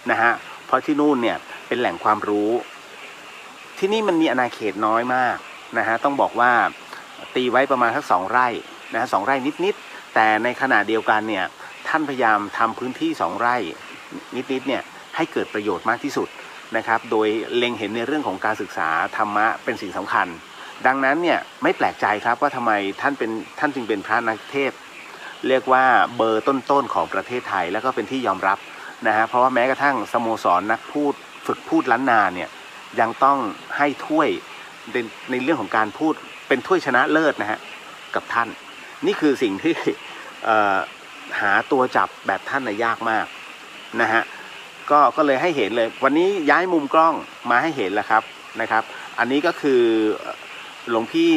นะฮะเพราะที่นู่นเนี่ยเป็นแหล่งความรู้ที่นี่มันมีอาณาเขตน้อยมากนะฮะต้องบอกว่าตีไว้ประมาณสัก2 ไร่นะฮะ2 ไร่นิดๆแต่ในขณะเดียวกันเนี่ยท่านพยายามทำพื้นที่2 ไร่นิดๆเนี่ยให้เกิดประโยชน์มากที่สุดนะครับโดยเล็งเห็นในเรื่องของการศึกษาธรรมะเป็นสิ่งสำคัญดังนั้นเนี่ยไม่แปลกใจครับว่าทำไมท่านจึงเป็นพระนักเทศเรียกว่าเบอร์ต้นๆของประเทศไทยแล้วก็เป็นที่ยอมรับนะฮะเพราะว่าแม้กระทั่งสโมสรนักพูดฝึกพูดล้านนาเนี่ยยังต้องให้ถ้วยในเรื่องของการพูดเป็นถ้วยชนะเลิศนะฮะกับท่านนี่คือสิ่งที่หาตัวจับแบบท่านยากมากนะฮะก็เลยให้เห็นเลยวันนี้ย้ายมุมกล้องมาให้เห็นแล้วครับนะครับอันนี้ก็คือหลวงพี่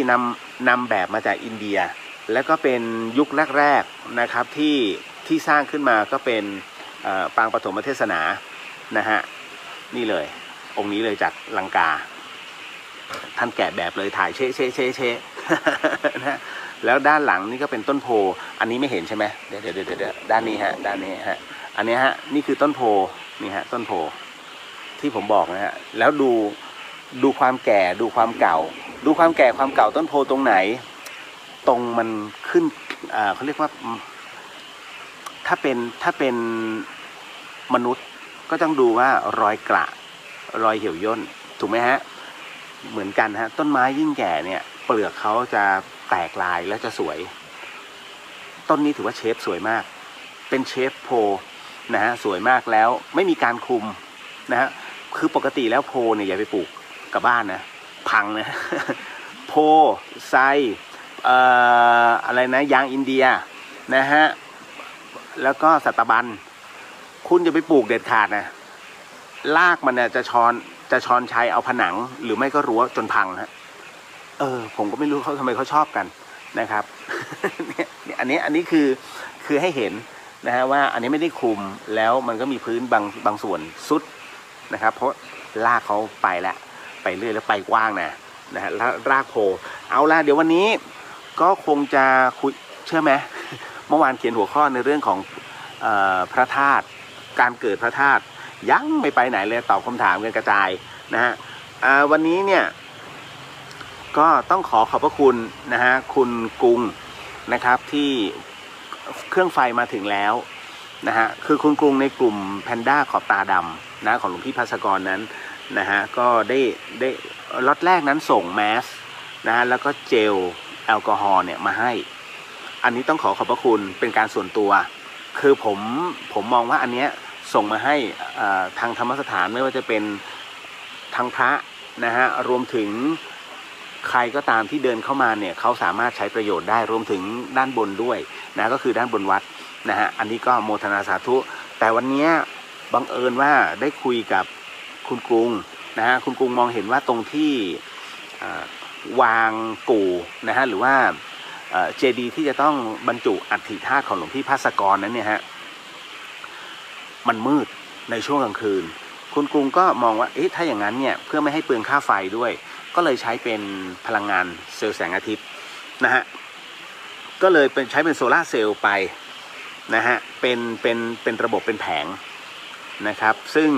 นำแบบมาจากอินเดียแล้วก็เป็นยุคแรกๆนะครับที่สร้างขึ้นมาก็เป็นปางปฐมเทศนานะฮะนี่เลยองค์นี้เลยจากลังกาท่านแกะแบบเลยถ่ายเชะนะแล้วด้านหลังนี่ก็เป็นต้นโพอันนี้ไม่เห็นใช่ไหมเดี๋ยวด้านนี้ฮะด้านนี้ฮะอันนี้ฮะนี่คือต้นโพนี่ฮะต้นโพที่ผมบอกนะฮะแล้วดูความแก่ดูความเก่าดูความแก่ความเก่าต้นโพตรงไหนตรงมันขึ้นเขาเรียกว่าถ้าเป็นมนุษย์ก็ต้องดูว่ารอยกระรอยเหี่ยวย่นถูกไหมฮะเหมือนกันฮะต้นไม้ยิ่งแก่เนี่ยเปลือกเขาจะแตกลายแล้วจะสวยต้นนี้ถือว่าเชฟสวยมากเป็นเชฟโพนะฮะสวยมากแล้วไม่มีการคุมนะฮะคือปกติแล้วโพเนี่ยอย่าไปปลูกกับบ้านนะพังนะโพไซอะไรนะยางอินเดียนะฮะแล้วก็สัตบันคุณจะไปปลูกเด็ดขาดนะรากมันเนี่ยจะชอนชัยเอาผนังหรือไม่ก็รั้วจนพังฮะผมก็ไม่รู้เขาทำไมเขาชอบกันนะครับ เนี่ยอันนี้คือให้เห็นนะฮะว่าอันนี้ไม่ได้คุมแล้วมันก็มีพื้นบางส่วนสุดนะครับเพราะรากเขาไปแล้วไปเรื่อยแล้วไปกว้างนะฮะรากโพเอาละเดี๋ยววันนี้ก็คงจะคุยเชื่อไหม เมื่อวานเขียนหัวข้อในเรื่องของพระธาตุการเกิดพระธาตุยังไม่ไปไหนเลยตอบคำถามกันกระจายนะฮะวันนี้เนี่ยก็ต้องขอบพระคุณนะฮะคุณกรุงนะครับที่เครื่องไฟมาถึงแล้วนะฮะคือคุณกรุงในกลุ่มแพนด้าขอบตาดำนะของหลวงพี่ภัสกรนั้นนะฮะก็ได้ล็อตแรกนั้นส่งแมสนะฮะแล้วก็เจลแอลกอฮอล์เนี่ยมาให้อันนี้ต้องขอบพระคุณเป็นการส่วนตัวคือผมมองว่าอันเนี้ยส่งมาให้ทางธรรมสถานไม่ว่าจะเป็นทางพระนะฮะรวมถึงใครก็ตามที่เดินเข้ามาเนี่ยเขาสามารถใช้ประโยชน์ได้รวมถึงด้านบนด้วยนะก็คือด้านบนวัดนะฮะอันนี้ก็โมทนาสาธุแต่วันนี้บังเอิญว่าได้คุยกับคุณกรุงนะฮะคุณกรุงมองเห็นว่าตรงที่วางกู่นะฮะหรือว่าเจดีย์ที่จะต้องบรรจุอัฐิธาตุของหลวงพี่ภัสกรนั้นเนี่ยฮะมันมืดในช่วงกลางคืนคุณกรุงก็มองว่าถ้าอย่างนั้นเนี่ยเพื่อไม่ให้เปลืองค่าไฟด้วยก็เลยใช้เป็นพลังงานเซลล์แสงอาทิตย์นะฮะก็เลยใช้เป็นโซล่าเซลล์ไปนะฮะเป็นระบบเป็นแผงนะครับซึ่ง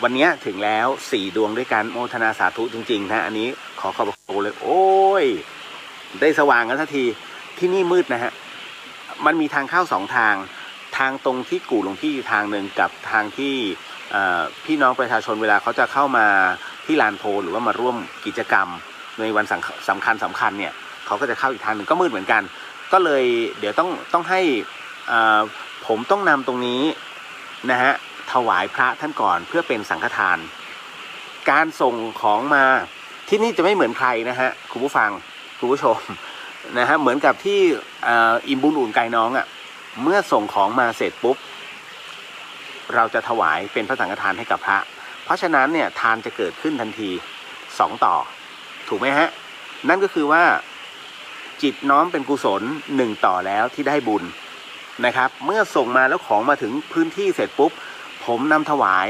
วันนี้ถึงแล้ว4 ดวงด้วยกันโมทนาสาธุจริงๆนะอันนี้ขอบคุณเลยโอ้ยได้สว่างกันทันทีที่นี่มืดนะฮะมันมีทางเข้า2 ทางตรงที่กู่หลวงพี่ทางหนึ่งกับทางที่พี่น้องประชาชนเวลาเขาจะเข้ามาที่ลานโพหรือว่ามาร่วมกิจกรรมในวันสำคัญเนี่ยเขาก็จะเข้าอีกทางหนึ่งก็มืดเหมือนกันก็เลยเดี๋ยวต้องให้ผมต้องนำตรงนี้นะฮะถวายพระท่านก่อนเพื่อเป็นสังฆทานการส่งของมาที่นี่จะไม่เหมือนใครนะฮะคุณผู้ฟังคุณผู้ชมนะฮะเหมือนกับที่อิ่มบุญอุ่นไก่น้องอ่ะเมื่อส่งของมาเสร็จปุ๊บเราจะถวายเป็นพระสังฆทานให้กับพระเพราะฉะนั้นเนี่ยทานจะเกิดขึ้นทันที2 ต่อถูกไหมฮะนั่นก็คือว่าจิตน้อมเป็นกุศล1 ต่อแล้วที่ได้บุญนะครับเมื่อส่งมาแล้วของมาถึงพื้นที่เสร็จปุ๊บผมนำถวาย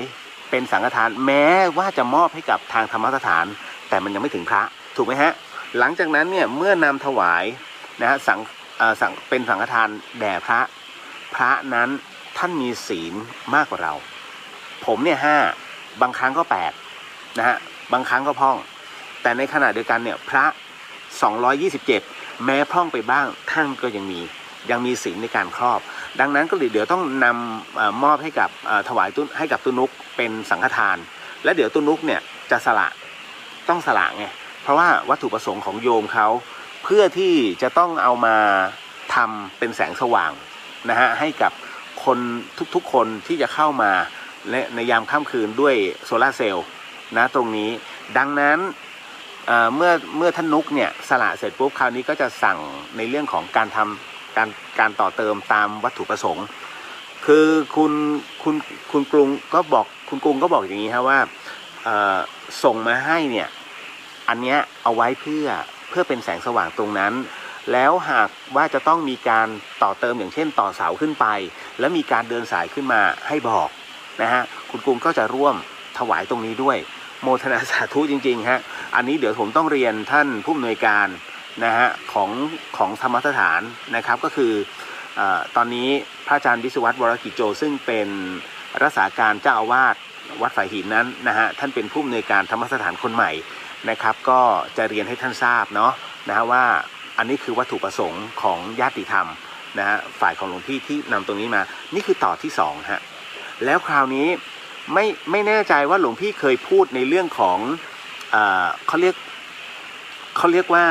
เป็นสังฆทานแม้ว่าจะมอบให้กับทางธรรมสถานแต่มันยังไม่ถึงพระถูกไหมฮะหลังจากนั้นเนี่ยเมื่อนำถวายนะฮะเป็นสังฆทานแด่พระนั้นท่านมีศีลมากกว่าเรา ผมเนี่ยห้าบางครั้งก็แปดนะฮะบางครั้งก็พร่องแต่ในขณะเดียวกันเนี่ยพระ227แม้พร่องไปบ้างท่านก็ยังมีศีลในการครอบดังนั้นก็เดี๋ยวต้องนำมอบให้กับถวายให้กับตุนุกเป็นสังฆทานและเดี๋ยวตุนุกเนี่ยจะต้องสละไงเพราะว่าวัตถุประสงค์ของโยมเขาเพื่อที่จะต้องเอามาทำเป็นแสงสว่างนะฮะให้กับคนทุกๆคนที่จะเข้ามาในยามค่ำคืนด้วยโซลาร์เซลล์นะตรงนี้ดังนั้นเมื่อท่านนุกเนี่ยสละเสร็จปุ๊บคราวนี้ก็จะสั่งในเรื่องของการทำการต่อเติมตามวัตถุประสงค์คือคุณกรุงก็บอกอย่างนี้ครับว่าส่งมาให้เนี่ยอันเนี้ยเอาไว้เพื่อเป็นแสงสว่างตรงนั้นแล้วหากว่าจะต้องมีการต่อเติมอย่างเช่นต่อเสาขึ้นไปแล้วมีการเดินสายขึ้นมาให้บอกนะฮะคุณกรุงก็จะร่วมถวายตรงนี้ด้วยโมทนาสาธุจริงๆฮะอันนี้เดี๋ยวผมต้องเรียนท่านผู้อำนวยการนะฮะของธรรมสถานนะครับก็คือตอนนี้พระอาจารย์วิศวัตรวรกิจโจซึ่งเป็นรักษาการเจ้าอาวาสวัดฝายหินนั้นนะฮะท่านเป็นผู้อำนวยการธรรมสถานคนใหม่นะครับก็จะเรียนให้ท่านทราบเนาะนะฮะว่าอันนี้คือวัตถุประสงค์ของญาติธรรมนะฮะฝ่ายของหลวงพี่ที่นำตรงนี้มานี่คือต่อที่2ฮะแล้วคราวนี้ไม่แน่ใจว่าหลวงพี่เคยพูดในเรื่องของเขาเรียกว่า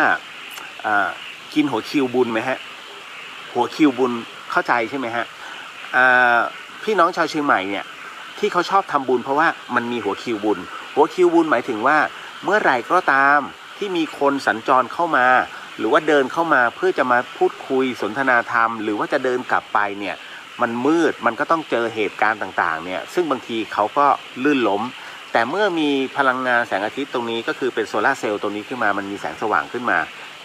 กินหัวคิวบุญไหมฮะหัวคิวบุญเข้าใจใช่ไหมฮะพี่น้องชาวเชียงใหม่เนี่ยที่เขาชอบทำบุญเพราะว่ามันมีหัวคิวบุญหมายถึงว่าเมื่อไหร่ก็ตามที่มีคนสัญจรเข้ามาหรือว่าเดินเข้ามาเพื่อจะมาพูดคุยสนทนาธรรมหรือว่าจะเดินกลับไปเนี่ยมันมืดมันก็ต้องเจอเหตุการณ์ต่างๆเนี่ยซึ่งบางทีเขาก็ลื่นล้มแต่เมื่อมีพลังงานแสงอาทิตย์ตรงนี้ก็คือเป็นโซลาร์เซลล์ตรงนี้ขึ้นมามันมีแสงสว่างขึ้นมา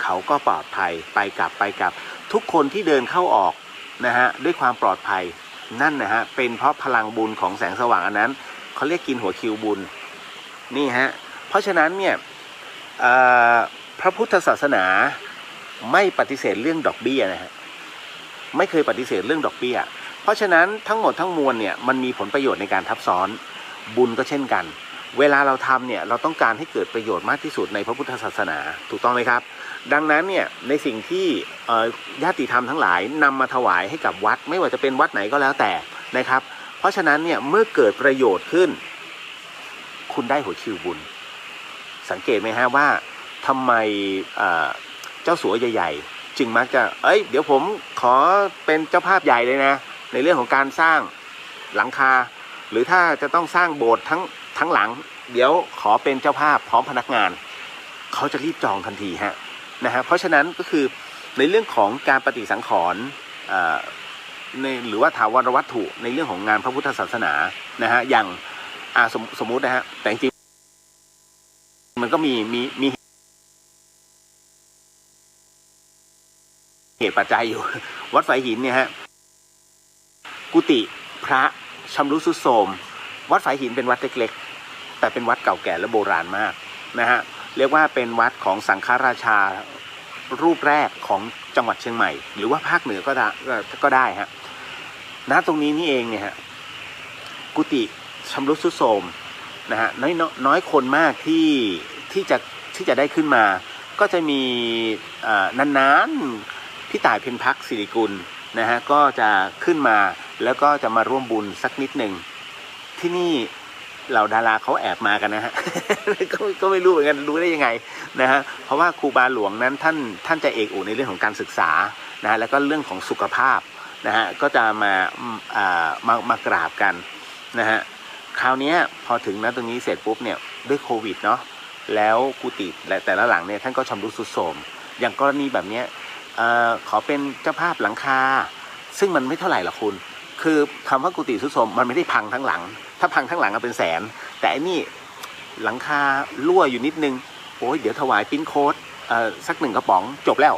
เขาก็ปลอดภัยไปกลับทุกคนที่เดินเข้าออกนะฮะด้วยความปลอดภัยนั่นนะฮะเป็นเพราะพลังบุญของแสงสว่างอันนั้นเขาเรียกกินหัวคิวบุญนี่ฮะเพราะฉะนั้นเนี่ยพระพุทธศาสนาไม่ปฏิเสธเรื่องดอกเบี้ยนะฮะไม่เคยปฏิเสธเรื่องดอกเบี้ยเพราะฉะนั้นทั้งหมดทั้งมวลเนี่ยมันมีผลประโยชน์ในการทับซ้อนบุญก็เช่นกันเวลาเราทำเนี่ยเราต้องการให้เกิดประโยชน์มากที่สุดในพระพุทธศาสนาถูกต้องไหมครับดังนั้นเนี่ยในสิ่งที่ญาติธรรมทั้งหลายนำมาถวายให้กับวัดไม่ว่าจะเป็นวัดไหนก็แล้วแต่นะครับเพราะฉะนั้นเนี่ยเมื่อเกิดประโยชน์ขึ้นคุณได้หัวคิวบุญสังเกตไหมฮะว่าทำไมเจ้าสัวใหญ่ๆจึงมักจะเดี๋ยวผมขอเป็นเจ้าภาพใหญ่เลยนะในเรื่องของการสร้างหลังคาหรือถ้าจะต้องสร้างโบสถ์ทั้งหลังเดี๋ยวขอเป็นเจ้าภาพพร้อมพนักงานเขาจะรีบจองทันทีฮะนะฮะเพราะฉะนั้นก็คือในเรื่องของการปฏิสังขรณ์หรือว่าถาวรวัตถุในเรื่องของงานพระพุทธศาสนานะฮะอย่างสมมุตินะฮะแต่จริงมันก็มีเหตุปัจจัยอยู่วัดฝายหินเนี่ยฮะกุฏิพระชำรุดทรุดโทรมวัดฝายหินเป็นวัดเล็กๆแต่เป็นวัดเก่าแก่และโบราณมากนะฮะเรียกว่าเป็นวัดของสังฆราชารูปแรกของจังหวัดเชียงใหม่หรือว่าภาคเหนือก็ได้ฮะณตรงนี้นี่เองเนี่ยฮะกุฏิชำรุดทรุดโทรมนะฮะน้อยคนมากที่จะได้ขึ้นมาก็จะมีนานๆพี่ต่ายเพ็ญพักศิริกุลนะฮะก็จะขึ้นมาแล้วก็จะมาร่วมบุญสักนิดหนึ่งที่นี่เหล่าดาราเขาแอบมากันนะฮะ ก็ไม่รู้เหมือนกันรู้ได้ยังไงนะฮะเพราะว่าครูบาหลวงนั้นท่านจะเอกอุในเรื่องของการศึกษานะฮะแล้วก็เรื่องของสุขภาพนะฮะก็จะมากราบกันนะฮะคราวนี้พอถึงตรงนี้เสร็จปุ๊บเนี่ยด้วยโควิดเนาะแล้วกุฏิแต่ละหลังเนี่ยท่านก็ชำรุดทรุดโทรมอย่างกรณีแบบนี้ขอเป็นเจ้าภาพหลังคาซึ่งมันไม่เท่าไหร่หรอกคุณคือคำว่ากุฏิทรุดโทรมมันไม่ได้พังทั้งหลังถ้าพังทั้งหลังก็เป็นแสนแต่อันนี้หลังคารั่วอยู่นิดนึงโอ้ยเดี๋ยวถวายปิ้นโค้ดสัก1 กระป๋องจบแล้ว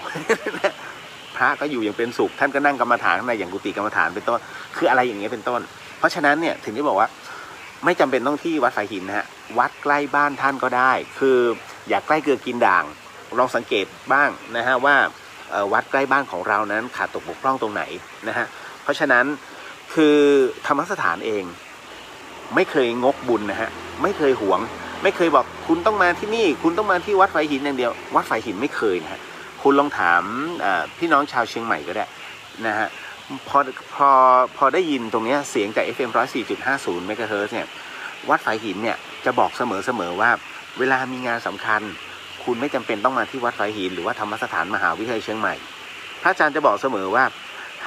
พระก็อยู่อย่างเป็นสุขท่านก็นั่งกรรมฐานข้างในอย่างกุฏิกรรมฐานเป็นต้นคืออะไรอย่างเงี้ยเป็นต้นเพราะฉะนั้นเนี่ยถึงได้บอกว่าไม่จำเป็นต้องที่วัดฝายหินนะฮะวัดใกล้บ้านท่านก็ได้คืออย่าใกล้เกลือกินด่างลองสังเกตบ้างนะฮะว่าวัดใกล้บ้านของเรานั้นขาดตกบกพร่องตรงไหนนะฮะเพราะฉะนั้นคือธรรมสถานเอง ไม่เคยงกบุญนะฮะไม่เคยหวงไม่เคยบอกคุณต้องมาที่นี่คุณต้องมาที่วัดไฟหินอย่างเดียววัดไฟหินไม่เคยนะฮะคุณลองถามพี่น้องชาวเชียงใหม่ก็ได้นะฮะพอได้ยินตรงนี้เสียงจาก FM 104.50 เมกะเฮิรตซ์เนี่ยวัดไฟหินเนี่ยจะบอกเสมอว่าเวลามีงานสำคัญคุณไม่จำเป็นต้องมาที่วัดไฟหินหรือว่าธรรมสถานมหาวิทยาลัยเชียงใหม่พระอาจารย์จะบอกเสมอว่า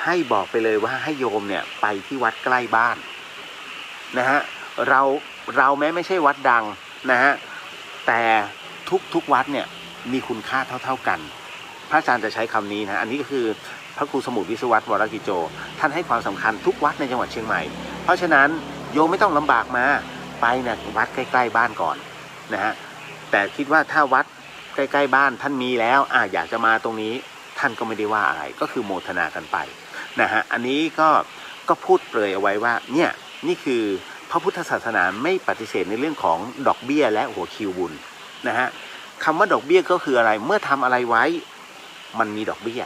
ให้บอกไปเลยว่าให้โยมเนี่ยไปที่วัดใกล้บ้านนะฮะเราแม้ไม่ใช่วัดดังนะฮะแต่ทุกวัดเนี่ยมีคุณค่าเท่ากันพระอาจารย์จะใช้คำนี้นะอันนี้ก็คือพระครูสมุทรวิศวัตรวรกิจโจท่านให้ความสำคัญทุกวัดในจังหวัดเชียงใหม่เพราะฉะนั้นโยมไม่ต้องลำบากมาไปนะวัดใกล้ๆบ้านก่อนนะฮะแต่คิดว่าถ้าวัดใกล้ๆบ้านท่านมีแล้วอยากจะมาตรงนี้ท่านก็ไม่ได้ว่าอะไรก็คือโมทนากันไปนะฮะอันนี้ก็พูดเปรยเอาไว้ว่าเนี่ยนี่คือพระพุทธศาสนาไม่ปฏิเสธในเรื่องของดอกเบี้ยและหัวคิวบุญนะฮะคำว่าดอกเบี้ยก็คืออะไรเมื่อทำอะไรไว้มันมีดอกเบี้ย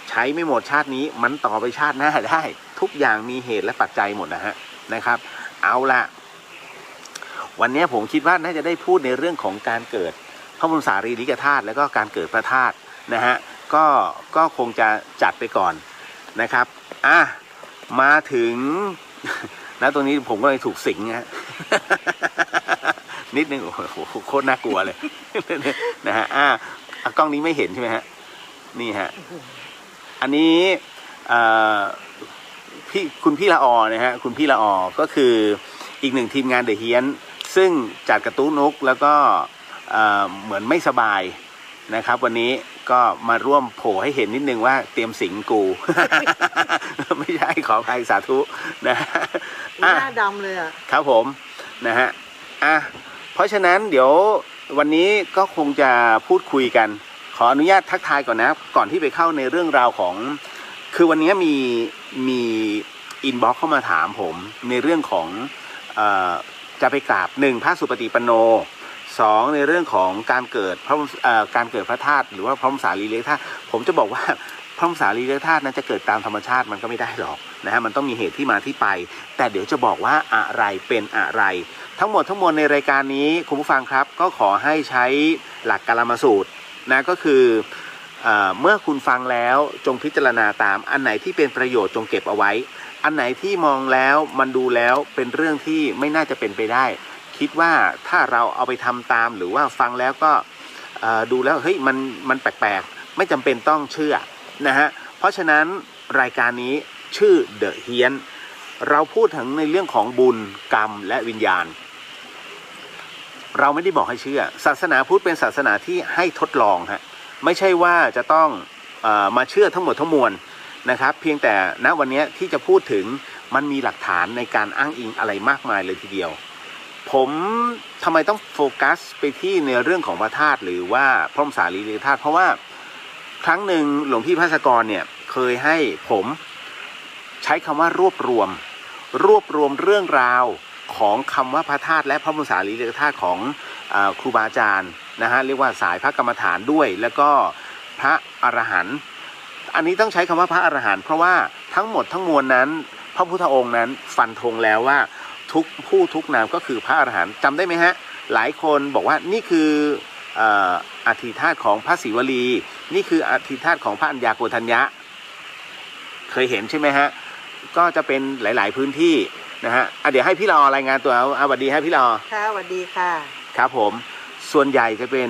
ใช้ไม่หมดชาตินี้มันต่อไปชาติหน้าได้ทุกอย่างมีเหตุและปัจจัยหมดนะครับเอาละวันนี้ผมคิดว่าน่าจะได้พูดในเรื่องของการเกิดพระบรมสารีริกธาตุแล้วก็การเกิดพระธาตุนะฮะก็คงจะจัดไปก่อนนะครับมาถึงนะตรงนี้ผมก็เลยถูกสิงฮะ นิดนึงโอ้โหโคตรน่ากลัวเลย นะฮะกล้องนี้ไม่เห็นใช่ไหมฮะนี่ฮะอันนี้คุณพี่ละอนะฮะคุณพี่ละอก็คืออีกหนึ่งทีมงานเดอะเฮียนซึ่งจัดกระตุ้นนุกแล้วก็เหมือนไม่สบายนะครับวันนี้ก็มาร่วมโผล่ให้เห็นนิดนึงว่าเตรียมสิงกู ไม่ใช่ขออภัยสาธุนะหน้าดำเลยครับผมนะฮะเพราะฉะนั้นเดี๋ยววันนี้ก็คงจะพูดคุยกันขออนุญาตทักทายก่อนนะก่อนที่ไปเข้าในเรื่องราวของคือวันนี้มีอินบ็อกซ์เข้ามาถามผมในเรื่องของจะไปกราบ1พระสุปฏิปันโน2ในเรื่องของการเกิดพระธาตุหรือว่าพระบรมสารีริกธาตุผมจะบอกว่าพระบรมสารีริกธาตุนั้นจะเกิดตามธรรมชาติมันก็ไม่ได้หรอกนะฮะมันต้องมีเหตุที่มาที่ไปแต่เดี๋ยวจะบอกว่าอะไรเป็นอะไรทั้งหมดในรายการนี้คุณผู้ฟังครับก็ขอให้ใช้หลักกาลามสูตรนะก็คือเมื่อคุณฟังแล้วจงพิจารณาตามอันไหนที่เป็นประโยชน์จงเก็บเอาไว้อันไหนที่มองแล้วมันดูแล้วเป็นเรื่องที่ไม่น่าจะเป็นไปได้คิดว่าถ้าเราเอาไปทำตามหรือว่าฟังแล้วก็ดูแล้วเฮ้ยมันแปลกๆไม่จำเป็นต้องเชื่อนะฮะเพราะฉะนั้นรายการนี้ชื่อเดอะเฮียนเราพูดถึงในเรื่องของบุญกรรมและวิญญาณเราไม่ได้บอกให้เชื่อศาสนาพุทธเป็นศาสนาที่ให้ทดลองฮะไม่ใช่ว่าจะต้องมาเชื่อทั้งหมดทั้งมวลนะครับเพียงแต่ณวันนี้ที่จะพูดถึงมันมีหลักฐานในการอ้างอิงอะไรมากมายเลยทีเดียวผมทำไมต้องโฟกัสไปที่ในเรื่องของพระธาตุหรือว่าพระบรมสารีริกธาตุเพราะว่าครั้งหนึ่งหลวงพี่ภาสกรเนี่ยเคยให้ผมใช้คำว่ารวบรวมเรื่องราวของคำว่าพระธาตุและพระบรมสารีริกธาตุของครูบาอาจารย์นะฮะเรียกว่าสายพระกรรมฐานด้วยแล้วก็พระอรหันต์อันนี้ต้องใช้คำว่าพระอรหันต์เพราะว่าทั้งหมดทั้งมวลนั้นพระพุทธองค์นั้นฟันธงแล้วว่าทุกผู้ทุกนามก็คือพระอรหันต์จำได้ไหมฮะหลายคนบอกว่านี่คืออธิธาตุของพระศิวลีนี่คืออธิธาตุของพระอัญญาโกณฑัญญะเคยเห็นใช่ไหมฮะก็จะเป็นหลายๆพื้นที่นะฮะเดี๋ยวให้พี่รอรายงานตัวสวัสดีให้พี่รอค่ะสวัสดีค่ะครับผมส่วนใหญ่จะเป็น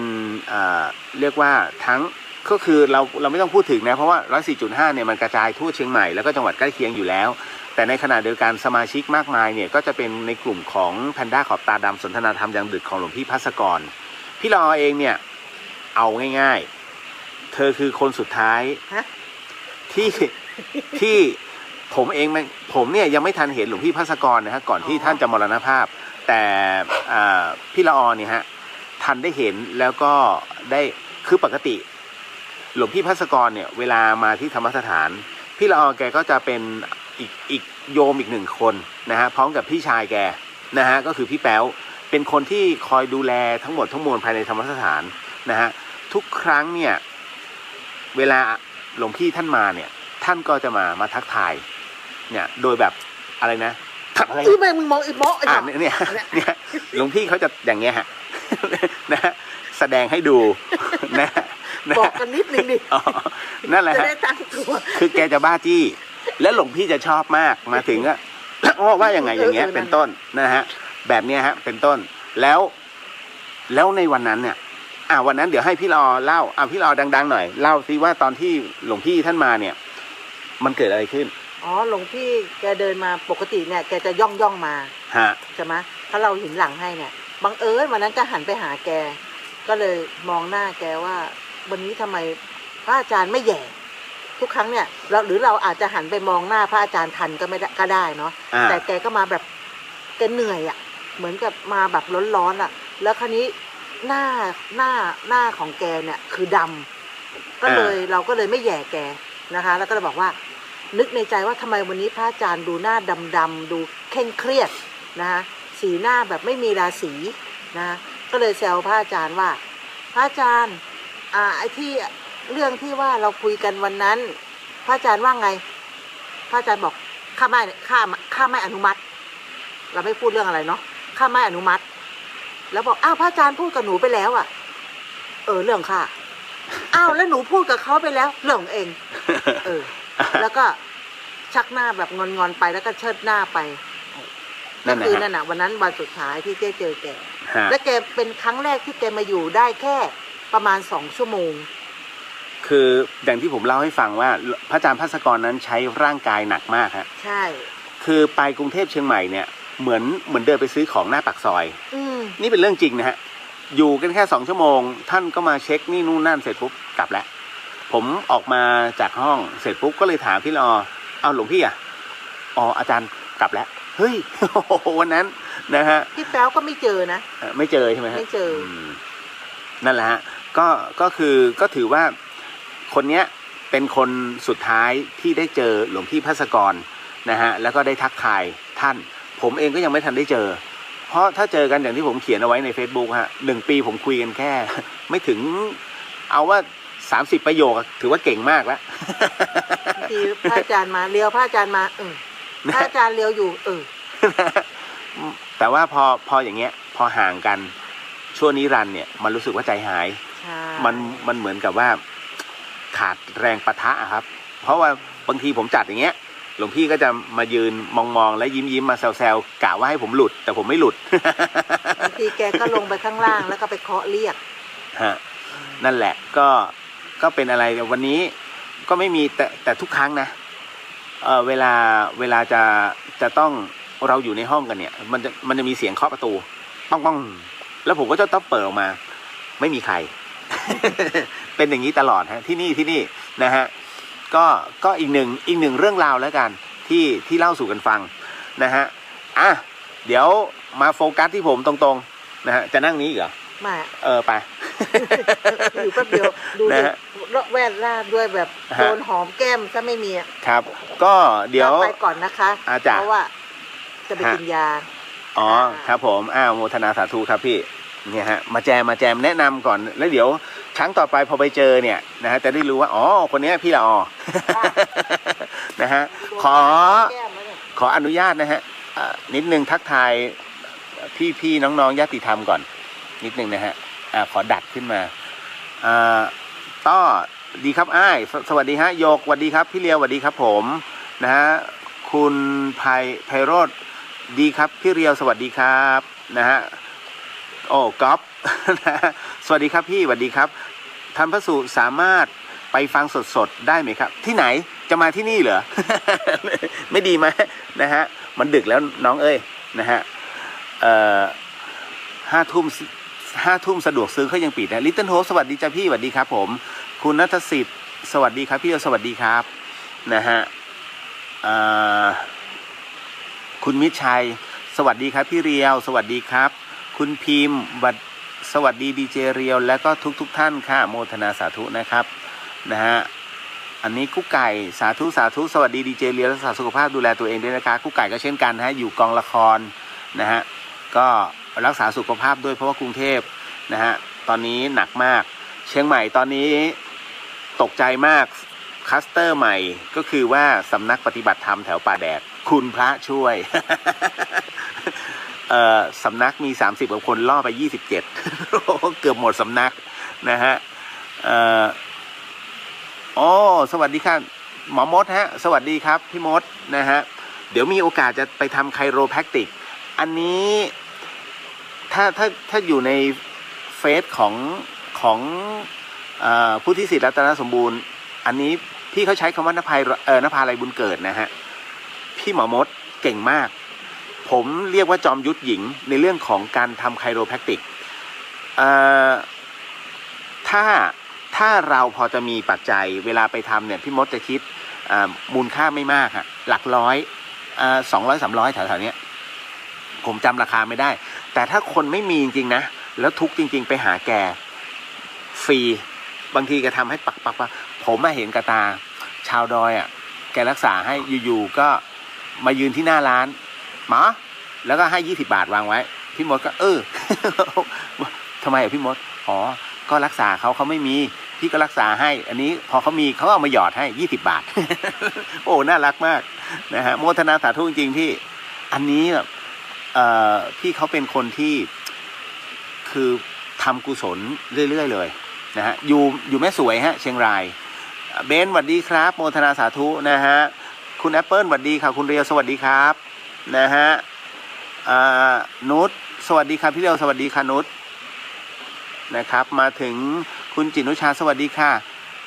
เรียกว่าทั้งก็คือเราไม่ต้องพูดถึงนะเพราะว่า 104.5 เนี่ยมันกระจายทั่วเชียงใหม่แล้วก็จังหวัดใกล้เคียงอยู่แล้วแต่ในขณะเดียวกันสมาชิกมากมายเนี่ยก็จะเป็นในกลุ่มของแพนด้าขอบตาดำสนทนาธรรมยังดึกของหลวงพี่ภัสกรพี่รอเองเนี่ยเอาง่ายๆเธอคือคนสุดท้ายที่ผมเองผมเนี่ยยังไม่ทันเห็นหลวงพี่ภัสกรนะฮะก่อนที่ท่านจะมรณภาพแต่พี่ละอเนี่ยฮะทันได้เห็นแล้วก็ได้คือปกติหลวงพี่ภัสกรเนี่ยเวลามาที่ธรรมสถานพี่ละอแกก็จะเป็นอีกโยมอีก1คนนะฮะพร้อมกับพี่ชายแกนะฮะก็คือพี่แป๊วเป็นคนที่คอยดูแลทั้งหมดทั้งมวลภายในธรรมสถานนะฮะทุกครั้งเนี่ยเวลาหลวงพี่ท่านมาเนี่ยท่านก็จะมาทักทายเนี่ยโดยแบบอะไรนะ ทำอะไร แม่มึงมองอีโมะไอ้หนอ เนี่ยหลวงพี่เขาจะอย่างเงี้ยฮะ นะฮะแสดงให้ดูนะนะ บอกกันนิดนึงดิ อ๋อนั่นแหละ จะ ฮะ ได้ตั้งตัว คือแกจะบ้าจี้ แล้วหลวงพี่จะชอบมากมาถึงก็ ว่ายังไงอย่างเงี้ยเป็นต้นนะฮะแบบเนี้ยฮะเป็นต้นแล้วในวันนั้นเนี่ยวันนั้นเดี๋ยวให้พี่รอเล่าพี่รอดังๆหน่อยเล่าซิว่าตอนที่หลวงพี่ท่านมาเนี่ย มันเกิดอะไรขึ้น อ๋อหลวงพี่แกเดินมาปกติเนี่ยแกจะย่องมา ฮะ ใช่ไหมถ้าเราหินหลังให้เนี่ยบังเอิญวันนั้นก็หันไปหาแก ก็เลยมองหน้าแกว่าวันนี้ทำไมพระอาจารย์ไม่แหย่ทุกครั้งเนี่ยหรือเราอาจจะหันไปมองหน้าพระอาจารย์ทันก็ไม่ได้ก็ได้เนาะแต่แกก็มาแบบแกเหนื่อยอ่ะเหมือนกับมาแบบร้อนๆอ่ะแล้วคราวนี้หน้าของแกเนี่ยคือดำก็เลยเราก็เลยไม่แหย่แกนะคะ แล้วก็เลยบอกว่านึกในใจว่าทำไมวันนี้พระอาจารย์ดูหน้าดำๆดูเคร่งเครียดนะคะสีหน้าแบบไม่มีราศีนะก็เลยแซวพระอาจารย์ว่าพระอาจารย์ไอ้ที่เรื่องที่ว่าเราคุยกันวันนั้นพระอาจารย์ว่าไงพระอาจารย์บอกข้าไม่อนุมัติเราไม่พูดเรื่องอะไรเนาะข้าไม่อนุมัติแล้วบอกอ้าวพระอาจารย์พูดกับหนูไปแล้วอ่ะเรื่องข้าอ้าวแล้วหนูพูดกับเขาไปแล้วเรื่องเองแล้วก็ชักหน้าแบบงอนๆไปแล้วก็เชิดหน้าไปนั่นคือนั่นน่ะวันนั้นวันสุดท้ายที่เจอแกและแกเป็นครั้งแรกที่แกมาอยู่ได้แค่ประมาณ2 ชั่วโมงคืออย่างที่ผมเล่าให้ฟังว่าพระอาจารย์ภัสกรนั้นใช้ร่างกายหนักมากฮะใช่คือไปกรุงเทพเชียงใหม่เนี่ยเหมือนเดินไปซื้อของหน้าปากซอยนี่เป็นเรื่องจริงนะฮะอยู่กันแค่2 ชั่วโมงท่านก็มาเช็คนี่นู่นนั่นเสร็จปุ๊บกลับแล้วผมออกมาจากห้องเสร็จปุ๊บก็เลยถามพี่รอเอาหลวงพี่อาจารย์กลับแล้วเฮ้ยวันนั้นนะฮะพี่แป๊วก็ไม่เจอนะไม่เจอใช่ไหมฮะไม่เจอนั่นแหละฮะก็ถือว่าคนเนี้ยเป็นคนสุดท้ายที่ได้เจอหลวงพี่ภัสกรนะฮะแล้วก็ได้ทักทายท่านผมเองก็ยังไม่ทันได้เจอเพราะถ้าเจอกันอย่างที่ผมเขียนเอาไว้ใน Facebook ฮะ1 ปีผมคุยกันแค่ ไม่ถึงเอาว่า30 ประโยคถือว่าเก่งมากแล้วทีพระอาจารย์มาเลี้ยวพระอาจารย์มาพระอาจารย์เลี้ยวอยู่แต่ว่าพออย่างเงี้ยพอห่างกันช่วงนิรันดร์เนี่ยมันรู้สึกว่าใจหายมันเหมือนกับว่าขาดแรงปะทะครับเพราะว่าบางทีผมจัดอย่างเงี้ยหลวงพี่ก็จะมายืนมองแล้วยิ้มมาแซวกะว่าให้ผมหลุดแต่ผมไม่หลุดบางทีแกก็ลงไปข้างล่างแล้วก็ไปเคาะเรียกนั่นแหละก็เป็นอะไรวันนี้ก็ไม่มีแต่ทุกครั้งนะเวลาจะต้องเราอยู่ในห้องกันเนี่ยมันจะมีเสียงเคาะประตูป้องแล้วผมก็จะต้องเปิดออกมาไม่มีใคร เป็นอย่างนี้ตลอดฮะที่นี่นะฮะก็อีกหนึ่งเรื่องราวแล้วกันที่เล่าสู่กันฟังนะฮะเดี๋ยวมาโฟกัสที่ผมตรงๆนะฮะจะนั่งนี้เหรอไม่ไปอยู่แป๊บเดียวดูแวดล่าด้วยแบบโดนหอมแก้มถ้าไม่มีครับก็เดี๋ยวไปก่อนนะคะเพราะว่าจะไปกินยาครับผมโมทนาสาธุครับพี่เนี่ยฮะมาแจมแนะนำก่อนแล้วเดี๋ยวครั้งต่อไปพอไปเจอเนี่ยนะฮะจะได้รู้ว่าคนนี้พี่ละนะฮะขออนุญาตนะฮะนิดนึงทักทายพี่น้องญาติธรรมก่อนนิดนึงนะฮะขอดัดขึ้นมาต้อดีครับสวัสดีฮะโยกสวัสดีครับพี่เลียวสวัสดีครับผมนะฮะคุณไพโรจน์ดีครับพี่เรียวสวัสดีครับนะฮะก๊อฟสวัสดีครับพี่สวัสดีครับท่านพระสุสามารถไปฟังสดได้ไหมครับที่ไหนจะมาที่นี่เหรอ ไม่ดีไหมนะฮะมันดึกแล้วน้องเอ้ยนะฮะ5 ทุ่มสะดวกซื้อเขายังปิดนะลิตเติ้ลโฮสวัสดีจ้าพี่สวัสดีครับผมคุณณัฐสิทธิ์สวัสดีครับพี่สวัสดีครับนะฮะคุณมิตรชัยสวัสดีครับพี่เรียวสวัสดีครับคุณพิมพ์สวัสดีดีเจเรียวและก็ทุกท่านค่ะโมทนาสาธุนะครับนะฮะอันนี้กุ๊กไก่สาธุสวัสดีดีเจเรียวรักษาสุขภาพดูแลตัวเองด้วยนะคะกุ๊กไก่ก็เช่นกันนะฮะอยู่กองละครนะฮะก็รักษาสุขภาพด้วยเพราะว่ากรุงเทพนะฮะตอนนี้หนักมากเชียงใหม่ตอนนี้ตกใจมากคลัสเตอร์ใหม่ก็คือว่าสำนักปฏิบัติธรรมแถวป่าแดด คุณพระช่วย สำนักมี30กว่าคนล่อไป27 เกือบหมดสำนักนะฮะอ๋อสวัสดีครับหมอมดฮะสวัสดีครับพี่มดนะฮะเดี๋ยวมีโอกาสจะไปทำไคโรแพคติกอันนี้ถ้าอยู่ในเฟซของผู้ที่ศิษย์รัตนสมบูรณ์อันนี้พี่เขาใช้คำว่านภาลัยบุญเกิดนะฮะพี่หมอมดเก่งมากผมเรียกว่าจอมยุทธหญิงในเรื่องของการทำไคโรแพคติกถ้าเราพอจะมีปัจจัยเวลาไปทำเนี่ยพี่มดจะคิดมูลค่าไม่มากฮะหลักร้อย200-300แถวๆนี้ผมจำราคาไม่ได้แต่ถ้าคนไม่มีจริงๆนะแล้วทุกจริงๆไปหาแกฟรีบางทีแกทำให้ปักผมมาเห็นกระตาชาวดอยแกรักษาให้อยู่ๆก็มายืนที่หน้าร้านหมอแล้วก็ให้20 บาทวางไว้พี่มดก็ทำไมพี่มดอ๋อก็รักษาเขาไม่มีพี่ก็รักษาให้อันนี้พอเขามีเขาเอามาหยอดให้20 บาท โอ้น่ารักมากนะฮะโมทนาสาธุจริงๆพี่อันนี้แบบพี่เขาเป็นคนที่คือทำกุศลเรื่อยๆเลยนะฮะอยู่แม่สวยฮะเชียงรายเบนสวัสดีครับโมทนาสาธุนะฮะคุณแอปเปิลสวัสดีค่ะคุณเรียวสวัสดีครับนะฮะนุชสวัสดีครับพี่เรียวสวัสดีค่ะนุชนะครับมาถึงคุณจินุชาสวัสดีค่ะ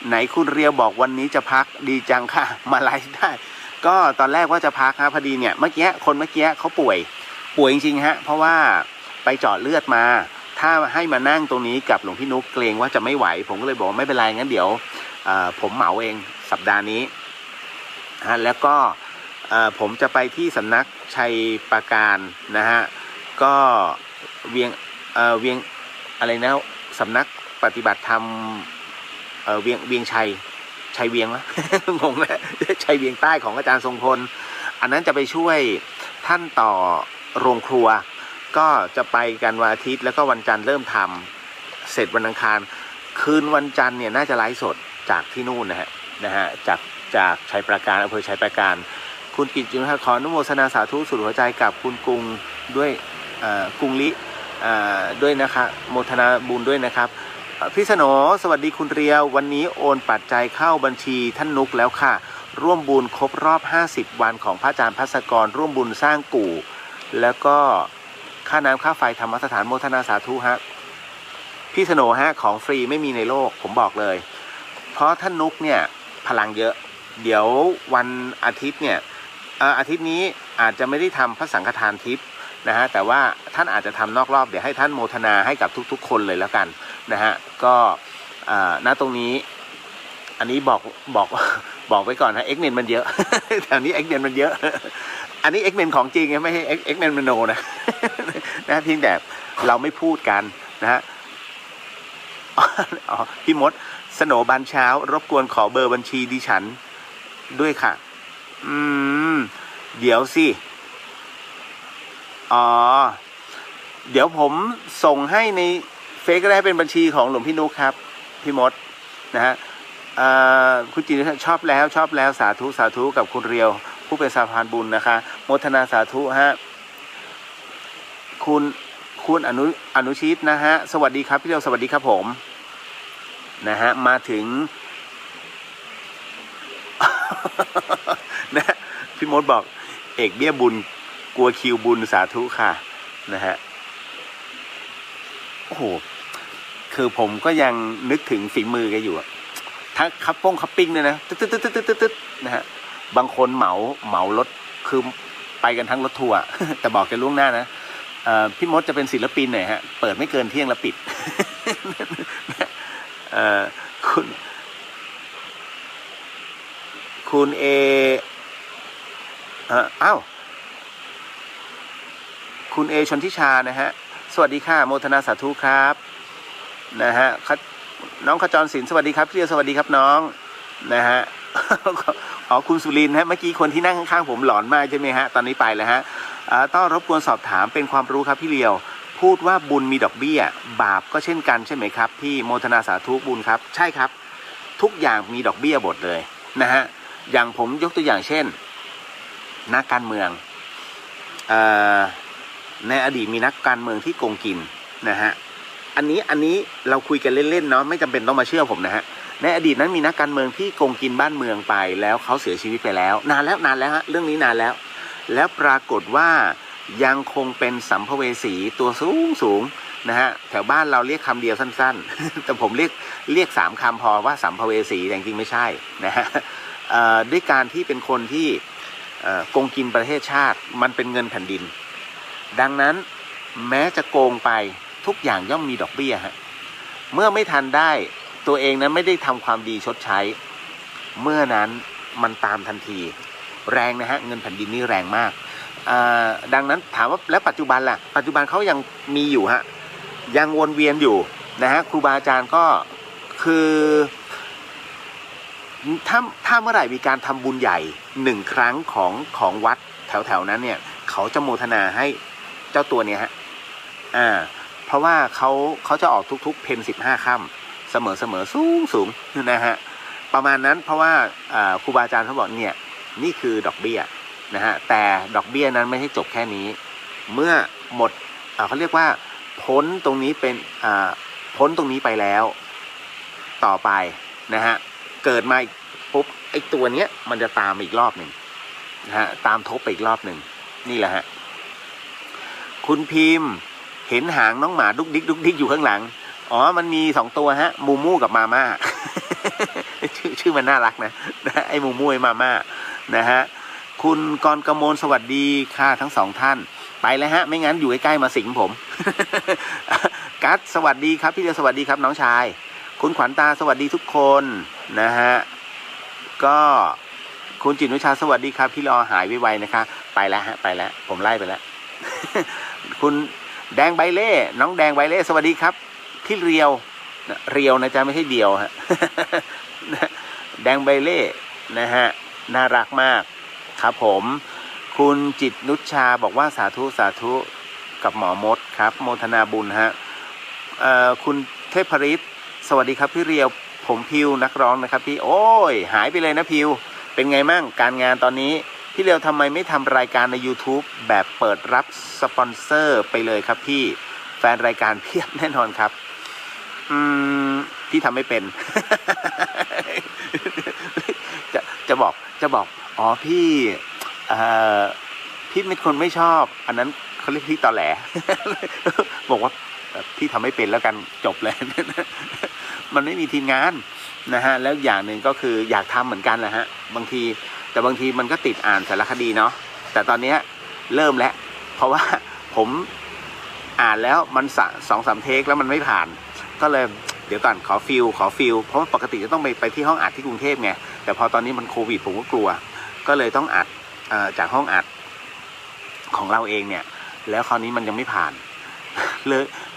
ไหนคุณเรียวบอกวันนี้จะพักดีจังค่ะมาไลฟ์ได้ก็ตอนแรกว่าจะพักครับพอดีเนี่ยเมื่อกี้เขาป่วยจริงๆฮะเพราะว่าไปเจาะเลือดมาถ้าให้มานั่งตรงนี้กับหลวงพี่นุ๊กเกรงว่าจะไม่ไหวผมก็เลยบอกไม่เป็นไรงั้นเดี๋ยวผมเหมาเองสัปดาห์นี้แล้วก็ผมจะไปที่สำนักชัยปราการนะฮะก็เวียงอะไรนะสำนักปฏิบัติธรรมเวียงชัยเวียงวะ งงแล้วชัยเวียงใต้ของอาจารย์ทรงพลอันนั้นจะไปช่วยท่านต่อโรงครัวก็จะไปกันวันอาทิตย์แล้วก็วันจันทร์เริ่มทำเสร็จวันอังคารคืนวันจันทร์เนี่ยน่าจะไลฟ์สดจากที่นู่นนะฮะจากชัยปราการอำเภอชัยปราการคุณกิตจุนขออนุโมทนาสาธุสุดหัวใจกับคุณกรุงด้วยกรุงลิด้วยนะคะโมทนาบุญด้วยนะครับพี่สนอสวัสดีคุณเรียววันนี้โอนปัจจัยเข้าบัญชีท่านนุกแล้วค่ะร่วมบุญครบรอบ50 วันของพระอาจารย์ภัสกรร่วมบุญสร้างกู่แล้วก็ค่าน้ำค่าไฟธรรมสถานโมทนาสาธุฮะพี่สนอฮะของฟรีไม่มีในโลกผมบอกเลยเพราะท่านนุกเนี่ยพลังเยอะเดี๋ยววันอาทิตย์เนี่ยอาทิตย์นี้อาจจะไม่ได้ทำพระสังฆทานทิพย์นะฮะแต่ว่าท่านอาจจะทำนอกรอบเดี๋ยวให้ท่านโมทนาให้กับทุกๆคนเลยแล้วกันนะฮะก็ณตรงนี้อันนี้บอกไว้ก่อนนะเอ็กเมนมันเยอะ แถวนี้เอ็กเมนมันเยอะ อันนี้เอ็กเมนของจริงไม่ใช่เอ็กเมนมโนนะ นะเพียงแต่เราไม่พูดกันนะฮะอ๋อพี่มดสโหนบานเช้ารบกวนขอเบอร์บัญชีดิฉันด้วยค่ะเดี๋ยวสิอ๋อเดี๋ยวผมส่งให้ในเฟซก็ได้เป็นบัญชีของหลวงพี่นุ๊กครับพี่มดนะฮะคุณจีนชอบแล้วสาธุกับคุณเรียวผู้เป็นสะพานบุญนะคะโมทนาสาธุฮะคุณอนุชิตนะฮะสวัสดีครับพี่เรียวสวัสดีครับผมนะฮะมาถึง นะพี่มดบอกเอกเบี้ยบุญกลัวคิวบุญสาธุค่ะนะฮะโอ้โหคือผมก็ยังนึกถึงฝีมือแกอยู่ทั้งคัพปิ้งเนี่ยนะตึ๊ดนะฮะบางคนเหมารถคือไปกันทั้งรถทัวร์แต่บอกแกล่วงหน้านะพี่มดจะเป็นศิลปินหน่อยฮะเปิดไม่เกินเที่ยงแล้วปิด คุณเออ้าวคุณเอชนทิชานะฮะสวัสดีค่ะโมทนาสาธุครับนะฮะน้องขจรศิลป์สวัสดีครับพี่เรียวสวัสดีครับน้องนะฮะ อ๋อคุณสุรินทร์ฮะเมื่อกี้คนที่นั่งข้างๆผมหลอนมากใช่ไหมฮะตอนนี้ไปแล้วฮะต้องรบกวนสอบถามเป็นความรู้ครับพี่เรียวพูดว่าบุญมีดอกเบี้ยบาปก็เช่นกันใช่ไหมครับพี่โมทนาสาธุบุญครับใช่ครับทุกอย่างมีดอกเบี้ยหมดเลยนะฮะอย่างผมยกตัวอย่างเช่น นักการเมืองในอดีตมีนักการเมืองที่โกงกินนะฮะอันนี้เราคุยกันเล่นๆเนาะไม่จำเป็นต้องมาเชื่อผมนะฮะในอดีตนั้นมีนักการเมืองที่โกงกินบ้านเมืองไปแล้วเขาเสียชีวิตไปแล้วนานแล้วฮะเรื่องนี้นานแล้วปรากฏว่ายังคงเป็นสัมภเวสีตัวสูงนะฮะแถวบ้านเราเรียกคำเดียวสั้นๆ แต่ผมเรียก3 คำพอว่าสัมภเวสีแต่จริงๆไม่ใช่นะฮะด้วยการที่เป็นคนที่โกงกินประเทศชาติมันเป็นเงินแผ่นดินดังนั้นแม้จะโกงไปทุกอย่างย่อมมีดอกเบี้ยฮะเมื่อไม่ทันได้ตัวเองนั้นไม่ได้ทำความดีชดใช้เมื่อนั้นมันตามทันทีแรงนะฮะเงินแผ่นดินนี่แรงมากดังนั้นถามว่าแล้วปัจจุบันล่ะปัจจุบันเขายังมีอยู่ฮะยังวนเวียนอยู่นะฮะครูบาอาจารย์ก็คือถ้าเมื่อไหร่มีการทำบุญใหญ่1 ครั้งของวัดแถวนั้นเนี่ยเขาจะโมทนาให้เจ้าตัวเนี่ยฮะเพราะว่าเขาจะออกทุกๆเพน15 ค่ำเสมอสูงนะฮะประมาณนั้นเพราะว่าครูบาอาจารย์เขาบอกเนี่ยนี่คือดอกเบี้ยนะฮะแต่ดอกเบี้ยนั้นไม่ใช่จบแค่นี้เมื่อหมดเขาเรียกว่าพ้นตรงนี้เป็นพ้นตรงนี้ไปแล้วต่อไปนะฮะเกิดมาปุ๊บไอ้ตัวเนี้ยมันจะตามอีกรอบหนึ่งนะฮะตามทบไปอีกรอบหนึ่งนี่แหละฮะคุณพิมพ์เห็นหางน้องหมาดุกดิกอยู่ข้างหลังอ๋อมันมี2 ตัวฮะมูมูกับมาม่า ชื่อมันน่ารักนะไอ้มูมูไอ้มาม่านะฮะคุณกรกมลสวัสดีค่ะทั้ง2 ท่านไปแล้วฮะไม่งั้นอยู่ใกล้ๆมาสิงผม กัสสวัสดีครับพี่เดียวสวัสดีครับน้องชายคุณขวัญตาสวัสดีทุกคนนะฮะก็คุณจิตนุชาสวัสดีครับพี่รอหายไวๆนะคะไปแล้วฮะไปแล้วผมไล่ไปแล้ว คุณแดงใบเล่น้องแดงใบเล่สวัสดีครับพี่เรียวนะจ๊ะไม่ใช่เดียวฮะ แดงใบเล่นะฮะน่ารักมากครับผมคุณจิตนุชาบอกว่าสาธุกับหมอมดครับโมทนาบุญฮะคุณเทพฤทธิ์สวัสดีครับพี่เรียวผมพิวนักร้องนะครับพี่โอ้ยหายไปเลยนะพิวเป็นไงมั่งการงานตอนนี้พี่เรียวทำไมไม่ทำรายการใน YouTube แบบเปิดรับสปอนเซอร์ไปเลยครับพี่แฟนรายการเพียบแน่นอนครับพี่ทำไม่เป็น จะบอกอ๋อพี่เป็นคนไม่ชอบอันนั้นเขาเรียกพี่ตอแหล บอกว่าพี่ทำไม่เป็นแล้วกันจบเลย มันไม่มีทีมงานนะฮะแล้วอย่างหนึ่งก็คืออยากทำเหมือนกันแหละฮะบางทีมันก็ติดอ่านสารคดีเนาะแต่ตอนนี้เริ่มแล้วเพราะว่าผมอ่านแล้วมัน2-3 เทคแล้วมันไม่ผ่านก็เลยเดี๋ยวก่อนขอฟิลเพราะว่าปกติจะต้องไปที่ห้องอัดที่กรุงเทพไงแต่พอตอนนี้มันโควิดผมก็กลัวก็เลยต้องอัดจากห้องอัดของเราเองเนี่ยแล้วคราวนี้มันยังไม่ผ่านเล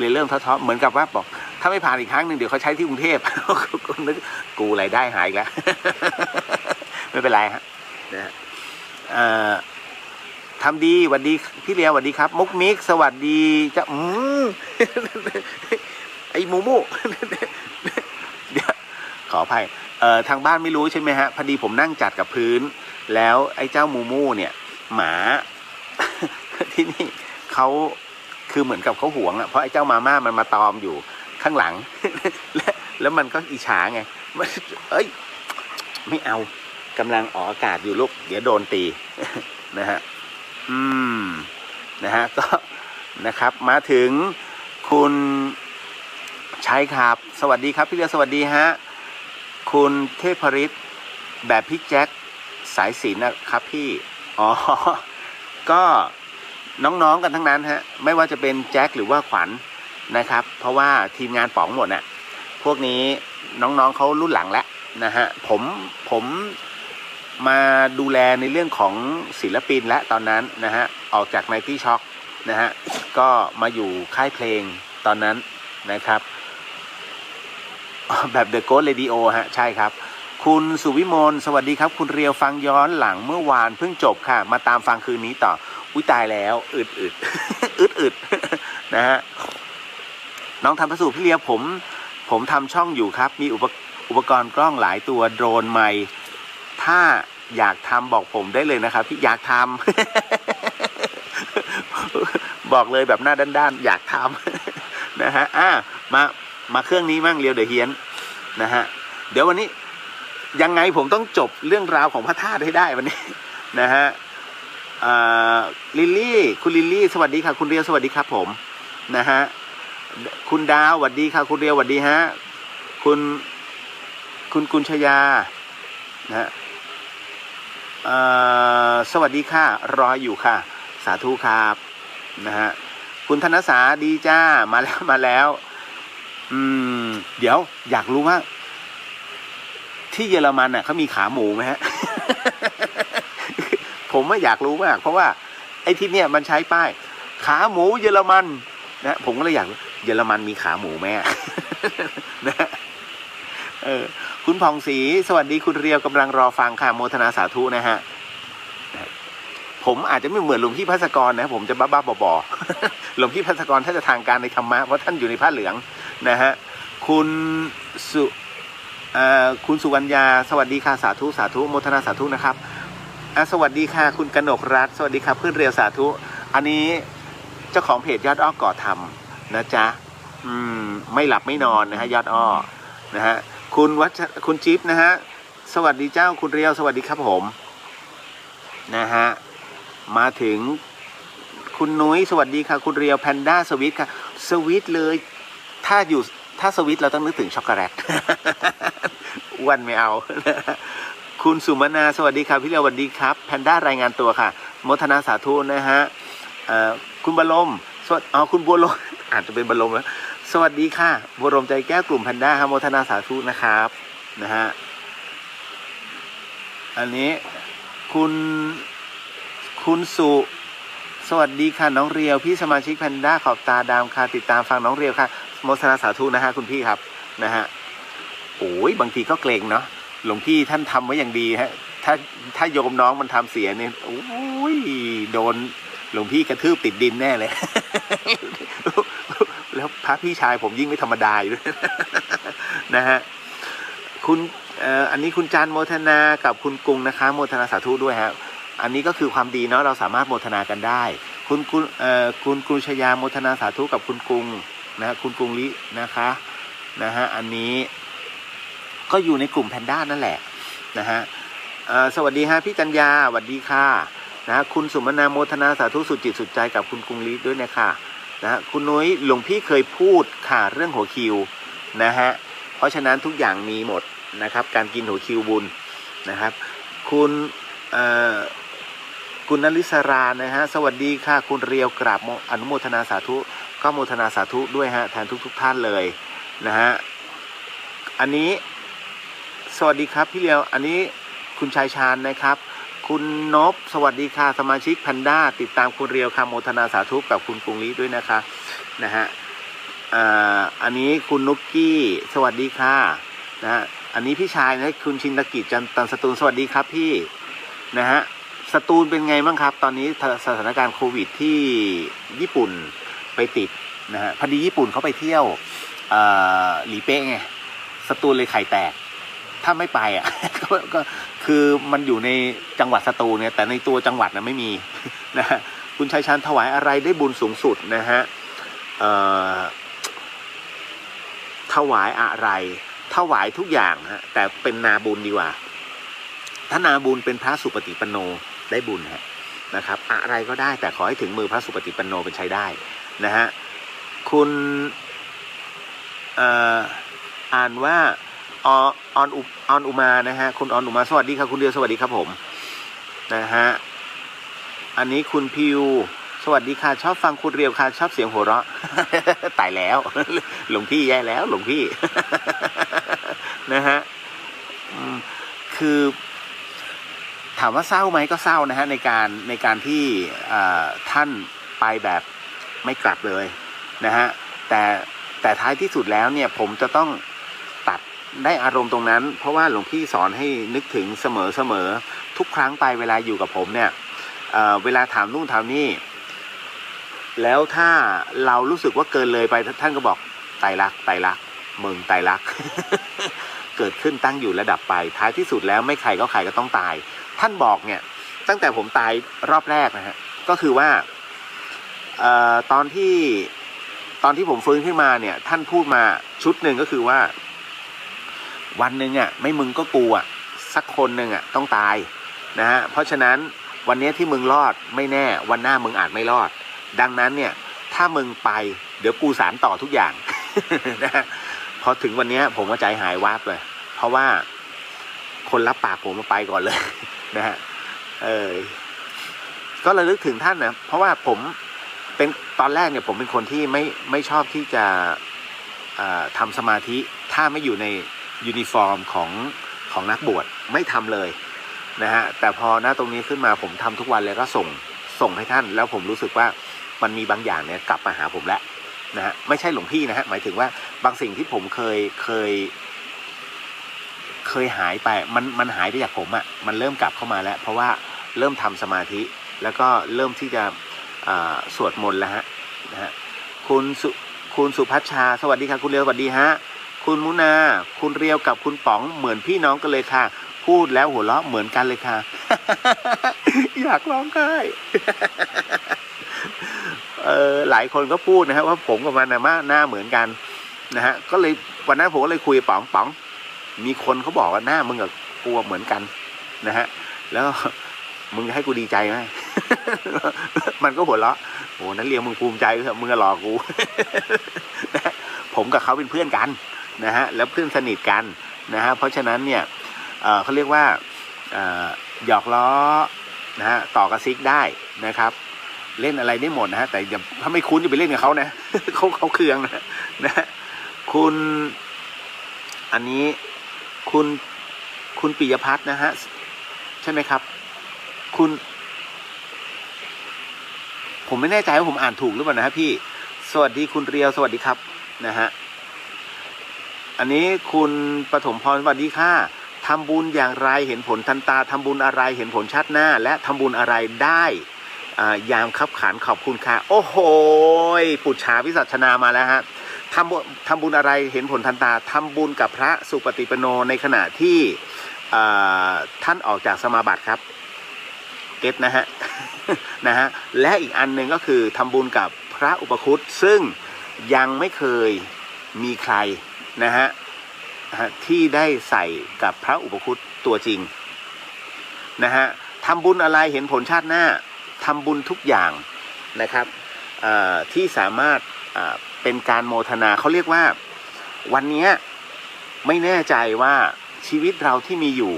ยเริ่มท้อเหมือนกับว่าบอกถ้าไม่ผ่านอีกครั้งหนึ่งเดี๋ยวเขาใช้ที่กรุงเทพ กูรายได้หายอีกแล้ว ไม่เป็นไรฮะนะทำดีสวัสดีพี่เลียวสวัสดีครับมุกมิกสวัสดีจะไอ้มูมู เดี๋ยวขออภัยทางบ้านไม่รู้ใช่ไหมฮะพอดีผมนั่งจัดกับพื้นแล้วไอ้เจ้ามูมูเนี่ยหมา ที่นี่เขาคือเหมือนกับเขาหวงอ่ะเพราะไอ้เจ้ามาม่ามันมาตอมอยู่ข้างหลัง แล้วมันก็อิจฉาไงเอ้ยไม่เอากำลังออกอากาศอยู่ลูกเดี๋ยวโดนตี นะฮะนะฮะก็นะครับมาถึงคุณชัยครับสวัสดีครับพี่เลียวสวัสดีฮะคุณเทพฤทธิ์แบบพี่แจ็คสายศิลป์นะครับพี่อ๋อก็น้องๆกันทั้งนั้นฮะไม่ว่าจะเป็นแจ็คหรือว่าขวัญนะครับเพราะว่าทีมงานป๋องหมดน่ะพวกนี้น้องๆเขารุ่นหลังแล้วนะฮะผมมาดูแลในเรื่องของศิลปินและตอนนั้นนะฮะออกจาก Mighty Shock นะฮะก็มาอยู่ค่ายเพลงตอนนั้นนะครับแบบ The Ghost Radio ฮะใช่ครับคุณสุวิมลสวัสดีครับคุณเรียวฟังย้อนหลังเมื่อวานเพิ่งจบค่ะมาตามฟังคืนนี้ต่ออุ้ยตายแล้วอึด อึดนะฮะน้องทำประสูพี่เรียวผมทำช่องอยู่ครับมีอุปกรณ์กล้องหลายตัวโดรนไมค์ถ้า อยากทำบอกผมได้เลยนะครับพี่อยากทำ บอกเลยแบบหน้าด้านๆอยากทำ นะฮะมาเครื่องนี้มั่งเรียวเดี๋ยวเฮียนนะฮะเดี๋ยววันนี้ยังไงผมต้องจบเรื่องราวของพระธาตุให้ได้วันนี้ นะฮะลิลลี่คุณลิลลี่สวัสดีค่ะคุณเรียวสวัสดีครับผมนะฮะคุณดาวสวัสดีค่ะคุณเรียวสวัสดีฮะคุณกุญชยานะฮะสวัสดีค่ะรออยู่ค่ะสาธุครับนะฮะคุณธนสาดีจ้ามาแล้วเดี๋ยวอยากรู้ว่าที่เยอรมันน่ะเขามีขาหมูไหมฮะ ผมไม่อยากรู้มากเพราะว่าไอ้ที่เนี่ยมันใช้ป้ายขาหมูเยอรมันนะผมก็เลยอยากเยอรมันมีขาหมูไหม นะคุณผ่องศรีสวัสดีคุณเรียวกำลังรอฟังค่ะโมทนาสาธุนะฮะผมอาจจะไม่เหมือนหลวงพี่ภัสกรนะผมจะบ้าๆบอๆ หลวงพี่ภัสกรท่านจะทางการในธรรมะเพราะท่านอยู่ในผ้าเหลืองนะฮะคุณสุวรรณยาสวัสดีค่ะสาธุสาธุโมทนาสาธุนะครับสวัสดีค่ะคุณกนกรัตน์สวัสดีครับเพื่อนเรียวสาธุอันนี้เจ้าของเพจยอดอ้อก่อธรรมนะจ๊ะไม่หลับไม่นอนนะฮะยอดอ้อนะฮะคุณจิ๊บนะฮะสวัสดีเจ้าคุณเรียวสวัสดีครับผมนะฮะมาถึงคุณนุ้ยสวัสดีค่ะคุณเรียวแพนด้าสวิตค่ะสวิตเลยถ้าสวิตเราต้องนึกถึงช็อกโกแลต อ้วนไม่เอา คุณสุมนาสวัสดีครับพี่เรียวสวัสดีครับแพนด้ารายงานตัวค่ะโมทนาสาธุนะฮะคุณบรมคุณบัวลม อาจจะเป็นบรมแล้วสวัสดีค่ะบัวลมใจแก้วกลุ่มแพนด้าครับโมทนาสาธุนะครับนะฮะอันนี้คุณสุสวัสดีค่ะน้องเรียวพี่สมาชิกแพนด้าขอบตาดำค่ะติดตามฟังน้องเรียวค่ะโมทนาสาธุนะฮะคุณพี่ครับนะฮะโอ้ยบางทีก็เกรงเนาะหลวงพี่ท่านทำไว้อย่างดีฮะถ้าโยมน้องมันทำเสียเนี่ยโอ้ยโดนหลวงพี่กระทืบติดดินแน่เลย แล้วพระพี่ชายผมยิ่งไม่ธรรมดาอยู่ นะฮะอันนี้คุณจันโมทนากับคุณกรุงนะคะโมทนาสาธุด้วยฮะอันนี้ก็คือความดีเนาะเราสามารถโมทนากันได้คุณกุลชยาโมทนาสาธุกับคุณกรุงนะคุณกรุงลินะคะนะฮะอันนี้ก็อยู่ในกลุ่มแพนด้านั่นแหละนะฮะสวัสดีฮะพี่จัญญาสวัสดีค่ะนะคุณสุมนาโมทนาสาธุสุดจิตสุดใจกับคุณกรุงลิด้วยนะคะนะฮะคุณนุ้ยหลวงพี่เคยพูดค่ะเรื่องหัวคิวนะฮะเพราะฉะนั้นทุกอย่างมีหมดนะครับการกินหัวคิวบุญนะครับคุณนลิศรานะฮะสวัสดีค่ะคุณเรียวกราบอนุโมทนาสาธุก็โมทนาสาธุด้วยฮะแทนทุกท่านเลยนะฮะอันนี้สวัสดีครับพี่เรียวอันนี้คุณชายชาญนะครับคุณนพสวัสดีค่ะสมาชิกแพนด้าติดตามคุณเรียวค่ะโมทนาสาธุกับคุณกรุงลีด้วยนะคะนะฮะอันนี้คุณนุกกี้สวัสดีค่ะนะฮะอันนี้พี่ชายนะคุณชินตกิจจันตันสตูลสวัสดีครับพี่นะฮะสตูลเป็นไงบ้างครับตอนนี้สถานการณ์โควิดที่ญี่ปุ่นไปติดนะฮะพอดีญี่ปุ่นเขาไปเที่ยวหลีเป้ไงสตูลเลยไข่แตกถ้าไม่ไปอ่ะ ก็คือมันอยู่ในจังหวัดสตูลเนี่ยแต่ในตัวจังหวัดนะไม่มีนะฮะคุณชัยชาญถวายอะไรได้บุญสูงสุดนะฮะถวายอะไรถวายทุกอย่างฮะแต่เป็นนาบุญดีกว่าถ้านาบุญเป็นพระสุปฏิปันโนได้บุญฮะนะครับอะไรก็ได้แต่ขอให้ถึงมือพระสุปฏิปันโนเป็นใช้ได้นะฮะคุณอ่านว่าออนอุมานะฮะคุณออนอุมาสวัสดีครับคุณเดียวสวัสดีครับผมนะฮะอันนี้คุณพิวสวัสดีค่ะชอบฟังคุณเรียวค่ะชอบเสียงหัวเราะ ตายแล้ว หลวงพี่แย่แล้วหลวงพี่ นะฮะคือถามว่าเศร้าไหมก็เศร้านะฮะในการที่ท่านไปแบบไม่กลับเลยนะฮะแต่ท้ายที่สุดแล้วเนี่ยผมจะต้องตัดได้อารมณ์ตรงนั้นเพราะว่าหลวงพี่สอนให้นึกถึงเสมอทุกครั้งไปเวลาอยู่กับผมเนี่ยเวลาถามนู่นถามนี่แล้วถ้าเรารู้สึกว่าเกินเลยไปท่านก็บอกไตรลักษณ์มึงไตรลักษณ์ เกิดขึ้นตั้งอยู่ระดับไปท้ายที่สุดแล้วไม่ใครก็ใครก็ต้องตาย ท่านบอกเนี่ยตั้งแต่ผมตายรอบแรกนะฮะก็คือว่าตอนที่ผมฟื้นขึ้นมาเนี่ยท่านพูดมาชุดหนึ่งก็คือว่าวันหนึ่งอ่ะไม่มึงก็กูอ่ะสักคนหนึ่งอ่ะต้องตายนะฮะเพราะฉะนั้นวันนี้ที่มึงรอดไม่แน่วันหน้ามึงอาจไม่รอดดังนั้นเนี่ยถ้ามึงไปเดี๋ยวกูสานต่อทุกอย่าง นะฮะพอถึงวันนี้ผมก็ใจหายวับเลยเพราะว่าคนรับปากผมมาไปก่อนเลย นะฮะก็ระลึกถึงท่านนะเพราะว่าผมเป็นตอนแรกเนี่ยผมเป็นคนที่ไม่ชอบที่จะทำสมาธิถ้าไม่อยู่ในยูนิฟอร์มของนักบวชไม่ทำเลยนะฮะแต่พอหน้าตรงนี้ขึ้นมาผมทำทุกวันเลยก็ส่งให้ท่านแล้วผมรู้สึกว่ามันมีบางอย่างเนี่ยกลับมาหาผมแล้วนะฮะไม่ใช่หลวงพี่นะฮะหมายถึงว่าบางสิ่งที่ผมเคยหายไปมันหายไปจากผมอ่ะมันเริ่มกลับเข้ามาแล้วเพราะว่าเริ่มทำสมาธิแล้วก็เริ่มที่จะสวดมนต์แล้วฮะนะฮะคุณสุพัชชาสวัสดีค่ะคุณเรียวสวัสดีฮะคุณมุนาคุณเรียวกับคุณป๋องเหมือนพี่น้องกันเลยค่ะพูดแล้วหัวเราะเหมือนกันเลยค่ะ อยากร้องไห้ หลายคนก็พูดนะฮะว่าผมกับมันนะหน้าเหมือนกันนะฮะก็เลยวันนั้นผมก็เลยคุยกับป๋องมีคนเขาบอกว่าหน้ามึงกับกูเหมือนกันนะฮะแล้วมึงให้กูดีใจไหม มันก็หัวเราะโอ้นั้นเรียงมึงภูมิใจเถอะมึงหลอกกู นะผมกับเขาเป็นเพื่อนกันนะฮะแล้วเพื่อนสนิทกันนะฮะเพราะฉะนั้นเนี่ยเขาเรียกว่าหยอกล้อนะฮะต่อกระซิกได้นะครับเล่นอะไรได้หมดนะฮะแต่อย่าถ้าไม่คุ้นจะไปเล่นกับเขานะ เขาเคืองนะคุณอันนี้คุณปิยพัฒน์นะฮะใช่ไหมครับผมไม่แน่ใจว่าผมอ่านถูกหรือเปล่านะฮะพี่สวัสดีคุณเรียวสวัสดีครับนะฮะอันนี้คุณปฐมพรสวัสดีค่ะทำบุญอย่างไรเห็นผลทันตาทำบุญอะไรเห็นผลชาติหน้าและทำบุญอะไรได้ยามคับขันขอบคุณค่ะโอ้โหปุจฉาวิสัชนามาแล้วฮะทำบุญอะไรเห็นผลทันตาทำบุญกับพระสุปฏิปันโนในขณะที่ท่านออกจากสมาบัติครับเก็ตนะฮะ นะฮะและอีกอันหนึ่งก็คือทำบุญกับพระอุปคุตซึ่งยังไม่เคยมีใครนะฮะที่ได้ใส่กับพระอุปคุตตัวจริงนะฮะทำบุญอะไรเห็นผลชาติหน้าทำบุญทุกอย่างนะครับที่สามารถเป็นการโมทนาเขาเรียกว่าวันนี้ไม่แน่ใจว่าชีวิตเราที่มีอยู่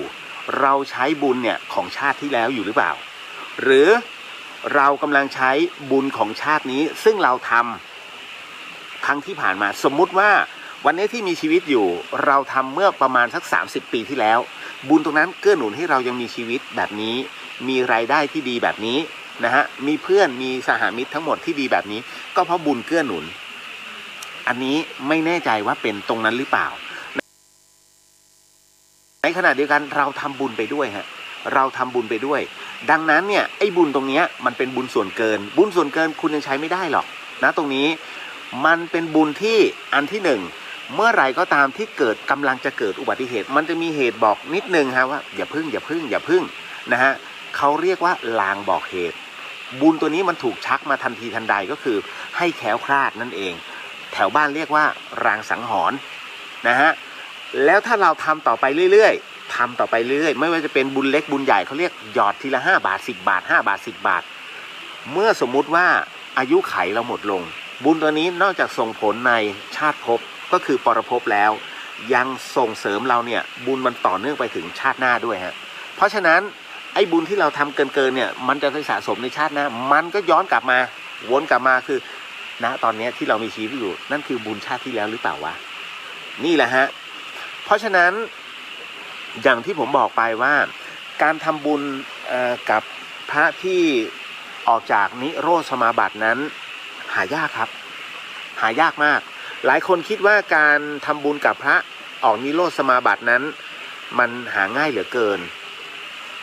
เราใช้บุญเนี่ยของชาติที่แล้วอยู่หรือเปล่าหรือเรากำลังใช้บุญของชาตินี้ซึ่งเราทำครั้งที่ผ่านมาสมมุติว่าวันนี้ที่มีชีวิตอยู่เราทำเมื่อประมาณสัก30 ปีที่แล้วบุญตรงนั้นเกื้อหนุนให้เรายังมีชีวิตแบบนี้มีรายได้ที่ดีแบบนี้นะฮะมีเพื่อนมีสหมิตรทั้งหมดที่ดีแบบนี้ก็เพราะบุญเกื้อหนุนอันนี้ไม่แน่ใจว่าเป็นตรงนั้นหรือเปล่าในขณะเดียวกันเราทำบุญไปด้วยฮะเราทำบุญไปด้วยดังนั้นเนี่ยไอ้บุญตรงนี้มันเป็นบุญส่วนเกินบุญส่วนเกินคุณยังใช้ไม่ได้หรอกนะตรงนี้มันเป็นบุญที่อันที่หนึ่งเมื่อไหร่ก็ตามที่กำลังจะเกิดอุบัติเหตุมันจะมีเหตุบอกนิดนึงฮะว่าอย่าพึ่งนะฮะเขาเรียกว่าลางบอกเหตุบุญตัวนี้มันถูกชักมาทันทีทันใดก็คือให้แคล้วคลาดนั่นเองแถวบ้านเรียกว่ารางสังหรณ์นะฮะแล้วถ้าเราทำต่อไปเรื่อยๆทำต่อไปเรื่อยๆไม่ว่าจะเป็นบุญเล็กบุญใหญ่เขาเรียกหยอดทีละ5 บาท10 บาท5 บาท10 บาทเมื่อสมมุติว่าอายุไขเราหมดลงบุญตัวนี้นอกจากส่งผลในชาติภพก็คือปรภพแล้วยังส่งเสริมเราเนี่ยบุญมันต่อเนื่องไปถึงชาติหน้าด้วยฮะเพราะฉะนั้นไอ้บุญที่เราทำเกินเนี่ยมันจะไปสะสมในชาติหน้ามันก็ย้อนกลับมาวนกลับมาคือณตอนนี้ที่เรามีชีวิตอยู่นั่นคือบุญชาติที่แล้วหรือเปล่าวะนี่แหละฮะเพราะฉะนั้นอย่างที่ผมบอกไปว่าการทำบุญกับพระที่ออกจากนิโรธสมาบัตินั้นหายากครับหายากมากหลายคนคิดว่าการทำบุญกับพระออกนิโรธสมาบัตินั้นมันหาง่ายเหลือเกิน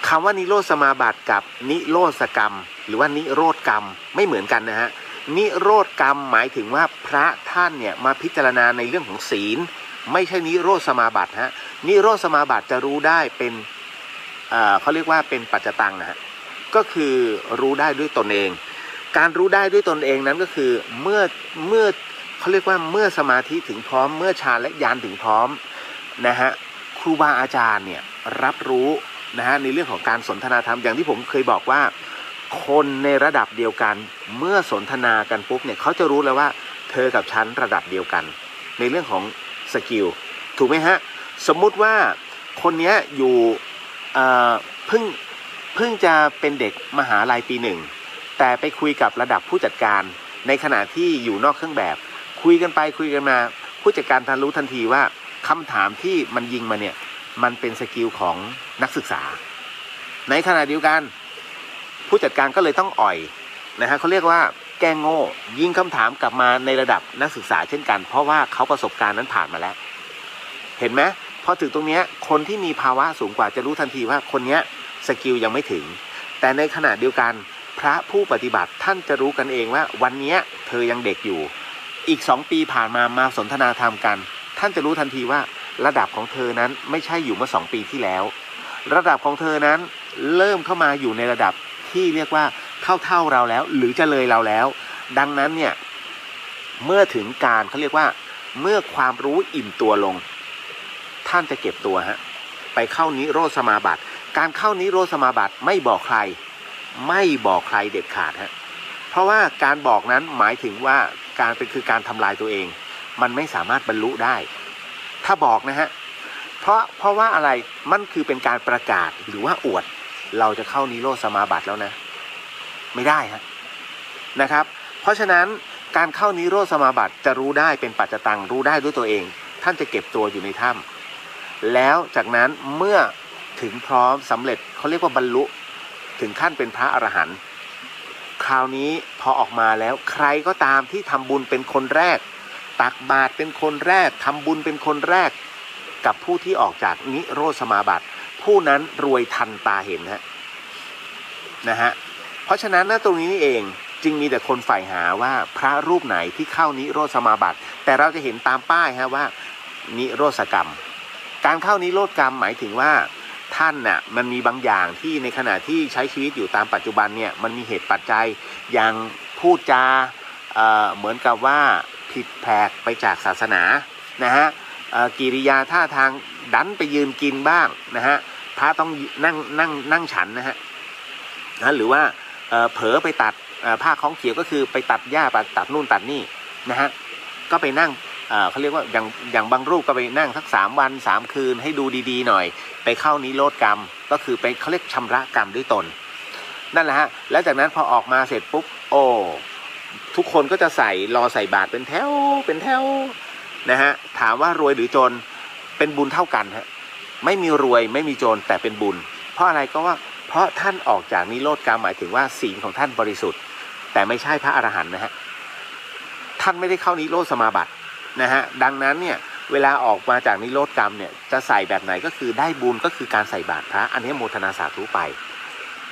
คำว่านิโรธสมาบัติกับนิโรธกรรมหรือว่านิโรธกรรมไม่เหมือนกันนะฮะนิโรธกรรมหมายถึงว่าพระท่านเนี่ยมาพิจารณาในเรื่องของศีลไม่ใช่นิโรธสมาบัติฮะนิโรธสมาบัติจะรู้ได้เป็น เขาเรียกว่าเป็นปัจจตังนะฮะก็คือรู้ได้ด้วยตนเองการรู้ได้ด้วยตนเองนั้นก็คือเมื่อเขาเรียกว่าเมื่อสมาธิถึงพร้อมเมื่อฌานและญาณถึงพร้อมนะฮะครูบาอาจารย์เนี่ยรับรู้นะฮะในเรื่องของการสนทนาธรรมอย่างที่ผมเคยบอกว่าคนในระดับเดียวกันเมื่อสนทนากันปุ๊บเนี่ยเขาจะรู้แล้วว่าเธอกับฉันระดับเดียวกันในเรื่องของสกิลถูกไหมฮะสมมุติว่าคนนี้อยู่เพิ่งจะเป็นเด็กมหาลัยปี 1แต่ไปคุยกับระดับผู้จัดการในขณะที่อยู่นอกเครื่องแบบคุยกันไปคุยกันมาผู้จัดการทันรู้ทันทีว่าคำถามที่มันยิงมาเนี่ยมันเป็นสกิลของนักศึกษาในขณะเดียวกันผู้จัดการก็เลยต้องอ่อยนะฮะเขาเรียกว่าแกล้งโง่ยิงคำถามกลับมาในระดับนักศึกษาเช่นกันเพราะว่าเขาประสบการณ์นั้นผ่านมาแล้วเห็นไหมพอถึงตรงนี้คนที่มีภาวะสูงกว่าจะรู้ทันทีว่าคนนี้สกิลยังไม่ถึงแต่ในขณะเดียวกันพระผู้ปฏิบัติท่านจะรู้กันเองว่าวันนี้เธอยังเด็กอยู่อีก2 ปีผ่านมาสนทนาธรรมกันท่านจะรู้ทันทีว่าระดับของเธอนั้นไม่ใช่อยู่เมื่อ2 ปีที่แล้วระดับของเธอนั้นเริ่มเข้ามาอยู่ในระดับที่เรียกว่าเท่าเราแล้วหรือจะเลยเราแล้วดังนั้นเนี่ยเมื่อถึงการเขาเรียกว่าเมื่อความรู้อิ่มตัวลงท่านจะเก็บตัวฮะไปเข้านิโรธสมาบัติการเข้านิโรธสมาบัติไม่บอกใครเด็ดขาดฮะเพราะว่าการบอกนั้นหมายถึงว่าการเป็นคือการทำลายตัวเองมันไม่สามารถบรรลุได้ถ้าบอกนะฮะเพราะว่าอะไรมันคือเป็นการประกาศหรือว่าอวดเราจะเข้านิโรธสมาบัติแล้วนะไม่ได้ฮะนะครับเพราะฉะนั้นการเข้านิโรธสมาบัติจะรู้ได้เป็นปัจจตังรู้ได้ด้วยตัวเองท่านจะเก็บตัวอยู่ในถ้ำแล้วจากนั้นเมื่อถึงพร้อมสำเร็จเขาเรียกว่าบรรลุถึงขั้นเป็นพระอรหันต์คราวนี้พอออกมาแล้วใครก็ตามที่ทำบุญเป็นคนแรกตักบาตรเป็นคนแรกทำบุญเป็นคนแรกกับผู้ที่ออกจากนิโรธสมาบัติผู้นั้นรวยทันตาเห็นนะฮะเพราะฉะนั้นตรงนี้นี่เองจึงมีแต่คนใฝ่หาว่าพระรูปไหนที่เข้านิโรธสมาบัติแต่เราจะเห็นตามป้ายฮะว่านิโรธกรรมการเข้านิโรธกรรมหมายถึงว่าท่านน่ะมันมีบางอย่างที่ในขณะที่ใช้ชีวิตอยู่ตามปัจจุบันเนี่ยมันมีเหตุปัจจัยอย่างพูดจาเหมือนกับว่าผิดแผกไปจากศาสนานะฮะกิริยาท่าทางดันไปยืนกินบ้างนะฮะพระต้องนั่งฉันนะฮะหรือว่าเผลอไปตัดผ้าคล้องเขียวก็คือไปตัดหญ้าตัดนู่นตัดนี่นะฮะก็ไปนั่งเขาเรียกว่าอย่างบางรูปก็ไปนั่งสัก3 วัน3 คืนให้ดูดีๆหน่อยไปเข้านิโรธกรรมก็คือไปเขาเรียกชำระกรรมด้วยตนนั่นแหละฮะแล้วจากนั้นพอออกมาเสร็จปุ๊บโอ้ทุกคนก็จะรอใส่บาตรเป็นแถวนะฮะถามว่ารวยหรือจนเป็นบุญเท่ากันฮะไม่มีรวยไม่มีจนแต่เป็นบุญเพราะอะไรก็ว่าเพราะท่านออกจากนิโรธกรรมหมายถึงว่าศีลของท่านบริสุทธิ์แต่ไม่ใช่พระอรหันต์นะฮะท่านไม่ได้เข้านิโรธสมาบัตินะฮะดังนั้นเนี่ยเวลาออกมาจากนิโรธกรรมเนี่ยจะใส่แบบไหนก็คือได้บุญก็คือการใส่บาตรพระอันนี้โมทนาสาธุไป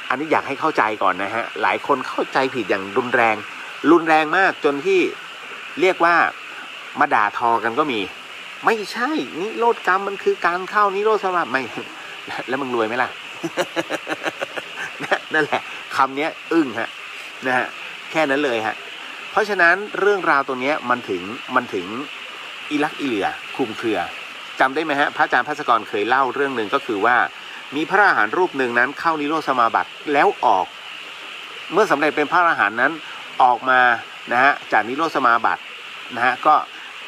อันนี้อยากให้เข้าใจก่อนนะฮะหลายคนเข้าใจผิดอย่างรุนแรงมากจนที่เรียกว่ามาด่าทอกันก็มีไม่ใช่นิโรธกรรมมันคือการเข้านิโรธสมาบัติไม่แล้วมึงรวยไหมล่ะ นั่นแหละคำนี้อึ้งฮะนะฮะแค่นั้นเลยฮะเพราะฉะนั้นเรื่องราวตรงนี้มันถึงอีลักอีเหลือคลุมเครือจำได้ไหมฮะพระอาจารย์ภัสกรเคยเล่าเรื่องหนึ่งก็คือว่ามีพระอรหันต์รูปหนึ่งนั้นเข้านิโรธสมาบัติแล้วออกเมื่อสำเร็จเป็นพระอรหันต์นั้นออกมานะฮะจากนิโรธสมาบัตินะฮะก็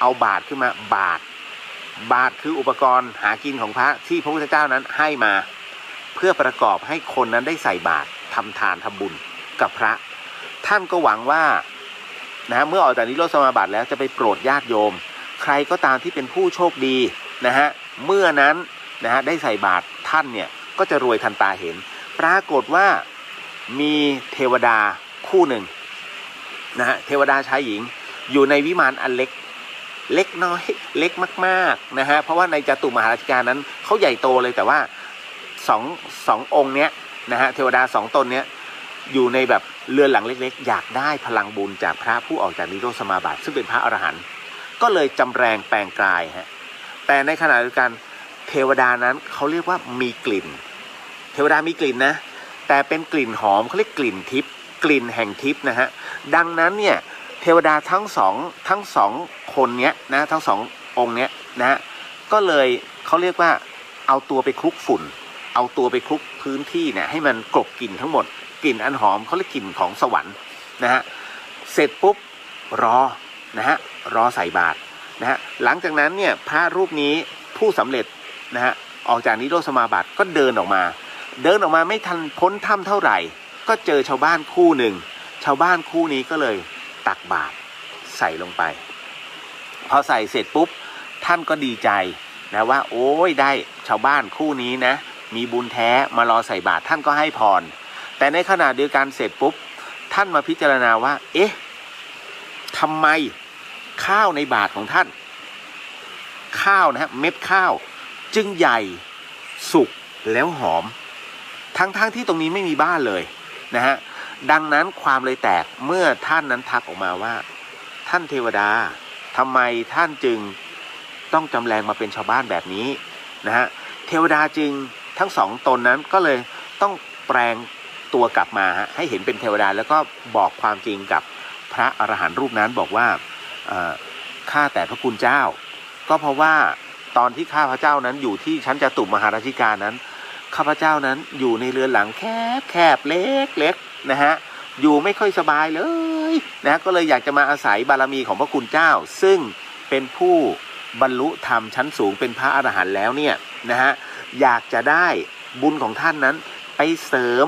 เอาบาตรขึ้นมาบาตรคืออุปกรณ์หากินของพระที่พระพุทธเจ้านั้นให้มาเพื่อประกอบให้คนนั้นได้ใส่บาตรทำทานทำบุญกับพระท่านก็หวังว่านะเมื่อออกจากนิโรธสมาบัติแล้วจะไปโปรดญาติโยมใครก็ตามที่เป็นผู้โชคดีนะฮะเมื่อนั้นนะฮะได้ใส่บาตรท่านเนี่ยก็จะรวยทันตาเห็นปรากฏว่ามีเทวดาคู่หนึ่งนะฮะเทวดาชายหญิงอยู่ในวิมานอันเล็กน้อยเล็กมากๆนะฮะเพราะว่าในจตุมหาราชิกานั้นเขาใหญ่โตเลยแต่ว่าสององค์เนี้ยนะฮะเทวดา2 ตนเนี้ยอยู่ในแบบเรือนหลังเล็กๆอยากได้พลังบุญจากพระผู้ออกจากนิโรธสมาบัติซึ่งเป็นพระอรหันต์ก็เลยจำแรงแปลงกายฮะแต่ในขณะเดียวกันเทวดานั้นเขาเรียกว่ามีกลิ่นเท วดามีกลิ่นนะแต่เป็นกลิ่นหอมเขาเรียกกลิ่นทิพย์กลิ่นแห่งทิพย์นะฮะดังนั้นเนี่ยเทวดาทั้งสองคนเนี้ยนะทั้งสององค์เนี้ยนะก็เลยเขาเรียกว่าเอาตัวไปคลุกฝุ่นเอาตัวไปคลุกพื้นที่เนี่ยให้มันกลบกลิ่นทั้งหมดกลิ่นอันหอมเขาเรียกกลิ่นของสวรรค์นะฮะเสร็จปุ๊บรอใส่บาตรนะฮะหลังจากนั้นเนี่ยพระรูปนี้ผู้สำเร็จนะฮะออกจากนิโรธสมาบัติก็เดินออกมาไม่ทันพ้นถ้ำเท่าไหร่ก็เจอชาวบ้านคู่หนึ่งชาวบ้านคู่นี้ก็เลยตักบาตรใส่ลงไปพอใส่เสร็จปุ๊บท่านก็ดีใจนะว่าโอ้ยได้ชาวบ้านคู่นี้นะมีบุญแท้มารอใส่บาตรท่านก็ให้พรแต่ในขณะเดียวกันเสร็จปุ๊บท่านมาพิจารณาว่าเอ๊ะทำไมข้าวในบาตรของท่านข้าวนะฮะเม็ดข้าวจึงใหญ่สุกแล้วหอมทั้งที่ตรงนี้ไม่มีบ้านเลยนะฮะดังนั้นความเลยแตกเมื่อท่านนั้นทักออกมาว่าท่านเทวดาทำไมท่านจึงต้องจำแรงมาเป็นชาวบ้านแบบนี้นะฮะเทวดาจึงทั้งสองตนนั้นก็เลยต้องแปลงตัวกลับมาให้เห็นเป็นเทวดาแล้วก็บอกความจริงกับพระอรหันต์รูปนั้นบอกว่าข้าแต่พระคุณเจ้าก็เพราะว่าตอนที่ข้าพระเจ้านั้นอยู่ที่ชั้นจตุมหาราชิกานั้นข้าพเจ้านั้นอยู่ในเรือนหลังแคบเล็กนะฮะอยู่ไม่ค่อยสบายเลยนะก็เลยอยากจะมาอาศัยบารมีของพระคุณเจ้าซึ่งเป็นผู้บรรลุธรรมชั้นสูงเป็นพระอรหันต์แล้วเนี่ยนะฮะอยากจะได้บุญของท่านนั้นไปเสริม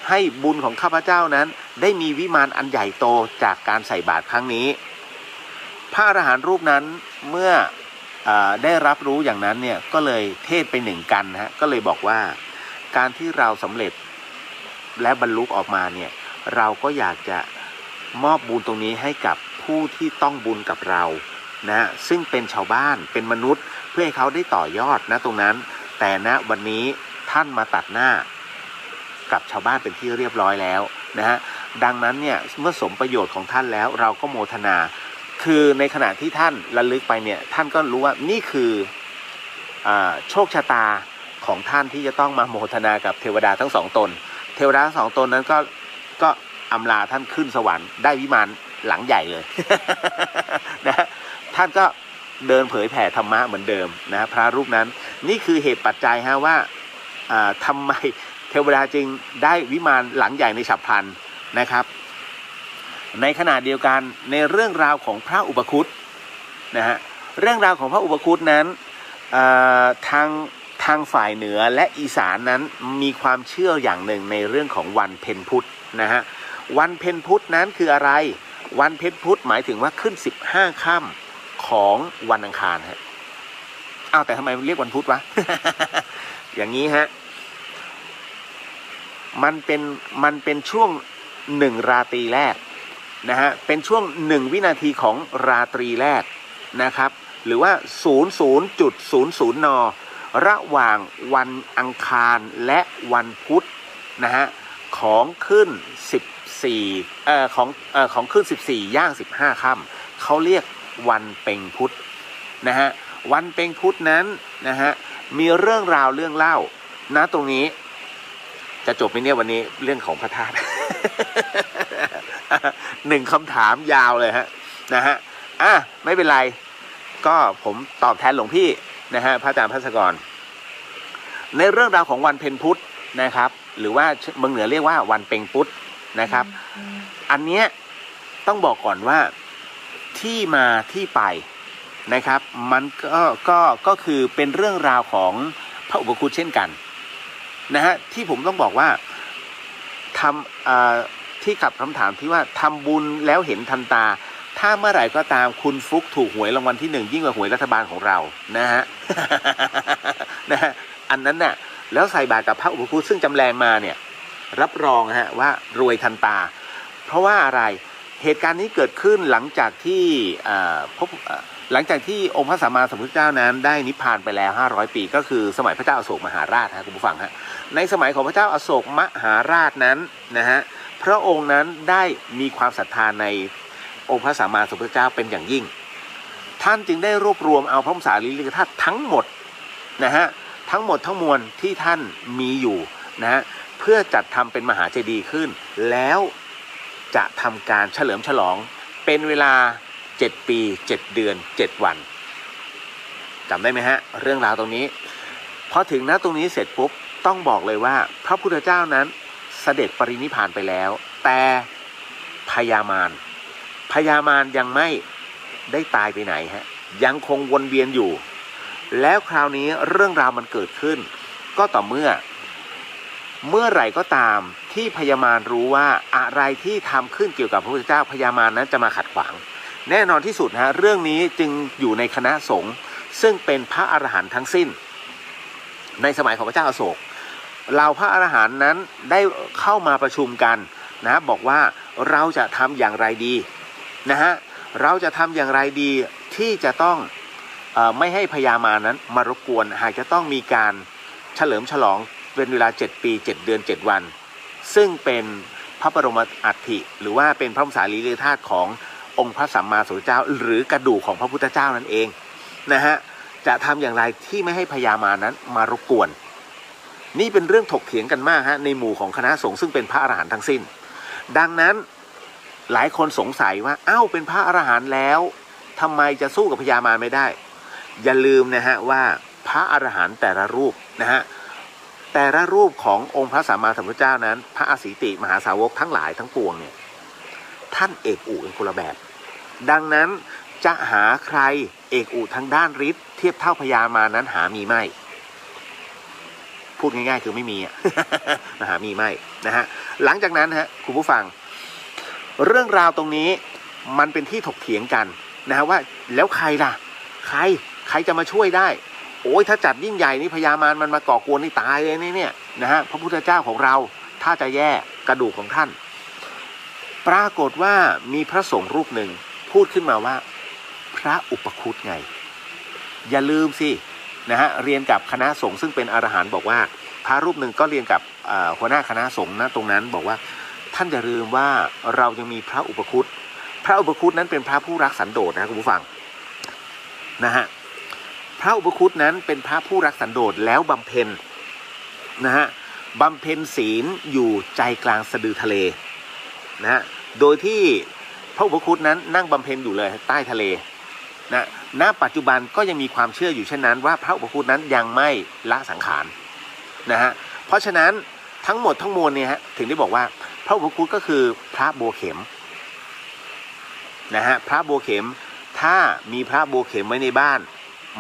ให้บุญของข้าพเจ้านั้นได้มีวิมานอันใหญ่โตจากการใส่บาตรครั้งนี้พระอรหันต์รูปนั้นเมื่อได้รับรู้อย่างนั้นเนี่ยก็เลยเทศไปหนึ่งกันฮะก็เลยบอกว่าการที่เราสำเร็จและบรรลุออกมาเนี่ยเราก็อยากจะมอบบุญตรงนี้ให้กับผู้ที่ต้องบุญกับเรานะซึ่งเป็นชาวบ้านเป็นมนุษย์เพื่อให้เขาได้ต่อยอดนะตรงนั้นแต่ณวันนี้ท่านมาตัดหน้ากับชาวบ้านเป็นที่เรียบร้อยแล้วนะฮะดังนั้นเนี่ยเมื่อสมประโยชน์ของท่านแล้วเราก็โมทนาคือในขณะที่ท่านระลึกไปเนี่ยท่านก็รู้ว่านี่คือโชคชะตาของท่านที่จะต้องมาโมทนากับเทวดาทั้งสองตนเทวดาทั้งสองตนนั้นก็อำลาท่านขึ้นสวรรค์ได้วิมานหลังใหญ่เลย นะท่านก็เดินเผยแผ่ธรรมะเหมือนเดิมนะพระรูปนั้นนี่คือเหตุปัจจัยฮะว่าทำไมเทวดาจึงได้วิมานหลังใหญ่ในฉับพลันนะครับในขณะเดียวกันในเรื่องราวของพระอุปคุตนะฮะเรื่องราวของพระอุปคุตนั้นทางฝ่ายเหนือและอีสานนั้นมีความเชื่ออย่างหนึ่งในเรื่องของวันเพ็ญพุธนะฮะวันเพ็ญพุธนั้นคืออะไรวันเพ็ญพุธหมายถึงว่าขึ้น15ค่ำของวันอังคารฮะอ้าวแต่ทำไมเรียกวันพุธวะ อย่างนี้ฮะมันเป็นช่วง1ราตรีแรกนะฮะเป็นช่วง1วินาทีของราตรีแรกนะครับหรือว่า 00.00 น.ระหว่างวันอังคารและวันพุธนะฮะของขึ้นของขึ้น14ย่าง15ค่ำเขาเรียกวันเพ็ญพุธนะฮะวันเพ็ญพุธนั้นนะฮะมีเรื่องราวเรื่องเล่านะตรงนี้จะจบไหมเนี่ยวันนี้เรื่องของพระธาตุ 1คำถามยาวเลยฮะนะฮะไม่เป็นไรก็ผมตอบแทนหลวงพี่นะฮะพระอาจารย์ภัสกรในเรื่องราวของวันเพ็ญพุธนะครับหรือว่าเมืองเหนือเรียกว่าวันเพ็ญพุธนะครับอันเนี้ยต้องบอกก่อนว่าที่มาที่ไปนะครับมันก็คือเป็นเรื่องราวของพระอุปคุตเช่นกันนะฮะที่ผมต้องบอกว่าที่กับคำถามที่ว่าทำบุญแล้วเห็นทันตาถ้าเมื่อไหร่ก็ตามคุณฟุกถูกหวยรางวัลที่1ยิ่งกว่าหวยรัฐบาลของเรานะฮะ นะฮะอันนั้นน่ะแล้วใส่บาตรกับพระอุปคุตซึ่งจำแรงมาเนี่ยรับรองฮะว่ารวยทันตาเพราะว่าอะไรเหตุการณ์นี้เกิดขึ้นหลังจากที่หลังจากที่องค์พระสัมมาสัมพุทธเจ้านั้นได้นิพพานไปแล้ว500 ปีก็คือสมัยพระเจ้าอโศกมหาราชครับคุณผู้ฟังฮะในสมัยของพระเจ้าอโศกมหาราชนั้นนะฮะพระองค์นั้นได้มีความศรัทธาในองค์พระสัมมาสัมพุทธเจ้าเป็นอย่างยิ่งท่านจึงได้รวบรวมเอาพระบรมสารีริกธาตุทั้งหมดนะฮะทั้งหมดทั้งมวลที่ท่านมีอยู่ นะฮะเพื่อจัดทำเป็นมหาเจดีย์ขึ้นแล้วจะทำการเฉลิมฉลองเป็นเวลา7 ปี7 เดือน7 วันจำได้ไหมฮะเรื่องราวตรงนี้พอถึงตรงนี้เสร็จปุ๊บต้องบอกเลยว่าพระพุทธเจ้านั้นเสด็จปรินิพพานไปแล้วแต่พญามารยังไม่ได้ตายไปไหนฮะยังคงวนเวียนอยู่แล้วคราวนี้เรื่องราวมันเกิดขึ้นก็ต่อเมื่อไหร่ก็ตามที่พญามารรู้ว่าอะไรที่ทำขึ้นเกี่ยวกับพระพุทธเจ้าพญามารนั้นจะมาขัดขวางแน่นอนที่สุดฮะเรื่องนี้จึงอยู่ในคณะสงฆ์ซึ่งเป็นพระอรหันต์ทั้งสิ้นในสมัยของพระเจ้าอโศกเราพระอรหันต์นั้นได้เข้ามาประชุมกันนะบอกว่าเราจะทำอย่างไรดีนะฮะเราจะทำอย่างไรดีที่จะต้องไม่ให้พญามารนั้นมารบกวนหากจะต้องมีการเฉลิมฉลองเป็นเวลา7 ปี 7 เดือน 7 วันซึ่งเป็นพระบรมอัฐิหรือว่าเป็นพระบรมสารีริกธาตุขององค์พระสัมมาสัมพุทธเจ้าหรือกระดูกของพระพุทธเจ้านั่นเองนะฮะจะทำอย่างไรที่ไม่ให้พญามารนั้นมารบกวนนี่เป็นเรื่องถกเถียงกันมากฮะในหมู่ของคณะสงฆ์ซึ่งเป็นพระอรหันต์ทั้งสิ้นดังนั้นหลายคนสงสัยว่าเอ้าเป็นพระอรหันต์แล้วทำไมจะสู้กับพญามารไม่ได้อย่าลืมนะฮะว่าพระอรหันต์แต่ละรูปนะฮะแต่ละรูปขององค์พระสัมมาสัมพุทธเจ้านั้นพระอสีติมหาสาวกทั้งหลายทั้งปวงเนี่ยท่านเอกอุเป็นคนละแบบดังนั้นจะหาใครเอกอุทางด้านฤทธิ์เทียบเท่าพญามารนั้นหามีไม่พูดง่ายๆคือไม่มี หามีไม่นะฮะหลังจากนั้นฮะคุณผู้ฟังเรื่องราวตรงนี้มันเป็นที่ถกเถียงกันนะฮะว่าแล้วใครล่ะใครจะมาช่วยได้โอ้ยถ้าจัดยิ่งใหญ่นี่พญามารมันมาก่อกวนนี่ตายเลยเนี่ยนะฮะพระพุทธเจ้าของเราถ้าจะแย่กระดูกของท่านปรากฏว่ามีพระสงฆ์รูปหนึ่งพูดขึ้นมาว่าพระอุปคุตไงอย่าลืมสินะฮะเรียนกับคณะสงฆ์ซึ่งเป็นอรหันต์บอกว่าพระรูปหนึ่งก็เรียนกับหัวหน้าคณะสงฆ์นะตรงนั้นบอกว่าท่านอย่าลืมว่าเรายังมีพระอุปคุตพระอุปคุตนั้นเป็นพระผู้รักสันโดษนะคุณผู้ฟังนะฮะพระอุปคุตนั้นเป็นพระผู้รักสันโดษแล้วบำเพ็ญนะฮะบำเพ็ญศีลอยู่ใจกลางสะดือทะเลนะฮะโดยที่พระอุปคุตนั้นนั่งบำเพ็ญอยู่เลยใต้ทะเลนะณปัจจุบันก็ยังมีความเชื่ออยู่เช่นนั้นว่าพระอุปคุตนั้นยังไม่ละสังขารนะฮะเพราะฉะนั้นทั้งหมดทั้งมวลเนี่ยฮะถึงได้บอกว่าพระอุปคุตก็คือพระบัวเข็มนะฮะพระบัวเข็มถ้ามีพระบัวเข็มไว้ในบ้าน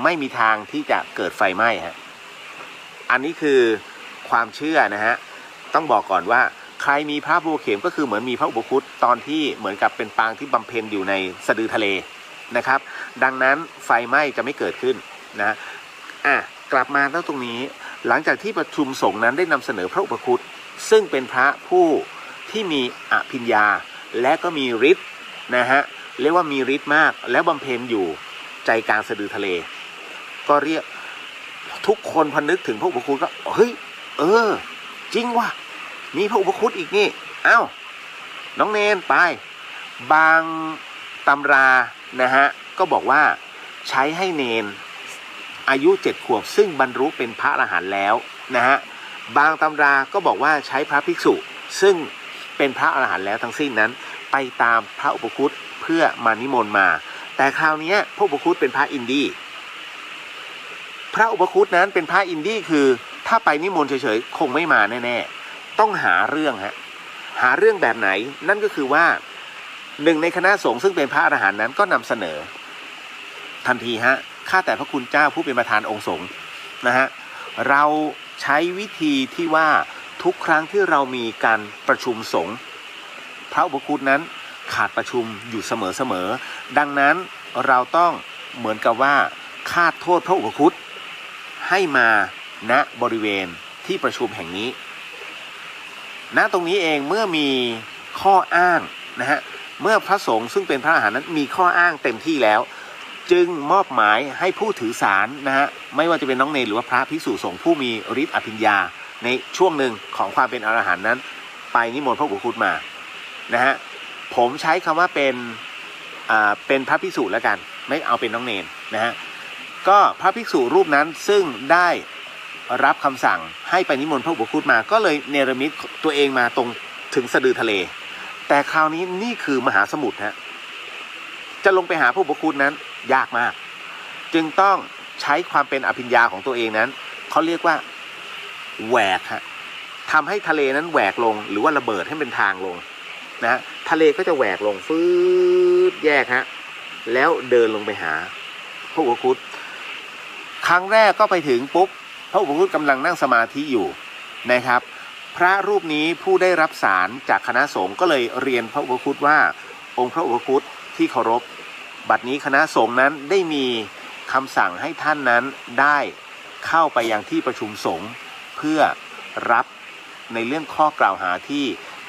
ไม่มีทางที่จะเกิดไฟไหม้ฮะอันนี้คือความเชื่อนะฮะต้องบอกก่อนว่าใครมีพระบัวเข็มก็คือเหมือนมีพระอุปคุตตอนที่เหมือนกับเป็นปางที่บำเพ็ญอยู่ในสะดือทะเลนะครับดังนั้นไฟไหม้จะไม่เกิดขึ้นนะกลับมาแล้วตรงนี้หลังจากที่ประชุมสงฆ์นั้นได้นำเสนอพระอุปคุตซึ่งเป็นพระผู้ที่มีอภิญญาและก็มีฤทธิ์นะฮะเรียกว่ามีฤทธิ์มากแล้วบำเพ็ญอยู่ใจกลางสะดือทะเลก็เรียกทุกคนพนึกถึงพระอุปคุตก็เฮ้ยจริงว่ะมีพระอุปคุตอีกนี่เอ้าน้องเนนไปบางตำรานะฮะก็บอกว่าใช้ให้เนนอายุ7 ขวบซึ่งบรรลุเป็นพระอรหันต์แล้วนะฮะบางตำราก็บอกว่าใช้พระภิกษุซึ่งเป็นพระอรหันต์แล้วทั้งสิ้นนั้นไปตามพระอุปคุตเพื่อมานิมนต์มาแต่คราวนี้พระอุปคุตเป็นพระอินดี้พระอุปคุตนั้นเป็นพระอินดี้คือถ้าไปนิมนต์เฉยๆคงไม่มาแน่ๆต้องหาเรื่องหาเรื่องแบบไหนนั่นก็คือว่าหนึ่งในคณะสงฆ์ซึ่งเป็นพระอรหันต์นั้นก็นำเสนอทันทีข้าแต่พระคุณเจ้าผู้เป็นประธานองค์สงฆ์นะฮะเราใช้วิธีที่ว่าทุกครั้งที่เรามีการประชุมสงฆ์พระอุปคุตนั้นขาดประชุมอยู่เสมอดังนั้นเราต้องเหมือนกับว่าคาดโทษพระอุปคุตให้มาณบริเวณที่ประชุมแห่งนี้ณตรงนี้เองเมื่อมีข้ออ้างนะฮะเมื่อพระสงฆ์ซึ่งเป็นพระอรหันต์นั้นมีข้ออ้างเต็มที่แล้วจึงมอบหมายให้ผู้ถือสารนะฮะไม่ว่าจะเป็นน้องเนรหรือว่าพระภิกษุสงฆ์ผู้มีฤทธิ์อภิญญาในช่วงหนึ่งของความเป็นอรหันต์นั้นไปนิมนต์พระอุปคุตมานะฮะผมใช้คำว่าเป็นพระภิกษุแล้วกันไม่เอาเป็นน้องเนรนะฮะก็พระภิกษุรูปนั้นซึ่งได้ รับคำสั่งให้ไปนิมนต์พระอุปคุตมาก็เลยเนรมิตตัวเองมาตรงถึงสะดือทะเลแต่คราวนี้นี่คือมหาสมุทรฮะจะลงไปหาพระอุปคุตนั้นยากมากจึงต้องใช้ความเป็นอภิญญาของตัวเองนั้นเขาเรียกว่าแหวกฮะทำให้ทะเลนั้นแหวกลงหรือว่าระเบิดให้เป็นทางลงนะทะเลก็จะแหวกลงฟืดแยกฮะแล้วเดินลงไปหาพระอุปคุตครั้งแรกก็ไปถึงปุ๊บพระอุปคุตกำลังนั่งสมาธิอยู่นะครับพระรูปนี้ผู้ได้รับสารจากคณะสงฆ์ก็เลยเรียนพระอุปคุตว่าองค์พระอุปคุตที่เคารพบัดนี้คณะสงฆ์นั้นได้มีคำสั่งให้ท่านนั้นได้เข้าไปยังที่ประชุมสงฆ์เพื่อรับในเรื่องข้อกล่าวหาที่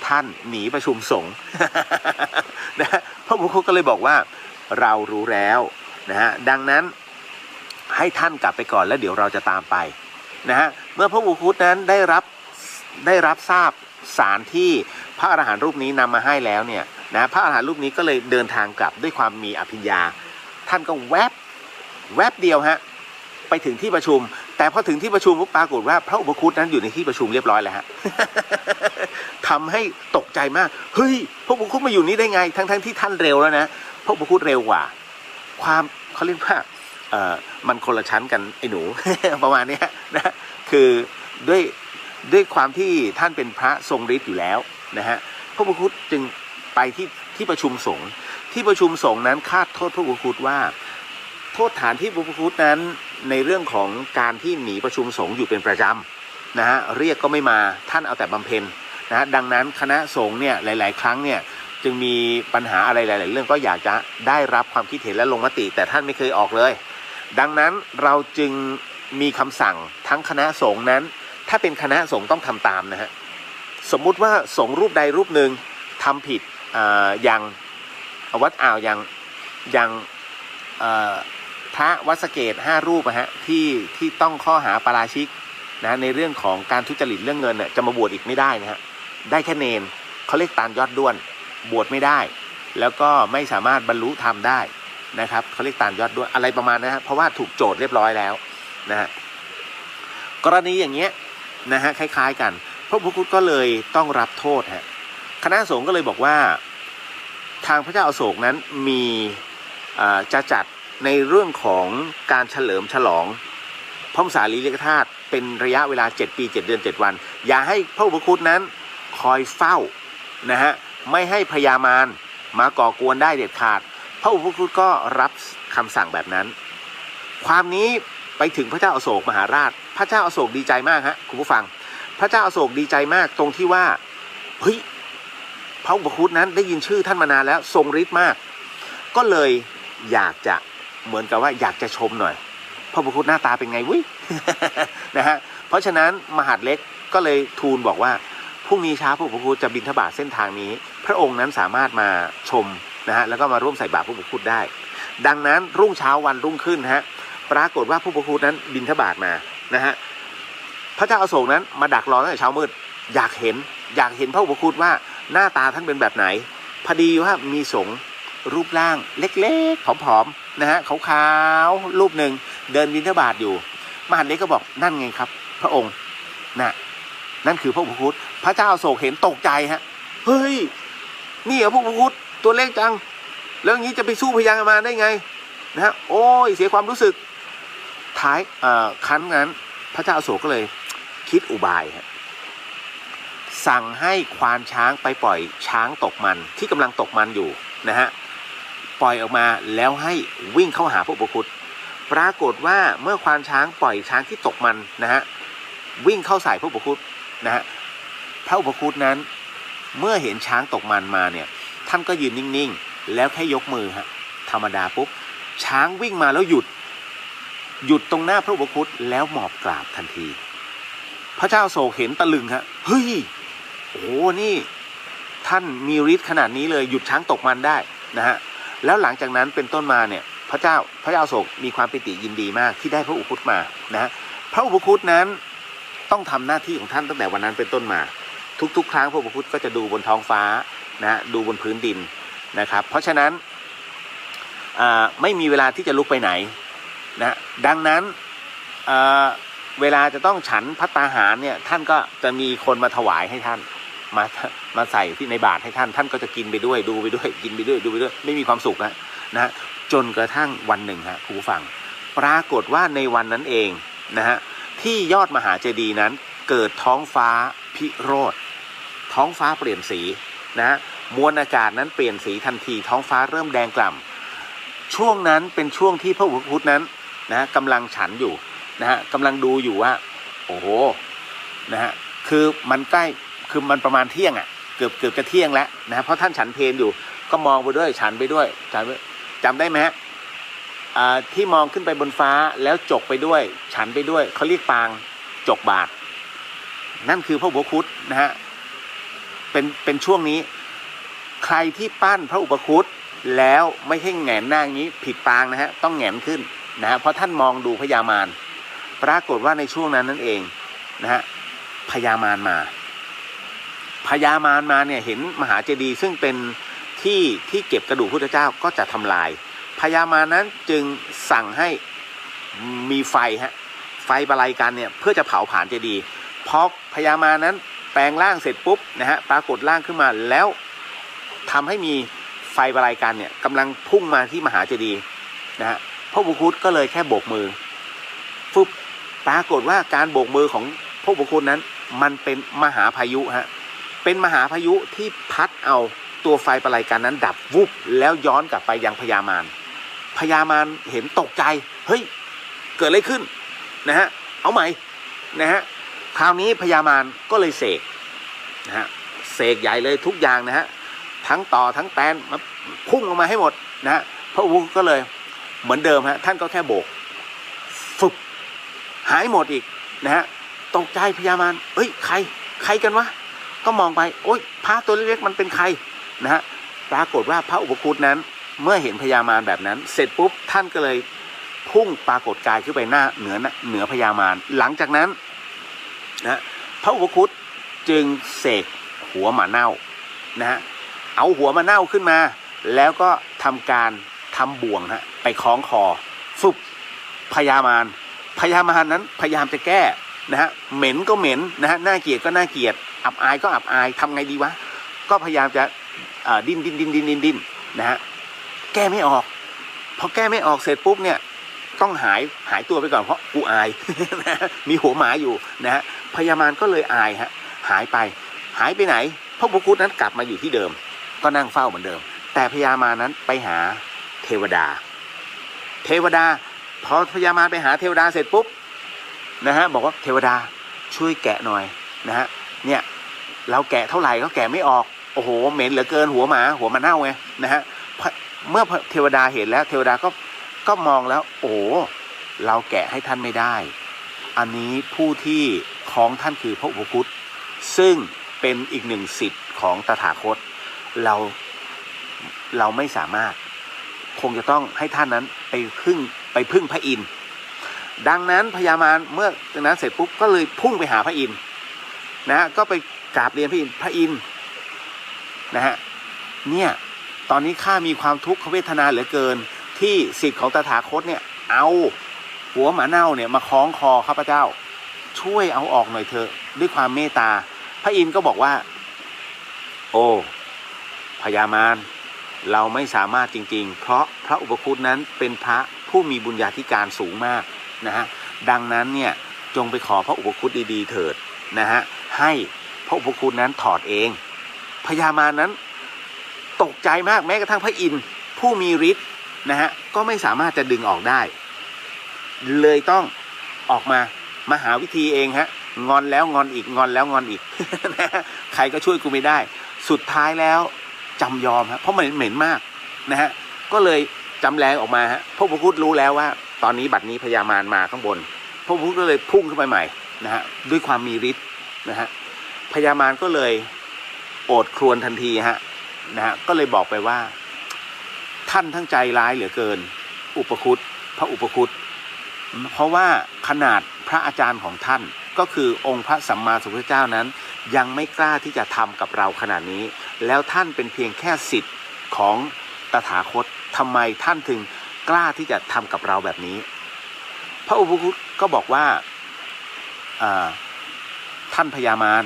ท่านหนีประชุมสงฆ์ นะพระอุปคุตก็เลยบอกว่าเรารู้แล้วนะฮะดังนั้นให้ท่านกลับไปก่อนแล้วเดี๋ยวเราจะตามไปนะฮะเมื่อพระอุปคุตนั้นได้รับทราบสารที่พระอรหันต์รูปนี้นำมาให้แล้วเนี่ยนะพระอรหันต์รูปนี้ก็เลยเดินทางกลับด้วยความมีอภิญญาท่านก็แวบเดียวฮะไปถึงที่ประชุมแต่พอถึงที่ประชุมปรากฏว่าพระอุปคุตนั้นอยู่ในที่ประชุมเรียบร้อยแล้วฮะ ทำให้ตกใจมากเฮ้ยพระอุปคุตมาอยู่นี่ได้ไงทั้งที่ท่านเร็วแล้วนะพระอุปคุตเร็วกว่าความเขาเรียกว่ามันคนละชั้นกันไอ้หนู ประมาณนี้นะคือด้วยความที่ท่านเป็นพระทรงฤทธิ์อยู่แล้วนะฮะพระอุปคุตจึงไปที่ประชุมสงฆ์ที่ประชุมสงฆ์นั้นคาดโทษพระอุปคุตว่าโทษฐานที่พระอุปคุตนั้นในเรื่องของการที่หนีประชุมสงฆ์อยู่เป็นประจำนะฮะเรียกก็ไม่มาท่านเอาแต่บำเพ็ญนะฮะดังนั้นคณะสงฆ์เนี่ยหลายๆครั้งเนี่ยจึงมีปัญหาอะไรหลายๆเรื่องก็อยากจะได้รับความคิดเห็นและลงมติแต่ท่านไม่เคยออกเลยดังนั้นเราจึงมีคำสั่งทั้งคณะสงฆ์นั้นถ้าเป็นคณะสงฆ์ต้องทำตามนะฮะสมมุติว่าสงฆ์รูปใดรูปหนึ่งทำผิดอย่างวัดอ่าวอย่างพระวัดสะเกษ5รูปนะฮะที่ต้องข้อหาปาราชิกนะในเรื่องของการทุจริตเรื่องเงินเนี่ยจะมาบวชอีกไม่ได้นะฮะได้แค่เนนเขาเรียกตาลยอดด้วนบวชไม่ได้แล้วก็ไม่สามารถบรรลุธรรมได้นะครับเขาเรียกตาลยอดด้วนอะไรประมาณนะฮะเพราะว่าถูกโจทย์เรียบร้อยแล้วนะฮะกรณีอย่างเงี้ยนะฮะคล้ายๆกันพระอุปคุตก็เลยต้องรับโทษฮะคณะสงฆ์ก็เลยบอกว่าทางพระเจ้าอโศกนั้นมีจะจัดในเรื่องของการเฉลิมฉลองพระมหาสารีริกธาตุเป็นระยะเวลา7 ปี 7 เดือน 7 วันอย่าให้พระอุปคุตนั้นคอยเฝ้านะฮะไม่ให้พญามารมาก่อกวนได้เด็ดขาดพระอุปคุตก็รับคำสั่งแบบนั้นความนี้ไปถึงพระเจ้าอโศกมหาราชพระเจ้าอโศกดีใจมากฮะคุณผู้ฟังพระเจ้าอโศกดีใจมากตรงที่ว่าเฮ้ยพระอุปคุตนั้นได้ยินชื่อท่านมานานแล้วทรงฤทธิ์มากก็เลยอยากจะเหมือนกับว่าอยากจะชมหน่อยพระอุปคุตหน้าตาเป็นไงวิ นะฮะเพราะฉะนั้นมหาดเล็กก็เลยทูลบอกว่าพรุ่งนี้เช้าพระอุปคุตจะบิณฑบาตเส้นทางนี้พระองค์นั้นสามารถมาชมนะฮะแล้วก็มาร่วมใส่บาตรพระอุปคุตได้ดังนั้นรุ่งเช้าวันรุ่งขึ้นฮะปรากฏว่าพระอุปคุตนั้นบิณฑบาตมานะฮะพระเจ้าอโศกนั้นมาดักรอตั้งแต่เช้ามืดอยากเห็นพระอุปคุตว่าหน้าตาท่านเป็นแบบไหนพอดีว่ามีสงฆ์รูปร่างเล็กๆผอมๆนะฮะขาวๆรูปหนึ่งเดินบิณฑบาตอยู่มหาดเล็กก็บอกนั่นไงครับพระองค์นั่นคือพระอุปคุตพระเจ้าอโศกเห็นตกใจฮะเฮ้ยนี่เหรอพระอุปคุตตัวเล็กจังแล้วอย่างนี้จะไปสู้พญามารได้ไงนะฮะโอ้ยเสียความรู้สึกท้ายครั้งนั้นพระเจ้าอโศกก็เลยคิดอุบายฮะสั่งให้ควานช้างไปปล่อยช้างตกมันที่กำลังตกมันอยู่นะฮะปล่อยออกมาแล้วให้วิ่งเข้าหาพระอุปคุตปรากฏว่าเมื่อควานช้างปล่อยช้างที่ตกมันนะฮะวิ่งเข้าใส่พระอุปคุตนะฮะพระอุปคุตนั้นเมื่อเห็นช้างตกมันมาเนี่ยท่านก็ยืนนิ่งๆแล้วแค่ยกมือฮะธรรมดาปุ๊บช้างวิ่งมาแล้วหยุดตรงหน้าพระอุปคุตแล้วหมอบกราบทันทีพระเจ้าโศกเห็นตะลึงฮะเฮ้ยโอ้นี่ท่านมีฤทธิ์ขนาดนี้เลยหยุดช้างตกมันได้นะฮะแล้วหลังจากนั้นเป็นต้นมาเนี่ยพระเจ้าโศกมีความปิติยินดีมากที่ได้พระอุปคุตมานะฮะพระอุปคุตนั้นต้องทำหน้าที่ของท่านตั้งแต่วันนั้นเป็นต้นมาทุกๆครั้งพระอุปคุตก็จะดูบนท้องฟ้านะดูบนพื้นดินนะครับเพราะฉะนั้นไม่มีเวลาที่จะลุกไปไหนนะดังนั้น เวลาจะต้องฉันภัตตาหารเนี่ยท่านก็จะมีคนมาถวายให้ท่านมาใส่ที่ในบาตรให้ท่านท่านก็จะกินไปด้วยดูไปด้วยกินไปด้วยดูไปด้วยไม่มีความสุขนะฮะจนกระทั่งวันหนึ่งฮะครูฟังปรากฏว่าในวันนั้นเองนะฮะที่ยอดมหาเจดีย์นั้นเกิดท้องฟ้าพิโรธท้องฟ้าเปลี่ยนสีนะฮะมวลอากาศนั้นเปลี่ยนสีทันทีท้องฟ้าเริ่มแดงกล่ำช่วงนั้นเป็นช่วงที่พระอุปคุตนั้นนะกำลังฉันอยู่นะฮะกำลังดูอยู่ว่าโอ้โหนะฮะคือมันใกล้คือมันประมาณเที่ยงอ่ะเกือบจะเที่ยงแล้วนะเพราะท่านฉันเพลอยู่ก็มองไปด้วยฉันไปด้วยจำได้ไหมฮะที่มองขึ้นไปบนฟ้าแล้วจกไปด้วยฉันไปด้วยเขาเรียกปางจกบาตรนั่นคือพระอุปคุตนะฮะเป็นช่วงนี้ใครที่ปั้นพระอุปคุตแล้วไม่ใช่แหงนหน้าอย่างนี้ผิดปางนะฮะต้องแหงนขึ้นนะฮะเพราะท่านมองดูพญามารปรากฏว่าในช่วงนั้นนั่นเองนะฮะพญามารมาเนี่ยเห็นมหาเจดีย์ซึ่งเป็นที่เก็บกระดูกพุทธเจ้าก็จะทำลายพญามารนั้นจึงสั่งให้มีไฟบาลัยกันเนี่ยเพื่อจะเผาผลาญเจดีย์พอพญามารนั้นแปลงร่างเสร็จปุ๊บนะฮะปรากฏร่างขึ้นมาแล้วทำให้มีไฟบาลัยกันเนี่ยกำลังพุ่งมาที่มหาเจดีย์นะฮะพระอุปคุตก็เลยแค่โบกมือฟึบปรากฏว่าการโบกมือของพระอุปคุตนั้นมันเป็นมหาพายุเป็นมหาพายุที่พัดเอาตัวไฟบาลัยกันนั้นดับวุบแล้วย้อนกลับไปยังพญามารเห็นตกใจเฮ้ยเกิดอะไรขึ้นนะฮะเอาใหม่นะฮะคราวนี้พญามารก็เลยเสกนะฮะเสกใหญ่เลยทุกอย่างนะฮะทั้งต่อทั้งแตนมาพุ่งออกมาให้หมดนะฮะพระอุปคุตก็เลยเหมือนเดิมท่านก็แค่โบกฟึบหายหมดอีกนะฮะตกใจพญามารเอ้ยใครกันวะก็มองไปโอ๊ยพระตัวเล็กๆมันเป็นใครนะฮะปรากฏว่าพระอุปคุตนั้นเมื่อเห็นพญามารแบบนั้นเสร็จปุ๊บท่านก็เลยพุ่งปรากฏกายขึ้นไปเหนือพญามารหลังจากนั้นนะพระอุปคุตจึงเสกหัวหมาเน่านะฮะเอาหัวหมาเน่าขึ้นมาแล้วก็ทำการทำบ่วงไปคล้องคอฟึบพญามารนั้นพยายามจะแก้นะฮะเหม็นก็เหม็นนะฮะน่าเกลียดก็น่าเกลียดอับอายก็อับอายทำไงดีวะก็พยายามจะดิ้นนะฮะแก้ไม่ออกพอแก้ไม่ออกเสร็จปุ๊บเนี่ยต้องหายตัวไปก่อนเพราะกูอาย นะมีหัวหมาอยู่นะฮะพญามารก็เลยอายหายไปไหนพระอุปคุตนั้นกลับมาอยู่ที่เดิมก็นั่งเฝ้าเหมือนเดิมแต่พญามารนั้นไปหาเทวดาพอพญามารไปหาเทวดาเสร็จปุ๊บนะฮะบอกว่าเทวดาช่วยแกะหน่อยนะฮะเนี่ยเราแกะเท่าไหร่ก็แกะไม่ออกโอ้โหเหม็นเหลือเกินหัวหมาเน่าไงนะฮะเมื่อเทวดาเห็นแล้วเทวดาก็มองแล้วโอ้เราแกะให้ท่านไม่ได้อันนี้ผู้ที่ของท่านคือพระอุปคุตซึ่งเป็นอีกหนึ่งสิทธิ์ของตถาคตเราไม่สามารถคงจะต้องให้ท่านนั้นไปพึ่งพระอินทร์ดังนั้นพญามารเมื่อจากนั้นเสร็จปุ๊บก็เลยพุ่งไปหาพระอินทร์นะก็ไปกราบเรียนพระอินทร์นะฮะเนี่ยตอนนี้ข้ามีความทุกขเวทนาเหลือเกินที่สิทธิ์ของตถาคตเนี่ยเอาหัวหมาเน่าเนี่ยมาคล้องคอข้าพเจ้าช่วยเอาออกหน่อยเถอะด้วยความเมตตาพระอินทร์ก็บอกว่าโอ้พญามารเราไม่สามารถจริงๆเพราะพระอุปคุตนั้นเป็นพระผู้มีบุญญาธิการสูงมากนะฮะดังนั้นเนี่ยจงไปขอพระอุปคุตดีๆเถิดนะฮะให้พระอุปคุตนั้นถอดเองพญามารนั้นตกใจมากแม้กระทั่งพระอินทร์ผู้มีฤทธิ์นะฮะก็ไม่สามารถจะดึงออกได้เลยต้องออกมาหาวิธีเองงอนแล้วงอนอีกงอนแล้วงอนอีก นะใครก็ช่วยกูไม่ได้สุดท้ายแล้วจำยอมเพราะมันเหม็นมากนะฮะก็เลยจำแรงออกมาพระอุปคุตรู้แล้วว่าตอนนี้บัดนี้พญามารมาข้างบนพระอุปคุตก็เลยพุ่งขึ้นไปใหม่นะฮะด้วยความมีฤทธิ์นะฮะพญามารก็เลยโอดครวญทันทีนะฮะก็เลยบอกไปว่าท่านทั้งใจร้ายเหลือเกินพระอุปคุตเพราะว่าขนาดพระอาจารย์ของท่านก็คือองค์พระสัมมาสัมพุทธเจ้านั้นยังไม่กล้าที่จะทำกับเราขนาดนี้แล้วท่านเป็นเพียงแค่ศิษย์ของตถาคตทำไมท่านถึงกล้าที่จะทำกับเราแบบนี้พระอุปคุตก็บอกว่า ท่านพญามาร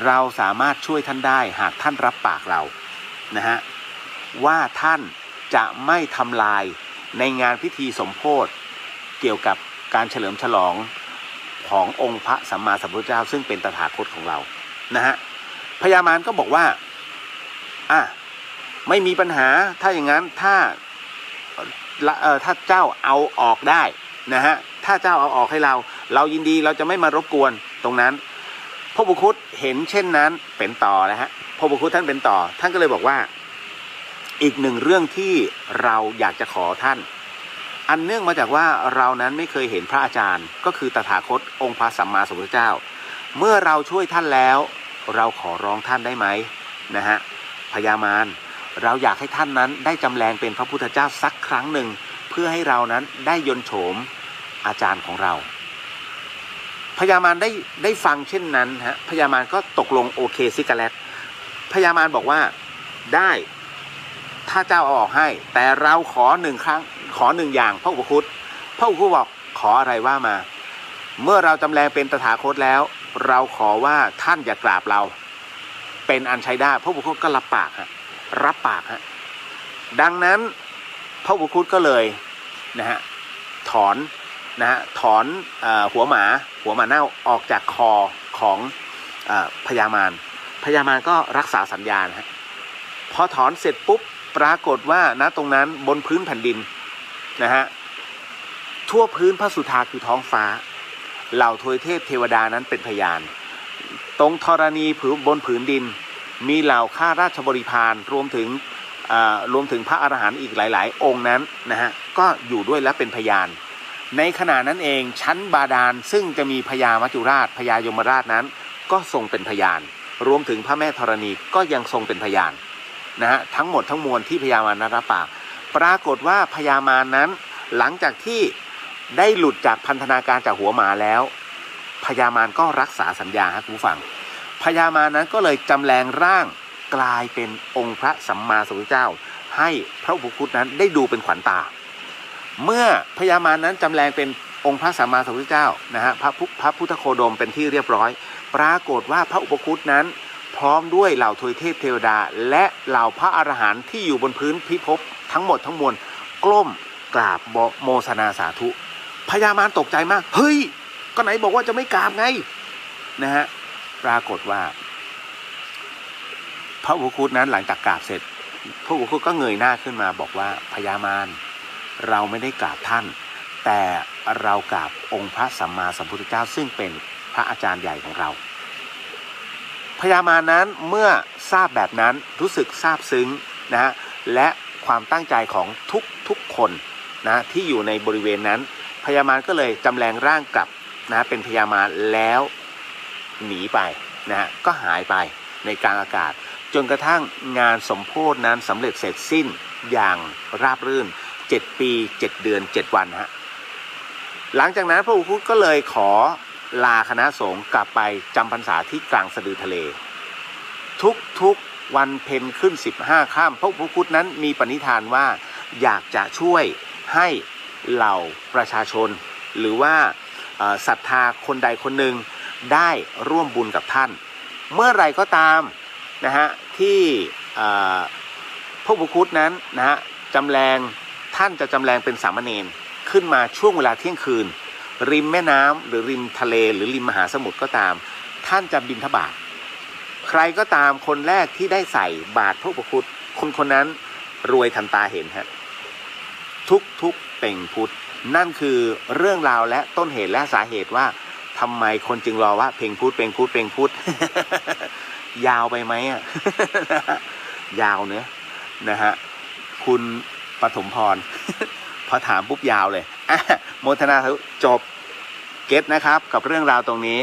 เราสามารถช่วยท่านได้หากท่านรับปากเรานะฮะว่าท่านจะไม่ทำลายในงานพิธีสมโภชเกี่ยวกับการเฉลิมฉลองขององค์พระสัมมาสัมพุทธเจ้าซึ่งเป็นตถาคตของเรานะฮะพญามารก็บอกว่าไม่มีปัญหาถ้าอย่างนั้นถ้าเจ้าเอาออกได้นะฮะถ้าเจ้าเอาออกให้เรายินดีเราจะไม่มารบกวนตรงนั้นพระบุคุตเห็นเช่นนั้นเป็นต่อนะฮะพระบุคุตท่านเป็นต่อท่านก็เลยบอกว่าอีกหนึ่งเรื่องที่เราอยากจะขอท่านอันเนื่องมาจากว่าเรานั้นไม่เคยเห็นพระอาจารย์ก็คือตถาคตองค์พระสัมมาสัมพุทธเจ้าเมื่อเราช่วยท่านแล้วเราขอร้องท่านได้ไหมนะฮะพญามารเราอยากให้ท่านนั้นได้จำแรงเป็นพระพุทธเจ้าสักครั้งหนึ่งเพื่อให้เรานั้นได้ยนต์โฉมอาจารย์ของเราพญามารได้ฟังเช่นนั้นฮะพญามารก็ตกลงโอเคซิกาเลตพญามารบอกว่าได้ถ้าเจ้าเอาออกให้แต่เราขอหนึ่งครั้งขอหนึ่งอย่างพระอุปคุตบอกขออะไรว่ามาเมื่อเราจำแรงเป็นตถาคตแล้วเราขอว่าท่านอย่ากราบเราเป็นอันใช้ได้พระอุปคุตก็รับปากฮะดังนั้นพระอุปคุตก็เลยนะฮะถอนหัวหมาเน่าออกจากคอของพญามารก็รักษาสัญญาฮะพอถอนเสร็จปุ๊บปรากฏว่าณตรงนั้นบนพื้นแผ่นดินนะฮะทั่วพื้นพระสุธาคือท้องฟ้าเหล่าทวยเทพเทวดานั้นเป็นพยานตรงธรณีบนผืนดินมีเหล่าข้าราชบริพารรวมถึงพระอรหันต์อีกหลายๆองค์นั้นนะฮะก็อยู่ด้วยและเป็นพยานในขณะนั้นเองชั้นบาดาลซึ่งจะมีพญามัจจุราชพญายมราชนั้นก็ทรงเป็นพยานรวมถึงพระแม่ธรณีก็ยังทรงเป็นพยานนะฮะทั้งหมดทั้งมวลที่พญามารนั้นรับปากปรากฏว่าพญามารนั้นหลังจากที่ได้หลุดจากพันธนาการจากหัวหมาแล้วพญามารก็รักษาสัญญาครับคุณผู้ฟังพญามารนั้นก็เลยจำแรงร่างกลายเป็นองค์พระสัมมาสัมพุทธเจ้าให้พระอุปคุตนั้นได้ดูเป็นขวัญตาเมื่อพญามารนั้นจำแรงเป็นองค์พระสัมมาสัมพุทธเจ้านะฮะพระพุทธโคดมเป็นที่เรียบร้อยปรากฏว่าพระอุปคุตนั้นพร้อมด้วยเหล่าทวยเทพเทวดาและเหล่าพระอรหันต์ที่อยู่บนพื้นพิภพทั้งหมดทั้งมวลกล้มกราบโมทนาสาธุพญามารตกใจมากเฮ้ยก็ไหนบอกว่าจะไม่กราบไงนะฮะปรากฏว่าพระอุปคุตนั้นหลังจากกราบเสร็จพระอุปคุตก็เงยหน้าขึ้นมาบอกว่าพญามารเราไม่ได้กราบท่านแต่เรากราบองค์พระสัมมาสัมพุทธเจ้าซึ่งเป็นพระอาจารย์ใหญ่ของเราพญามารนั้นเมื่อทราบแบบนั้นรู้สึกซาบซึ้งนะฮะและความตั้งใจของทุกคนนะที่อยู่ในบริเวณนั้นพญามารก็เลยจำแรงร่างกลับนะเป็นพญามารแล้วหนีไปนะฮะก็หายไปในกลางอากาศจนกระทั่งงานสมโภชนั้นสำเร็จเสร็จสิ้นอย่างราบรื่น7 ปี7 เดือน 7 วันฮะหลังจากนั้นพระอุปคุตก็เลยขอลาคณะสงฆ์กลับไปจำพรรษาที่กลางสะดือทะเลทุกวันเพ็ญขึ้น15 ค่ำพระอุปคุตนั้นมีปณิธานว่าอยากจะช่วยให้เหล่าประชาชนหรือว่าศรัทธาคนใดคนหนึ่งได้ร่วมบุญกับท่านเมื่อไรก็ตามนะฮะที่พระอุปคุตนั้นนะฮะท่านจะจำแรงเป็นสามเณรขึ้นมาช่วงเวลาเที่ยงคืนริมแม่น้ำหรือริมทะเลหรือริมมหาสมุทรก็ตามท่านจะบิณฑบาตใครก็ตามคนแรกที่ได้ใส่บาตรพระอุปคุตคนนั้นรวยทันตาเห็นฮะทุกเป่งพุทธนั่นคือเรื่องราวและต้นเหตุและสาเหตุว่าทำไมคนจึงรอว่าเพ่งพุทธเป่งพุทธเป่งพุทธ ยาวไปไหมอ่ะ ยาวเนอะนะฮะคุณปฐมพร พอถามปุ๊บยาวเลยโมทนาจบเก็ตนะครับกับเรื่องราวตรงนี้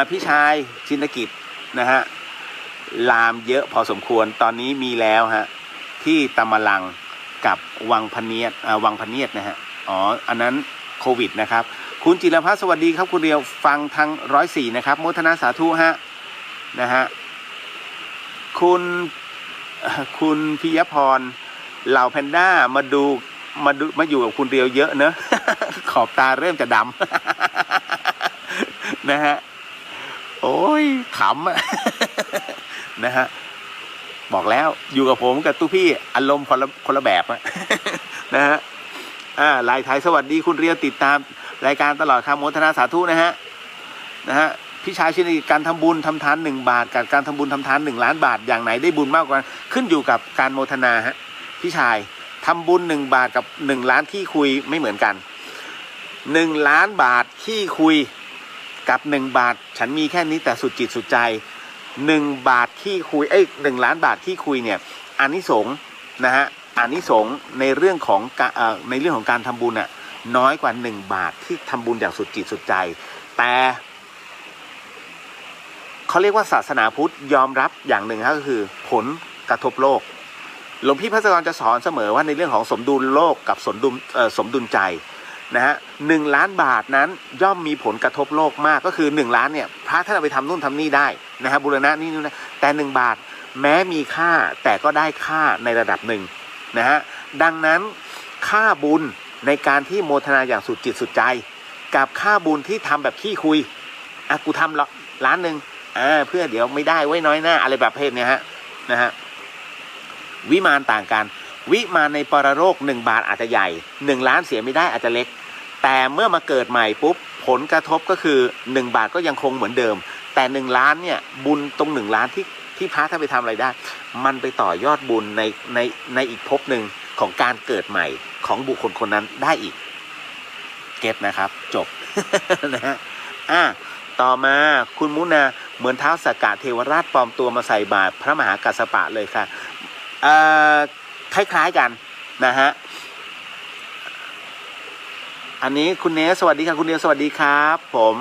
พี่ชายชินกิจนะฮะลามเยอะพอสมควรตอนนี้มีแล้วฮะที่ตำมะลังกับวังพเนียดนะฮะอ๋ออันนั้นโควิดนะครับคุณจิรพัฒน์สวัสดีครับคุณเรียวฟังทาง104นะครับโมทนาสาธุฮะนะฮะคุณพิยพรเหล่าแพนด้ามาอยู่กับคุณเรียวเยอะเนอะ ขอบตาเริ่มจะด นะฮะโอ้ยขำอะ นะฮะบอกแล้วอยู่กับผมกับตู้พี่อารมณ์คนละแบบอะ นะฮะลายไทยสวัสดีคุณเรียวติดตามรายการตลอดครับโมทนาสาธุนะฮะพี่ชายชื่อการทำบุญทำทาน1 บาทกับการทำบุญทำทาน1 ล้านบาทอย่างไหนได้บุญมากกว่าขึ้นอยู่กับการโมทนาฮะพี่ชายทำบุญ1 บาทกับ1 ล้านที่คุยไม่เหมือนกัน1 ล้านบาทที่คุยกับ1 บาทฉันมีแค่นี้แต่สุดจิตสุดใจ1 บาทที่คุย1 ล้านบาทที่คุยเนี่ยอานิสงส์นะฮะอานิสงส์ในเรื่องของการทำบุญน่ะน้อยกว่า1 บาทที่ทำบุญอย่างสุดจิตสุดใจแต่เขาเรียกว่าศาสนาพุทธยอมรับอย่างหนึ่งก็คือผลกระทบโลกหลวงพี่พระสกรจะสอนเสมอว่าในเรื่องของสมดุลโลกกับสมดุลใจนะฮะ1 ล้านบาทนั้นย่อมมีผลกระทบโลกมากก็คือ1 ล้านเนี่ยพระท่านเอาไปทำนู่นทำนี่ได้นะฮะบูรณะนี่นู่นนะแต่1 บาทแม้มีค่าแต่ก็ได้ค่าในระดับหนึ่งนะฮะดังนั้นค่าบุญในการที่โมทนาอย่างสุดจิตสุดใจกับค่าบุญที่ทำแบบขี้คุยกูทำ1 ล้านเพื่อเดี๋ยวไม่ได้ไว้น้อยหน้าอะไรแบบเพศเนี่ยฮะนะฮะวิมานต่างกันวิมานในปรโลก1 บาทอาจจะใหญ่1 ล้านเสียไม่ได้อาจจะเล็กแต่เมื่อมาเกิดใหม่ปุ๊บผลกระทบก็คือ1 บาทก็ยังคงเหมือนเดิมแต่1 ล้านเนี่ยบุญตรง1 ล้านที่พระถ้าไปทำอะไรได้มันไปต่อยอดบุญในอีกภพหนึ่งของการเกิดใหม่ของบุคคลคนนั้นได้อีกเก็ตนะครับจบ นะฮะต่อมาคุณมุนาเหมือนท้าวสักกะเทวราชปลอมตัวมาใส่บาตรพระมหากัสสปะเลยค่ะคล้ายๆกันนะฮะอันนี้คุณเนสสวัสดีครับคุณเนสสวัสดีครับผม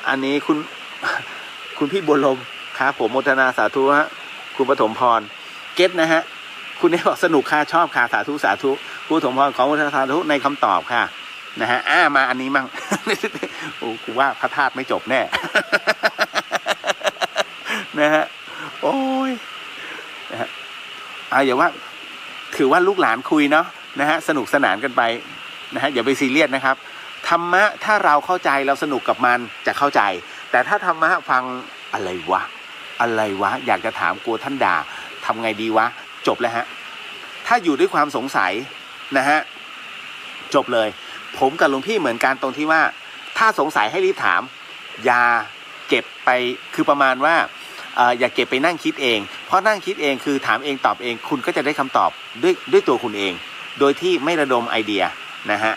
อันนี้คุณพี่บัวลมครับผมโมทนาสาธุฮะคุณปฐมพรเก็ตนะฮะคุณเนสบอกสนุกค่ะชอบค่ะสาธุสาธุคุณปฐมพรของโมทนาสาธุในคำตอบค่ะนะฮะมาอันนี้มั่ง โอ้กูว่าพระธาตุไม่จบแน่ นะฮะโอ้ยนะฮะอย่าว่าถือว่าลูกหลานคุยเนาะนะฮะสนุกสนานกันไปนะฮะอย่าไปซีเรียสนะครับธรรมะถ้าเราเข้าใจเราสนุกกับมันจะเข้าใจแต่ถ้าธรรมะฟังอะไรวะอยากจะถามกลัวท่านด่าทำไงดีวะจบแล้วฮะถ้าอยู่ด้วยความสงสัยนะฮะจบเลยผมกับหลวงพี่เหมือนกันตรงที่ว่าถ้าสงสัยให้รีบถามอย่าเก็บไปคือประมาณว่าอย่าเก็บไปนั่งคิดเองเพราะนั่งคิดเองคือถามเองตอบเองคุณก็จะได้คำตอบด้วยตัวคุณเองโดยที่ไม่ระดมไอเดียนะฮะ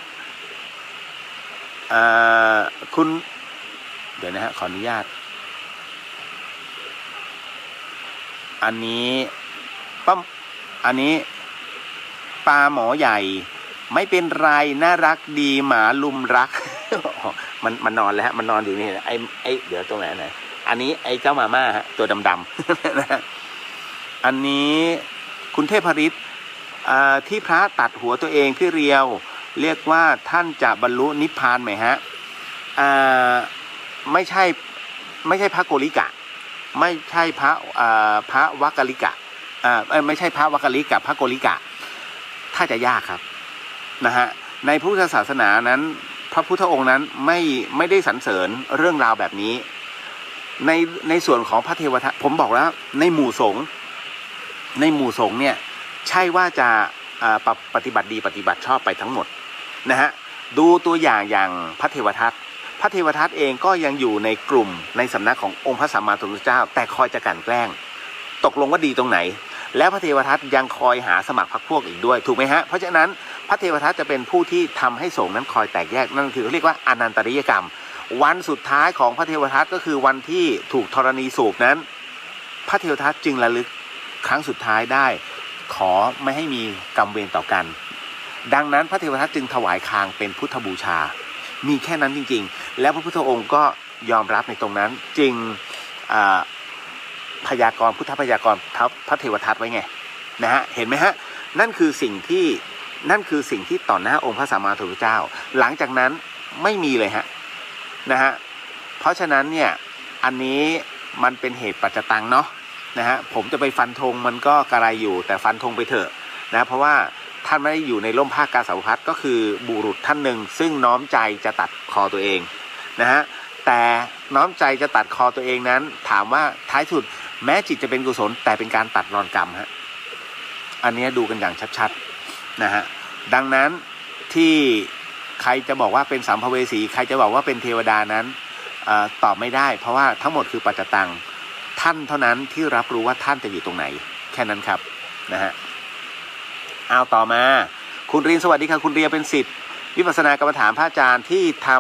คุณเดี๋ยวนะฮะขออนุญาตอันนี้ปลาหมอใหญ่ไม่เป็นไรน่ารักดีหมาลุมรัก มันนอนแล้วฮะมันนอนอยู่นี่ไอเดี๋ยวตรงไหนอันนี้ไอเจ้ามาม่าฮะตัวดำๆ นะอันนี้คุณเทพฤทธิ์ที่พระตัดหัวตัวเองพี่เรียวเรียกว่าท่านจะบรรลุนิพพานไหมฮะไม่ใช่พระโกริกะไม่ใช่พระวักกลิกะไม่ใช่พระวักกลิกะพระโกริกะถ้าจะยากครับนะฮะในพุทธศาสนานั้นพระพุทธองค์นั้นไม่ได้สรรเสริญเรื่องราวแบบนี้ในส่วนของพระเทวทัตผมบอกแล้วในหมู่สงฆ์เนี่ยใช่ว่าจะปฏิบัติดีปฏิบัติชอบไปทั้งหมดนะฮะดูตัวอย่างพระเทวทัตเองก็ยังอยู่ในกลุ่มในสำนักขององค์พระสัมมาสัมพุทธเจ้าแต่คอยจะกลั่นแกล้งตกลงว่าดีตรงไหนแล้วพระเทวทัตยังคอยหาสมัครพรรคพวกอีกด้วยถูกไหมฮะเพราะฉะนั้นพระเทวทัตจะเป็นผู้ที่ทำให้สงฆ์นั้นคอยแตกแยกนั่นคือเขาเรียกว่าอนันตริยกรรมวันสุดท้ายของพระเทวทัตก็คือวันที่ถูกธรณีสูบนั้นพระเทวทัตจึงระลึกครั้งสุดท้ายได้ขอไม่ให้มีกรรมเวรต่อกันดังนั้นพระเทวทัตจึงถวายคางเป็นพุทธบูชามีแค่นั้นจริงๆแล้วพระพุทธองค์ก็ยอมรับในตรงนั้นจึงพยากรณ์พุทธพยากรณ์พระเทวทัตไว้ไงนะฮะเห็นไหมฮะนั่นคือสิ่งที่ต่อหน้าองค์พระสัมมาสัมพุทธเจ้าหลังจากนั้นไม่มีเลยฮะนะฮะเพราะฉะนั้นเนี่ยอันนี้มันเป็นเหตุปัจจตังเนาะนะฮะผมจะไปฟันธงมันก็กระไรอยู่แต่ฟันธงไปเถอะนะเพราะว่าท่านไม่ได้อยู่ในร่มผ้ากาสาวพัสก็คือบุรุษท่านหนึ่งซึ่งน้อมใจจะตัดคอตัวเองนะฮะแ แต่น้อมใจจะตัดคอตัวเองนั้นถามว่าท้ายสุดแม้จิตจะเป็นกุศลแต่เป็นการตัดรอนกรรมฮะอันนี้ดูกันอย่างชัดๆนะฮะดังนั้นที่ใครจะบอกว่าเป็นสัมภเวสีใครจะบอกว่าเป็นเทวดานั้นตอบไม่ได้เพราะว่าทั้งหมดคือปัจจตังท่านเท่านั้นที่รับรู้ว่าท่านจะอยู่ตรงไหนแค่นั้นครับนะฮะเอาต่อมาคุณเรียนสวัสดีค่ะคุณเรียนเป็นศิษย์วิปัสสนากรรมฐานพระอาจารย์ที่ธร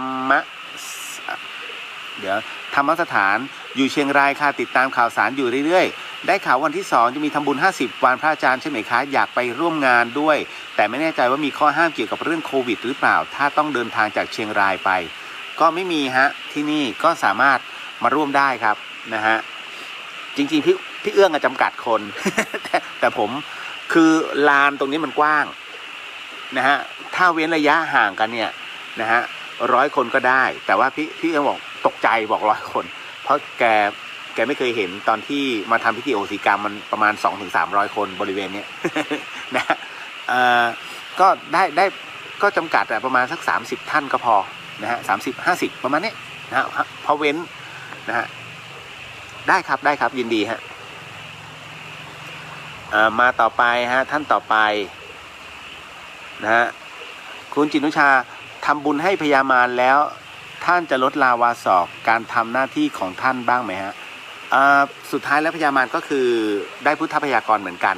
รมสถานอยู่เชียงรายค่ะติดตามข่าวสารอยู่เรื่อยๆได้ข่าววันที่2จะมีทำบุญ50วันพระอาจารย์ใช่ไหมคะอยากไปร่วมงานด้วยแต่ไม่แน่ใจว่ามีข้อห้ามเกี่ยวกับเรื่องโควิดหรือเปล่าถ้าต้องเดินทางจากเชียงรายไปก็ไม่มีฮะที่นี่ก็สามารถมาร่วมได้ครับนะฮะจริงๆพี่เอื้องจำกัดคน แต่ผมคือลานตรงนี้มันกว้างนะฮะถ้าเว้นระยะห่างกันเนี่ยนะฮะ100 คนก็ได้แต่ว่าพี่เอื้องบอกตกใจบอก100 คนเพราะแกไม่เคยเห็นตอนที่มาทำพิธีโอสิกรรมมันประมาณ200-300 คนบริเวณนี้ นะก็ได้ก็จำกัดประมาณสัก30 ท่านก็พอนะฮะ30-50ประมาณนี้นะฮะพอเว้นนะฮะได้ครับยินดีฮะมาต่อไปฮะท่านต่อไปนะฮะคุณจินุชาทำบุญให้พญามารแล้วท่านจะลดลาวาศอกการทำหน้าที่ของท่านบ้างไหมฮะสุดท้ายแล้วพญามารก็คือได้พุทธพยากรเหมือนกัน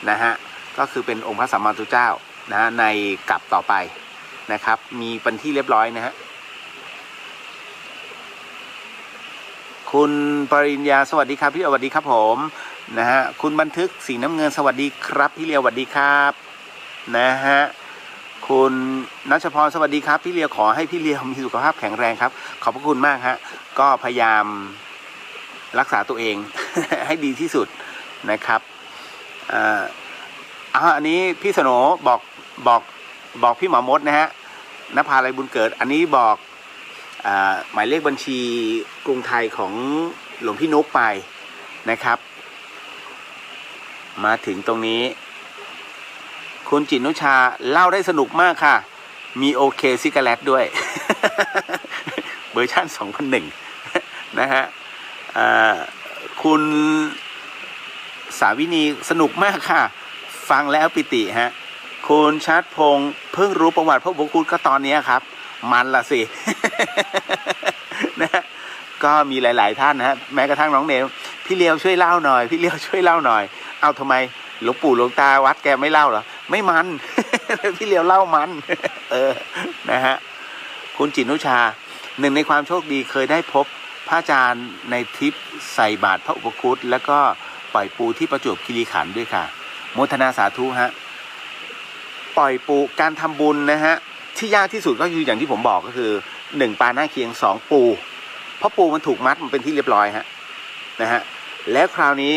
นะฮะก็คือเป็นองค์พระสัมมาสัมพุทธเจ้านะฮะในกลับต่อไปนะครับมีเป็นที่เรียบร้อยนะฮะคุณปริญญาสวัสดีครับพี่สวัสดีครับผมนะฮะคุณบันทึกสีน้ำเงินสวัสดีครับพี่เลียวสวัสดีครับนะฮะคุณนัชพรสวัสดีครับพี่เลียวขอให้พี่เลียวมีสุขภาพแข็งแรงครับขอบพระคุณมากฮะก็พยายามรักษาตัวเอง ให้ดีที่สุดนะครับอันนี้พี่สโหนบอกพี่หมอมดนะฮะนภาลัยบุญเกิดอันนี้บอกหมายเลขบัญชีกรุงไทยของหลวงพี่นุ๊กไปนะครับมาถึงตรงนี้คุณจินุชาเล่าได้สนุกมากค่ะมีโอเคซิกาเลตด้วย เวอร์ชัน2001นะฮะคุณสาวินีสนุกมากค่ะฟังแล้วปิติฮะคุณชัดพงษ์เพิ่งรู้ประวัติพระอุปคุฎก็ตอนนี้ครับมันละสิ นะก็มีหลายๆท่านนะฮะแม้กระทั่งน้องเนวพี่เลี้ยวช่วยเล่าหน่อยพี่เลี้ยวช่วยเล่าหน่อยเอาทำไมหลวงปู่หลวงตาวัดแกไม่เล่าเหรอไม่มัน พี่เลี้ยวเล่ามัน นะฮะคุณจินุชาหนึ่งในความโชคดีเคยได้พบพระอาจารย์ในทริปใส่บาตรพระอุปคุฎแล้วก็ปล่อยปูที่ประจวบคีรีขันธ์ด้วยค่ะโมทนาสาธุฮะปล่อยปูการทำบุญนะฮะที่ยากที่สุดก็คืออย่างที่ผมบอกก็คือ1ปลาหน้าเคียง2ปูเพราะปูมันถูกมัดมันเป็นที่เรียบร้อยฮะนะฮะแล้วคราวนี้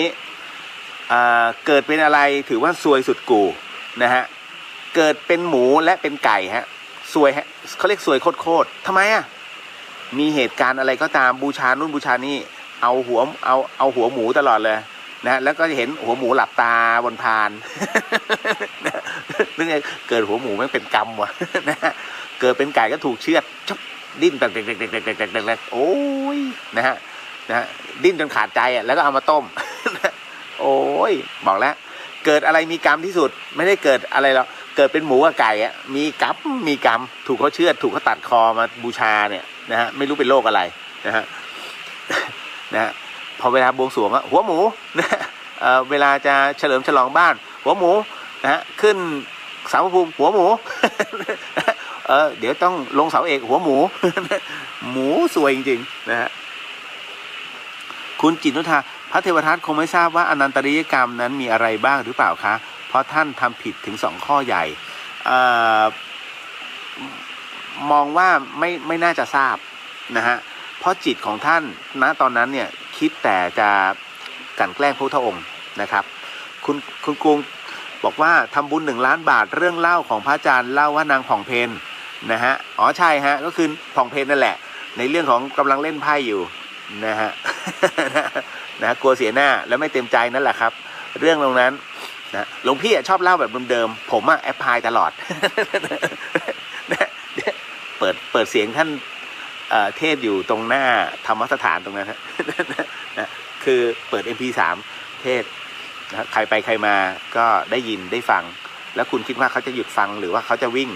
เกิดเป็นอะไรถือว่าซวยสุดกูนะฮะเกิดเป็นหมูและเป็นไก่ฮะซวยฮะเขาเรียกซวยโคตรทำไมอ่ะมีเหตุการณ์อะไรก็ตามบูชานู่นบูชานี่เอาหัวหมูตลอดเลยนะแล้วก็จะเห็นหัวหมูหลับตาบนพานนึกไงเกิดหัวหมูไม่เป็นกรรมวะนะเกิดเป็นไก่ก็ถูกเชือดชกดิ้นแตกโอ้ยนะฮะดิ้นจนขาดใจอ่ะแล้วก็เอามาต้มโอ้ยบอกแล้วเกิดอะไรมีกรรมที่สุดไม่ได้เกิดอะไรหรอกเกิดเป็นหมูกับไก่อ่ะมีกรรมถูกเขาเชือดถูกเขาตัดคอมาบูชาเนี่ยนะฮะไม่รู้เป็นโรคอะไรนะฮะพอเวลาบวงสรวงหัวหมูนะเวลาจะเฉลิมฉลองบ้านหัวหมูนะฮะขึ้นเสาภูมิหัวหมู เดี๋ยวต้องลงเสาเอกหัวหมู หมูสวยจริงๆนะฮะคุณจินุชาพระเทวทัตคงไม่ทราบว่าอนันตริยกรรมนั้นมีอะไรบ้างหรือเปล่าคะเพราะท่านทำผิดถึง2ข้อใหญ่มองว่าไม่น่าจะทราบนะฮะเพราะจิตของท่านณตอนนั้นเนี่ยคิดแต่จะกลั่นแกล้งพระพุทธองค์นะครับคุณกรุงบอกว่าทำบุญ1 ล้านบาทเรื่องเล่าของพระอาจารย์เล่าว่านางผ่องเพนนะฮะอ๋อใช่ฮะก็คือผ่องเพนนั่นแหละในเรื่องของกำลังเล่นไพ่อยู่นะฮะ นะกลัวเสียหน้าแล้วไม่เต็มใจนั่นแหละครับเรื่องตรงนั้นนะหลวงพี่ชอบเล่าแบบเดิมๆผมแอปพลายตลอด เปิดเสียงท่าน เทศอยู่ตรงหน้าธรรมสถานตรงนั้นฮะ นะคือเปิด MP3 เทศนะใครไปใครมาก็ได้ยินได้ฟัง แล้วคุณคิดว่าเขาจะหยุดฟังหรือว่าเขาจะวิ่ง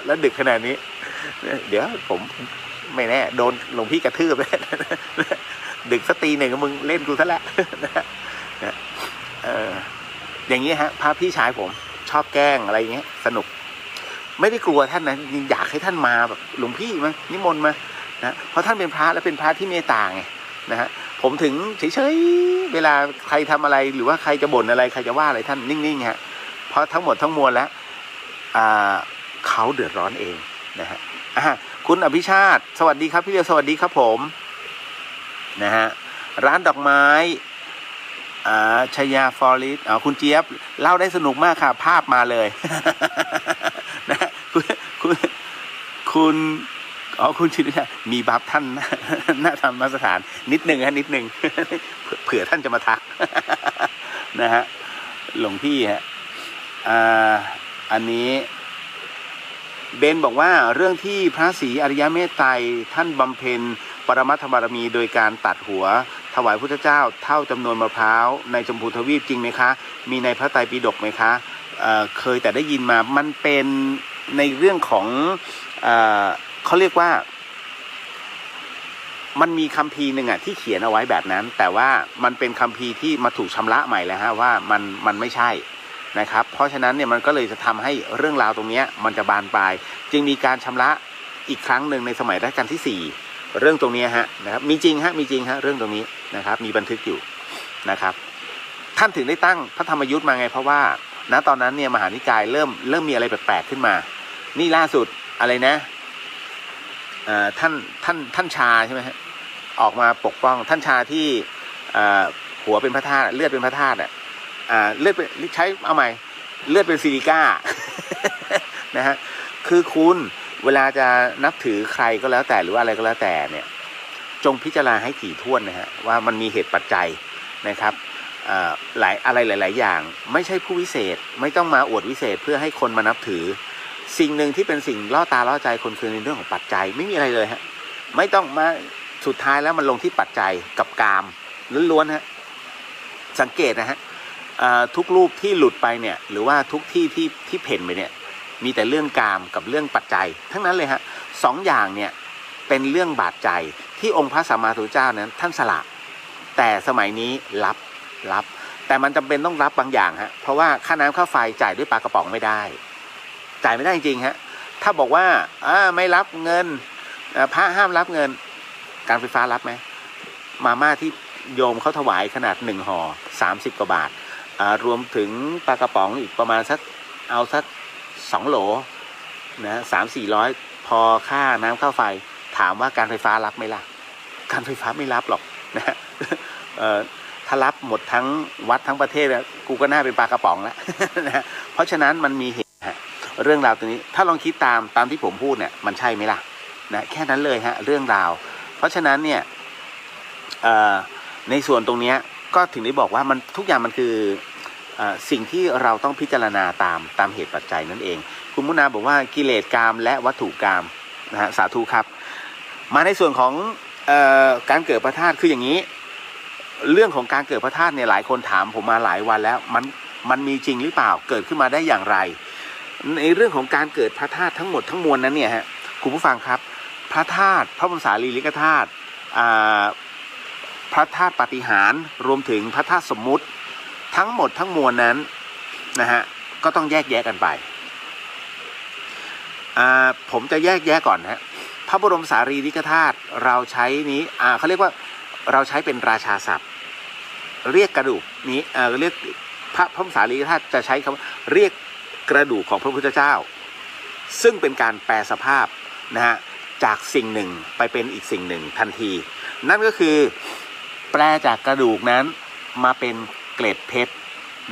แล้วดึกขนาดนี้ เดี๋ยวผมไม่แน่โดนหลวงพี่กระทืบ ดึกสักตีหนึ่งมึงเล่นกูซะแล้ว อย่างนี้ฮะพระพี่ชายผมชอบแกล้งอะไรอย่างเงี้ยสนุกไม่ได้กลัวท่านนะอยากให้ท่านมาแบบหลวงพี่มานิมนต์มานะเพราะท่านเป็นพระและเป็นพระที่เมตตาไงนะฮะผมถึงเฉยๆเวลาใครทำอะไรหรือว่าใครจะบ่นอะไรใครจะว่าอะไรท่านนิ่งๆฮะเพราะทั้งหมดทั้งมวลแล้วเขาเดือดร้อนเองนะฮะคุณอภิชาติสวัสดีครับพี่เดียวสวัสดีครับผมนะฮะร้านดอกไม้ชยาฟอริสคุณเจี๊ยบเล่าได้สนุกมากค่ะภาพมาเลย นะคุณคุณชินชัยมีบัฟท่านหน้าธรรมสถานนิดหนึ่งฮะนิดหนึ่ง เผื่อท่านจะมาทัก นะฮะหลวงพี่ฮะอันนี้เบนบอกว่าเรื่องที่พระศรีอริยเมตไตรท่านบำเพ็ญปรมัตถบารมีโดยการตัดหัวถวายพุทธเจ้าเท่าจำนวนมะพร้าวในชมพูทวีปจริงไหมคะมีในพระไตรปิฎกไหมคะเคยแต่ได้ยินมามันเป็นในเรื่องของเขาเรียกว่ามันมีคัมภีร์หนึ่งที่เขียนเอาไว้แบบนั้นแต่ว่ามันเป็นคัมภีร์ที่มาถูกชำระใหม่แล้วฮะว่ามันไม่ใช่นะครับเพราะฉะนั้นเนี่ยมันก็เลยจะทำให้เรื่องราวตรงนี้มันจะบานปลายจึงมีการชำระอีกครั้งหนึ่งในสมัยรัชกาลที่4เรื่องตรงนี้ฮะนะครับมีจริงฮะเรื่องตรงนี้นะครับมีบันทึกอยู่นะครับท่านถึงได้ตั้งพระธรรมยุทธ์มาไงเพราะว่าณตอนนั้นเนี่ยมหานิกายเริ่มมีอะไรแปลกๆขึ้นมานี่ล่าสุดอะไรนะท่านชาใช่ไหมฮะออกมาปกป้องท่านชาที่หัวเป็นพระธาตุเลือดเป็นพระธาตุเลือดเป็นใช้เอาใหม่เลือดเป็นซิลิก้า นะฮะคือคุณเวลาจะนับถือใครก็แล้วแต่หรือว่าอะไรก็แล้วแต่เนี่ยจงพิจารณาให้ถี่ถ้วนนะฮะว่ามันมีเหตุปัจจัยนะครับหลายอย่างไม่ใช่ผู้วิเศษไม่ต้องมาอวดวิเศษเพื่อให้คนมานับถือสิ่งหนึ่งที่เป็นสิ่งล่อตาล่อใจคนคือในเรื่องของปัจจัยไม่มีอะไรเลยฮะไม่ต้องมาสุดท้ายแล้วมันลงที่ปัจจัยกับกามล้วนๆฮะสังเกตนะฮะทุกรูปที่หลุดไปเนี่ยหรือว่าทุกที่เพ่นไปเนี่ยมีแต่เรื่องกามกับเรื่องปัจจัยทั้งนั้นเลยฮะสองอย่างเนี่ยเป็นเรื่องบาดใจที่องค์พระสัมมาสัมพุทธเจ้านั้นท่านสละแต่สมัยนี้รับแต่มันจำเป็นต้องรับบางอย่างฮะเพราะว่าค่าน้ำค่าไฟจ่ายด้วยปลากระป๋องไม่ได้จ่ายไม่ได้จริงฮะถ้าบอกว่าไม่รับเงินพระห้ามรับเงินการไฟฟ้ารับไหมมาม่าที่โยมเขาถวายขนาด1ห่อ30 กว่าบาทรวมถึงปลากระป๋องอีกประมาณสัก2 โหลนะ300-400พอค่าน้ำค่าไฟถามว่าการไฟฟ้ารับไหมล่ะการไฟฟ้าไม่รับหรอกนะถ้ารับหมดทั้งวัดทั้งประเทศแล้วกูก็น่าเป็นปลากระป๋องแล้ว นะเพราะฉะนั้นมันมีเหตุเรื่องราวตัวนี้ถ้าลองคิดตามที่ผมพูดเนี่ยมันใช่ไหมล่ะนะแค่นั้นเลยฮะเรื่องราวเพราะฉะนั้นเนี่ยในส่วนตรงนี้ก็ถึงได้บอกว่ามันทุกอย่างมันคือสิ่งที่เราต้องพิจารณาตามเหตุปัจจัยนั่นเองคุณมุนาบอกว่ากิเลสกามและวัตถุกามนะฮะสาธุครับมาในส่วนของการเกิดพระธาตุคืออย่างนี้เรื่องของการเกิดพระธาตุเนี่ยหลายคนถามผมมาหลายวันแล้วมันมีจริงหรือเปล่าเกิดขึ้นมาได้อย่างไรในเรื่องของการเกิดพระธาตุทั้งหมดทั้งมวลนั้นเนี่ยฮะคุณผู้ฟังครับพระธาตุพระบรมสารีริกธาตุพระธาตุปาฏิหาริย์รวมถึงพระธาตุสมมุติทั้งหมดทั้งมวลนั้นนะฮะก็ต้องแยกแยะกันไปผมจะแยกแยะก่อนนะพระบรมสารีริกธาตุเราใช้นี้เขาเรียกว่าเราใช้เป็นราชาศัพท์เรียกกระดูกนี้เรียกพระบรมสารีริกธาตุจะใช้คำเรียกกระดูกของพระพุทธเจ้าซึ่งเป็นการแปลสภาพนะฮะจากสิ่งหนึ่งไปเป็นอีกสิ่งหนึ่งทันทีนั่นก็คือแปลจากกระดูกนั้นมาเป็นเกล็ดเพชร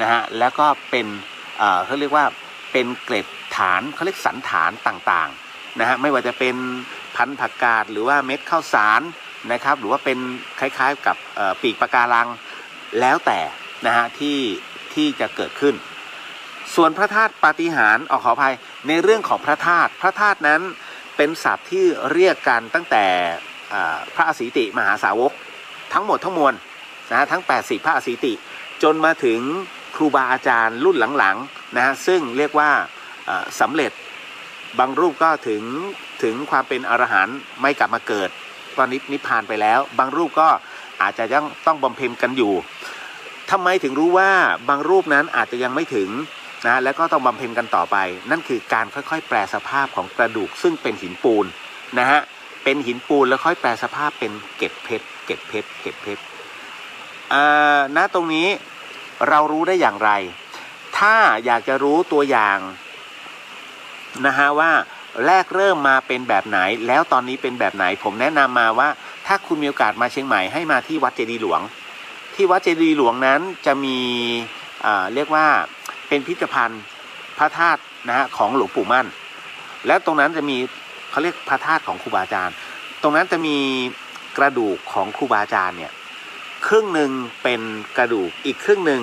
นะฮะแล้วก็เป็นเขาเรียกว่าเป็นเกล็ดฐานเขาเรียกสันฐานต่างๆนะฮะไม่ว่าจะเป็นพันธุ์ผักกาดหรือว่าเม็ดข้าวสารนะครับหรือว่าเป็นคล้ายๆกับปีกปะการังแล้วแต่นะฮะที่จะเกิดขึ้นส่วนพระธาตุปาฏิหาริย์ขออภัยในเรื่องของพระธาตุนั้น เป็นศัพท์ที่เรียกกันตั้งแต่พระอสีติมหาสาวกทั้งหมดทั้งมวลนะฮะทั้ง80พระอสีติจนมาถึงครูบาอาจารย์รุ่นหลังๆนะฮะซึ่งเรียกว่าสำเร็จบางรูปก็ถึงความเป็นอรหันต์ไม่กลับมาเกิดตอนนี้นิพพานไปแล้วบางรูปก็อาจจะยังต้องบำเพ็ญกันอยู่ทำไมถึงรู้ว่าบางรูปนั้นอาจจะยังไม่ถึงนะแล้วก็ต้องบำเพ็ญกันต่อไปนั่นคือการค่อยๆแปลสภาพของกระดูกซึ่งเป็นหินปูนนะฮะเป็นหินปูนแล้วค่อยแปลสภาพเป็นเกล็ดเพชรเกล็ดเพชรเกล็ดเพชรณตรงนี้เรารู้ได้อย่างไรถ้าอยากจะรู้ตัวอย่างนะฮะว่าแรกเริ่มมาเป็นแบบไหนแล้วตอนนี้เป็นแบบไหนผมแนะนำมาว่าถ้าคุณมีโอกาสมาเชียงใหม่ให้มาที่วัดเจดีย์หลวงที่วัดเจดีย์หลวงนั้นจะมีเรียกว่าเป็นพิพิธภัณฑ์พระธาตุนะฮะของหลวงปู่มั่นและตรงนั้นจะมีเขาเรียกพระธาตุของครูบาอาจารย์ตรงนั้นจะมีกระดูกของครูบาอาจารย์เนี่ยครึ่งหนึ่งเป็นกระดูกอีกครึ่งหนึ่ง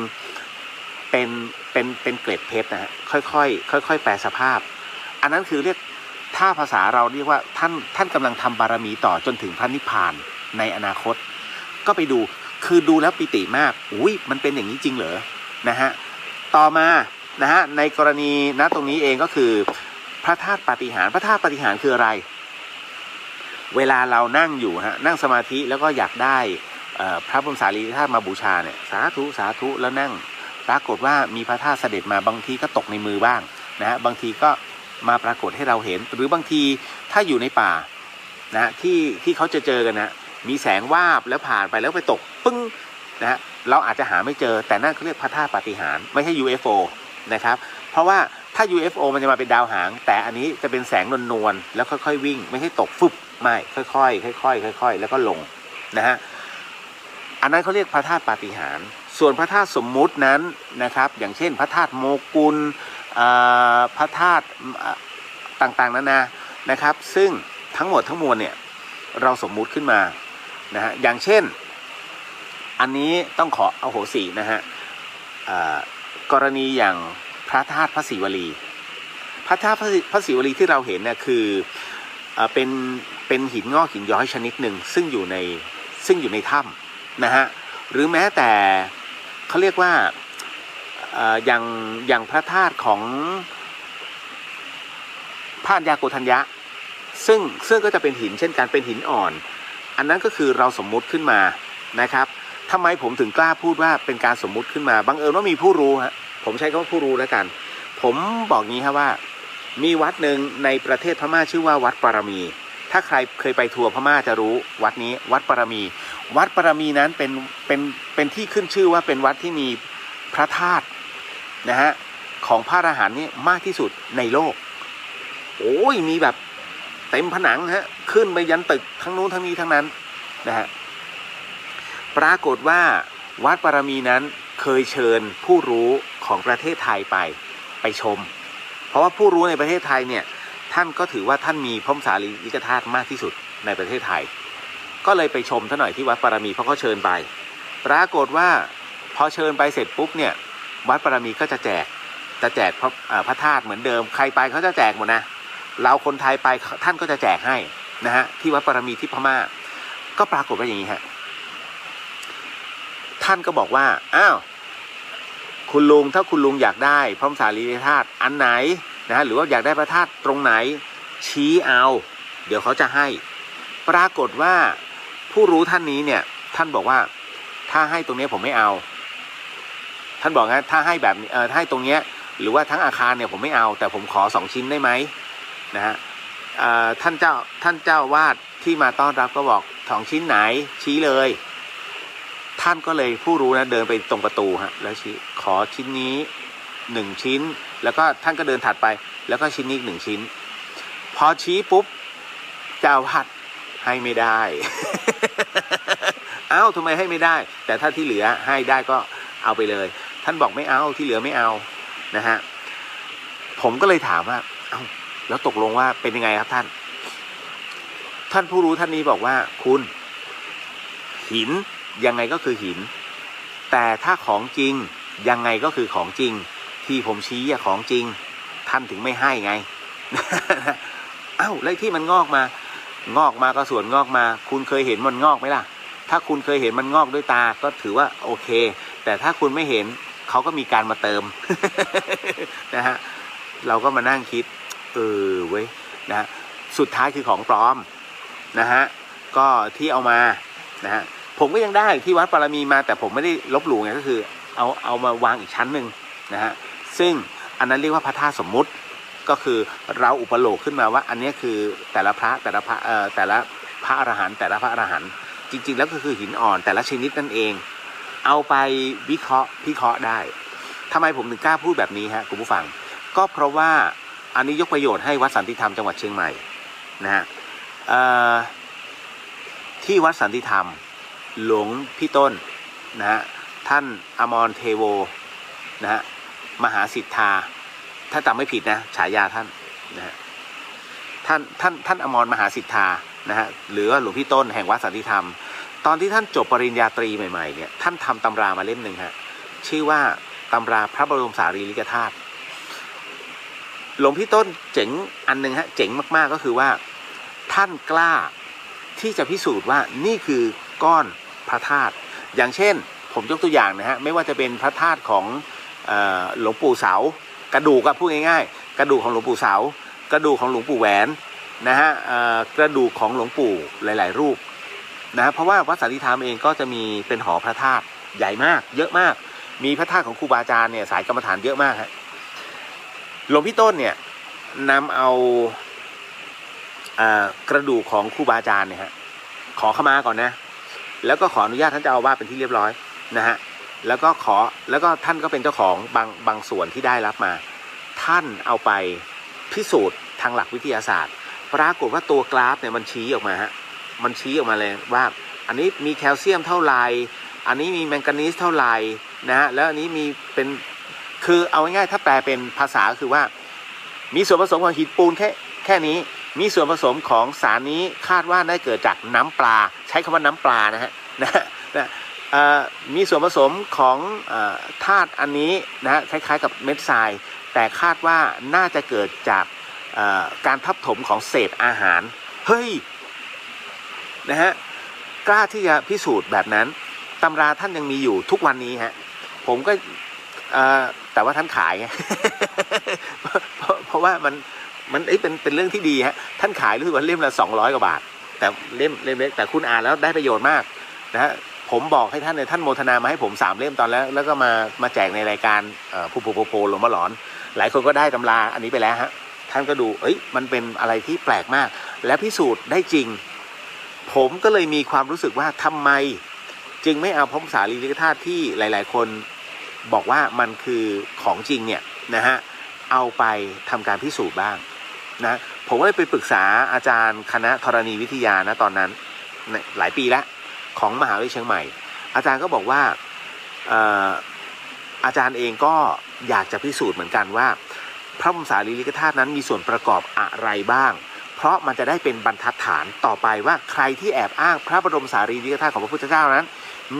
เป็นเกล็ดเพชรนะฮะค่อยแปลสภาพอันนั้นคือเรียกถ้าภาษาเราเรียกว่าท่านกำลังทำบารมีต่อจนถึงพระนิพพานในอนาคตก็ไปดูคือดูแล้วปิติมากอุ้ยมันเป็นอย่างนี้จริงเหรอนะฮะต่อมานะฮะในกรณีณตรงนี้เองก็คือพระธาตุปาฏิหาริย์พระธาตุปาฏิหาริย์คืออะไรเวลาเรานั่งอยู่ฮะนั่งสมาธิแล้วก็อยากได้พระบรมสารีริกธาตุมาบูชาเนี่ยสาธุสาธุแล้วนั่งปรากฏว่ามีพระธาตุเสด็จมาบางทีก็ตกในมือบ้างนะฮะบางทีก็มาปรากฏให้เราเห็นหรือบางทีถ้าอยู่ในป่านะที่เขาจะเจอกันนะมีแสงวาบแล้วผ่านไปแล้วไปตกปึ้งนะฮะเราอาจจะหาไม่เจอแต่นั่นเขาเรียกพระธาตุปาฏิหาริย์ไม่ใช่ UFO นะครับเพราะว่าถ้า UFO มันจะมาเป็นดาวหางแต่อันนี้จะเป็นแสงนวลๆแล้วค่อยๆวิ่งไม่ใช่ตกฟึบไม่ค่อยๆค่อยๆแล้วก็ลงนะฮะอันนั้นเขาเรียกพระธาตุปาฏิหาริย์ส่วนพระธาตุสมมุตินั้นนะครับอย่างเช่นพระธาตุโมกุลพระธาตุต่างๆนานานะครับซึ่งทั้งหมดทั้งมวลเนี่ยเราสมมุติขึ้นมานะฮะอย่างเช่นอันนี้ต้องขออโหสินะฮะกรณีอย่างพระธาตุพระศิวลีพระธาตุพระศิวลีที่เราเห็นเนี่ยคือเป็นหินงอกหินย้อยชนิดหนึ่งซึ่งอยู่ในถ้ำนะฮะหรือแม้แต่เขาเรียกว่าอย่างพระธาตุของพระัญญาโกฏัญญะซึ่งก็จะเป็นหินเช่นกันเป็นหินอ่อนอันนั้นก็คือเราสมมุติขึ้นมานะครับทำไมผมถึงกล้าพูดว่าเป็นการสมมุติขึ้นมาบังเอิญว่ามีผู้รู้ฮะผมใช้คำว่าผู้รู้แล้วกันผมบอกงี้ครับว่ามีวัดหนึ่งในประเทศพม่าชื่อว่าวัดปารมีถ้าใครเคยไปทัวร์พม่าจะรู้วัดนี้วัดปารมีวัดปารมีนั้นเป็นที่ขึ้นชื่อว่าเป็นวัดที่มีพระธาตุนะฮะของพระอรหันต์นี่มากที่สุดในโลกโอ้ยมีแบบเต็มผนังฮะขึ้นไปยันตึกทั้งนู้นทั้งนี้ทั้งนั้นนะฮะปรากฏว่าวัดปารมีนั้นเคยเชิญผู้รู้ของประเทศไทยไปชมเพราะว่าผู้รู้ในประเทศไทยเนี่ยท่านก็ถือว่าท่านมีพระบรมสารีริกธาตุมากที่สุดในประเทศไทยก็เลยไปชมท่านหน่อยที่วัดปารมีเพราะเขาเชิญไปปรากฏว่าพอเชิญไปเสร็จปุ๊บเนี่ยวัดปารมีก็จะแจกพระธาตุเหมือนเดิมใครไปเขาจะแจกหมดนะเราคนไทยไปท่านก็จะแจกให้นะฮะที่วัดปารมีที่พม่าก็ปรากฏว่าอย่างนี้ฮะท่านก็บอกว่าอ้าวคุณลุงถ้าคุณลุงอยากได้พระบรมสารีริกธาตุอันไหนนะฮะหรือว่าอยากได้พระธาตุตรงไหนชี้เอาเดี๋ยวเขาจะให้ปรากฏว่าผู้รู้ท่านนี้เนี่ยท่านบอกว่าถ้าให้ตรงนี้ผมไม่เอาท่านบอกงั้นถ้าให้แบบให้ตรงเนี้ยหรือว่าทั้งอาคารเนี่ยผมไม่เอาแต่ผมขอ2 ชิ้นได้ไหมนะฮะท่านเจ้าวาดที่มาต้อนรับก็บอก2 ชิ้นไหนชี้เลยท่านก็เลยผู้รู้นะเดินไปตรงประตูฮะแล้วชี้ขอชิ้นนี้1 ชิ้นแล้วก็ท่านก็เดินถัดไปแล้วก็ชิ้นนี้อีก1 ชิ้นพอชี้ปุ๊บเจ้าวาดให้ไม่ได้ เอ้าทำไมให้ไม่ได้แต่ถ้าที่เหลือให้ได้ก็เอาไปเลยท่านบอกไม่เอาที่เหลือไม่เอานะฮะผมก็เลยถามว่าเอ้าแล้วตกลงว่าเป็นยังไงครับท่านผู้รู้ท่านนี้บอกว่าคุณหินยังไงก็คือหินแต่ถ้าของจริงยังไงก็คือของจริงที่ผมชี้ของจริงท่านถึงไม่ให้ไง อ้าวแล้วที่มันงอกมาก็ส่วนงอกมาคุณเคยเห็นมันงอกไหมล่ะถ้าคุณเคยเห็นมันงอกด้วยตาก็ถือว่าโอเคแต่ถ้าคุณไม่เห็นเขาก็มีการมาเติม นะฮะเราก็มานั่งคิดเว้ยนะฮะสุดท้ายคือของปลอมนะฮะก็ที่เอามานะฮะผมก็ยังได้ที่วัดปารมีมาแต่ผมไม่ได้ลบหลู่ไงก็คือเอามาวางอีกชั้นหนึ่งนะฮะซึ่งอันนั้นเรียกว่าพระธาตุสมมุติก็คือเราอุปโลกขึ้นมาว่าอันนี้คือแต่ละพระแต่ละพระอรหันต์แต่ละพระอรหันต์จริงๆแล้วก็คือหินอ่อนแต่ละชนิดนั่นเองเอาไปวิเคราะห์พิเคราะห์ได้ทำไมผมถึงกล้าพูดแบบนี้ฮะคุณผู้ฟังก็เพราะว่าอันนี้ยกประโยชน์ให้วัดสันติธรรมจังหวัดเชียงใหม่นะฮะที่วัดสันติธรรมหลวงพี่ต้นนะฮะท่านอมรเทโวนะฮะมหาสิทธาถ้าจำไม่ผิดนะฉายาท่านนะฮะท่านอมรมหาสิทธานะฮะหรือว่าหลวงพี่ต้นแห่งวัดสันติธรรมตอนที่ท่านจบปริญญาตรีใหม่ๆเนี่ยท่านทำตำรามาเล่มหนึ่งฮะชื่อว่าตำราพระบรมสารีริกธาตุหลวงพี่ต้นเจ๋งอันหนึ่งฮะเจ๋งมากๆก็คือว่าท่านกล้าที่จะพิสูจน์ว่านี่คือก้อนพระธาตุอย่างเช่นผมยกตัวอย่างนะฮะไม่ว่าจะเป็นพระธาตุของหลวงปู่เสากระดูกก็พูดง่ายๆกระดูกของหลวงปู่เสากระดูกของหลวงปู่แหวนนะฮะกระดูกของหลวงปู่หลายๆรูปนะเพราะว่าวัดสันติธรรมเองก็จะมีเป็นหอพระธาตุใหญ่มากเยอะมากมีพระธาตุของครูบาอาจารย์เนี่ยสายกรรมฐานเยอะมากฮะหลวงพี่ต้นเนี่ยนำเอากระดูกของครูบาอาจารย์เนี่ยฮะขอเข้ามาก่อนนะแล้วก็ขออนุญาตท่านเจ้าอาวาสเป็นที่เรียบร้อยนะฮะแล้วก็ท่านก็เป็นเจ้าของบางส่วนที่ได้รับมาท่านเอาไปพิสูจน์ทางหลักวิทยาศาสตร์ปรากฏว่าตัวกราฟเนี่ยมันชี้ออกมาฮะมันชี้ออกมาเลยว่าอันนี้มีแคลเซียมเท่าไหร่อันนี้มีแมงกานีสเท่าไหร่นะฮะแล้วอันนี้มีเป็นคือเอาง่ายๆถ้าแปลเป็นภาษาคือว่ามีส่วนผสมของหินปูนแค่นี้มีส่วนผสมของสารนี้คาดว่าได้เกิดจากน้ำปลาใช้คำว่าน้ำปลานะฮะมีส่วนผสมของธาตุอันนี้นะฮะคล้ายๆกับเม็ดทรายแต่คาดว่าน่าจะเกิดจากการทับถมของเศษอาหารเฮ้ยนะฮะกล้าที่จะพิสูจน์แบบนั้นตำราท่านยังมีอยู่ทุกวันนี้ฮะผมก็แต่ว่าท่านขาย เพราะว่ามันเป็นเรื่องที่ดีฮะท่านขายรู้สึกว่าเล่มละ200 กว่าบาทแต่เล่มเล็กแต่คุณอ่านแล้วได้ประโยชน์มากนะฮะผมบอกให้ท่านเนี่ยท่านโมทนามาให้ผม3 เล่มตอนแล้วก็มาแจกในรายการโพหลงมาหลอนหลายคนก็ได้ตำราอันนี้ไปแล้วฮะท่านก็ดูมันเป็นอะไรที่แปลกมากและพิสูจน์ได้จริงผมก็เลยมีความรู้สึกว่าทำไมจึงไม่เอาพระบรมสารีริกธาตุที่หลายๆคนบอกว่ามันคือของจริงเนี่ยนะฮะเอาไปทำการพิสูจน์บ้างนะผมก็เลยไปปรึกษาอาจารย์คณะธรณีวิทยานะตอนนั้นหลายปีแล้วของมหาวิทยาลัยเชียงใหม่อาจารย์ก็บอกว่าอาจารย์เองก็อยากจะพิสูจน์เหมือนกันว่าพระบรมสารีริกธาตุนั้นมีส่วนประกอบอะไรบ้างเพราะมันจะได้เป็นบรรทัดฐานต่อไปว่าใครที่แอบอ้างพระบรมสารีริกธาตุของพระพุทธเจ้านั้น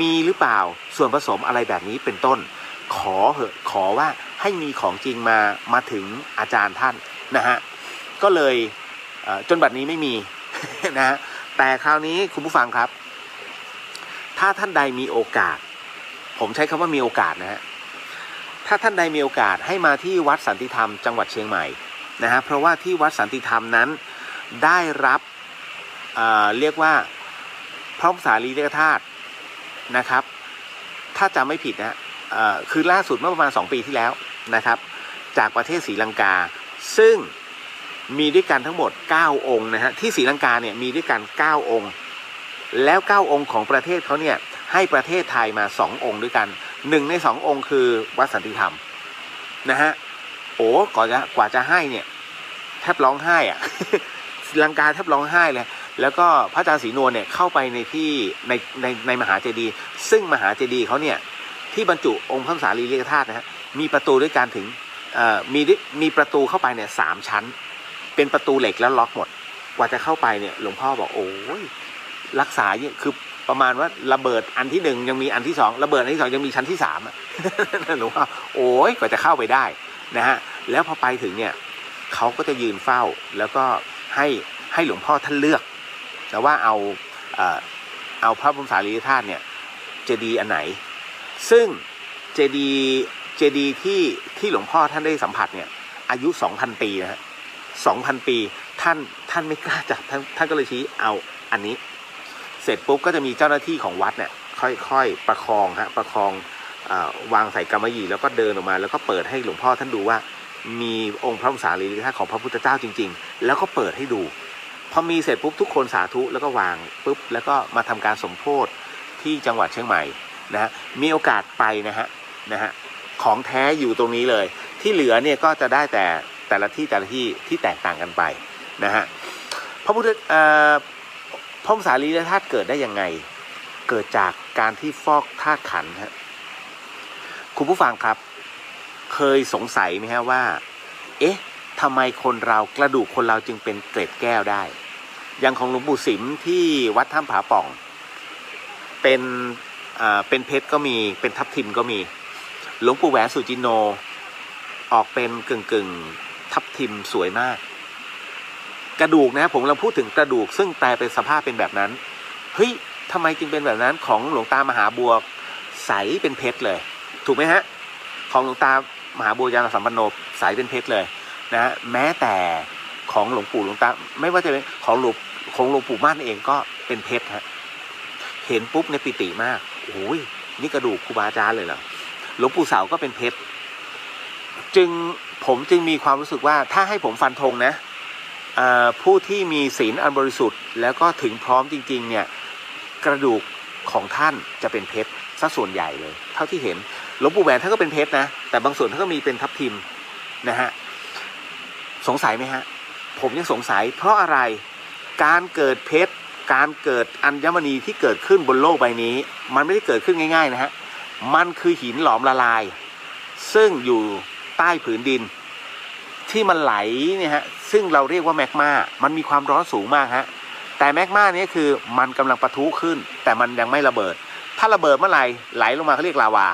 มีหรือเปล่าส่วนผสมอะไรแบบนี้เป็นต้นขอว่าให้มีของจริงมาถึงอาจารย์ท่านนะฮะก็เลยจนบัดนี้ไม่มี นะฮะแต่คราวนี้คุณผู้ฟังครับถ้าท่านใดมีโอกาสผมใช้คำว่ามีโอกาสนะฮะถ้าท่านใดมีโอกาสให้มาที่วัดสันติธรรมจังหวัดเชียงใหม่นะฮะเพราะว่าที่วัดสันติธรรมนั้นได้รับเรียกว่าพระบรมสารีริกธาตุนะครับถ้าจำไม่ผิดนะคือล่าสุดเมื่อประมาณ2 ปีที่แล้วนะครับจากประเทศศรีลังกาซึ่งมีด้วยกันทั้งหมด9 องค์นะฮะที่ศรีลังกาเนี่ยมีด้วยกัน9 องค์แล้ว9 องค์ของประเทศเขาเนี่ยให้ประเทศไทยมา2 องค์ด้วยกัน1 ใน 2 องค์คือวัดสันติธรรมนะฮะโอ้กว่าจะให้เนี่ยแทบร้องไห้อะ ศรีลังกาแทบร้องไห้เลยแล้วก็พระอาจารย์ศรีนวลเนี่ยเข้าไปในที่ในมหาเจดีย์ซึ่งมหาเจดีย์เขาเนี่ยที่บรรจุองค์พระสารีริกธาตุนะฮะมีประตูด้วยกันถึงมีประตูเข้าไปเนี่ย3 ชั้นเป็นประตูเหล็กแล้วล็อกหมดกว่าจะเข้าไปเนี่ยหลวงพ่อบอกโอ้ยรักษาเนี่ยคือประมาณว่าระเบิดอันที่1ยังมีอันที่2ระเบิดอันที่2ยังมีชั้นที่3อ่ะ หลวงพ่อโอ้ยกว่าจะเข้าไปได้นะฮะแล้วพอไปถึงเนี่ยเขาก็จะยืนเฝ้าแล้วก็ ให้หลวงพ่อท่านเลือกนะว่าเอาพระบรมสารีริกธาตุเนี่ยเจดีย์อันไหนซึ่งเจดีย์ที่หลวงพ่อท่านได้สัมผัสเนี่ยอายุ 2,000 ปีนะฮะ 2,000 ปีท่านไม่กล้าจับท่านก็เลยชี้เอาอันนี้เสร็จปุ๊บก็จะมีเจ้าหน้าที่ของวัดเนี่ยค่อยๆประคองวางใส่กำมะหยี่แล้วก็เดินออกมาแล้วก็เปิดให้หลวงพ่อท่านดูว่ามีองค์พระบรมสารีริกธาตุของพระพุทธเจ้าจริงๆแล้วก็เปิดให้ดูพอมีเสร็จปุ๊บทุกคนสาธุแล้วก็วางปุ๊บแล้วก็มาทำการสมโภชที่จังหวัดเชียงใหม่นะฮะมีโอกาสไปนะฮะของแท้อยู่ตรงนี้เลยที่เหลือเนี่ยก็จะได้แต่ละที่ที่แตกต่างกันไปนะฮะพระบรมสารีริกธาตุเกิดได้ยังไงเกิดจากการที่ฟอกธาตุขันธ์ฮะคุณผู้ฟังครับเคยสงสัยไหมฮะว่าเอ๊ะทำไมคนเรากระดูกคนเราจึงเป็นเกล็ดแก้วได้อย่างของหลวงปู่สิมที่วัดถ้ำผาป่องเป็นเพชรก็มีเป็นทับทิมก็มีหลวงปู่แหวนสุจินโนออกเป็นกึ่งทับทิมสวยมากกระดูกนะผมเราพูดถึงกระดูกซึ่งแปลเป็นสภาพเป็นแบบนั้นเฮ้ยทำไมจึงเป็นแบบนั้นของหลวงตามหาบัวใสเป็นเพชรเลยถูกไหมฮะของหลวงตามหาบัวยานสัมปันโนใสเป็นเพชรเลยนะแม้แต่ของหลวงตาไม่ว่าจะเป็นของหลวงปู่มั่นเองก็เป็นเพชรฮะเห็นปุ๊บในปิติมากโอ้ยนี่กระดูกครูบาอาจารย์เลยเหรอหลวงปู่เสาก็เป็นเพชรผมจึงมีความรู้สึกว่าถ้าให้ผมฟันธงนะผู้ที่มีศีลอันบริสุทธิ์แล้วก็ถึงพร้อมจริงๆเนี่ยกระดูกของท่านจะเป็นเพชรซะส่วนใหญ่เลยเท่าที่เห็นหลวงปู่แหวนท่านก็เป็นเพชรนะแต่บางส่วนท่านก็มีเป็นทับทิมนะฮะสงสัยไหมฮะผมยังสงสัยเพราะอะไรการเกิดเพชรการเกิดอัญมณีที่เกิดขึ้นบนโลกใบนี้มันไม่ได้เกิดขึ้นง่ายๆนะฮะมันคือหินหลอมละลายซึ่งอยู่ใต้ผืนดินที่มันไหลเนี่ยฮะซึ่งเราเรียกว่าแมกมามันมีความร้อนสูงมากฮะแต่แมกมานี้คือมันกำลังปะทุขึ้นแต่มันยังไม่ระเบิดถ้าระเบิดเมื่อไหร่ไหลลงมาเขาเรียกลาวา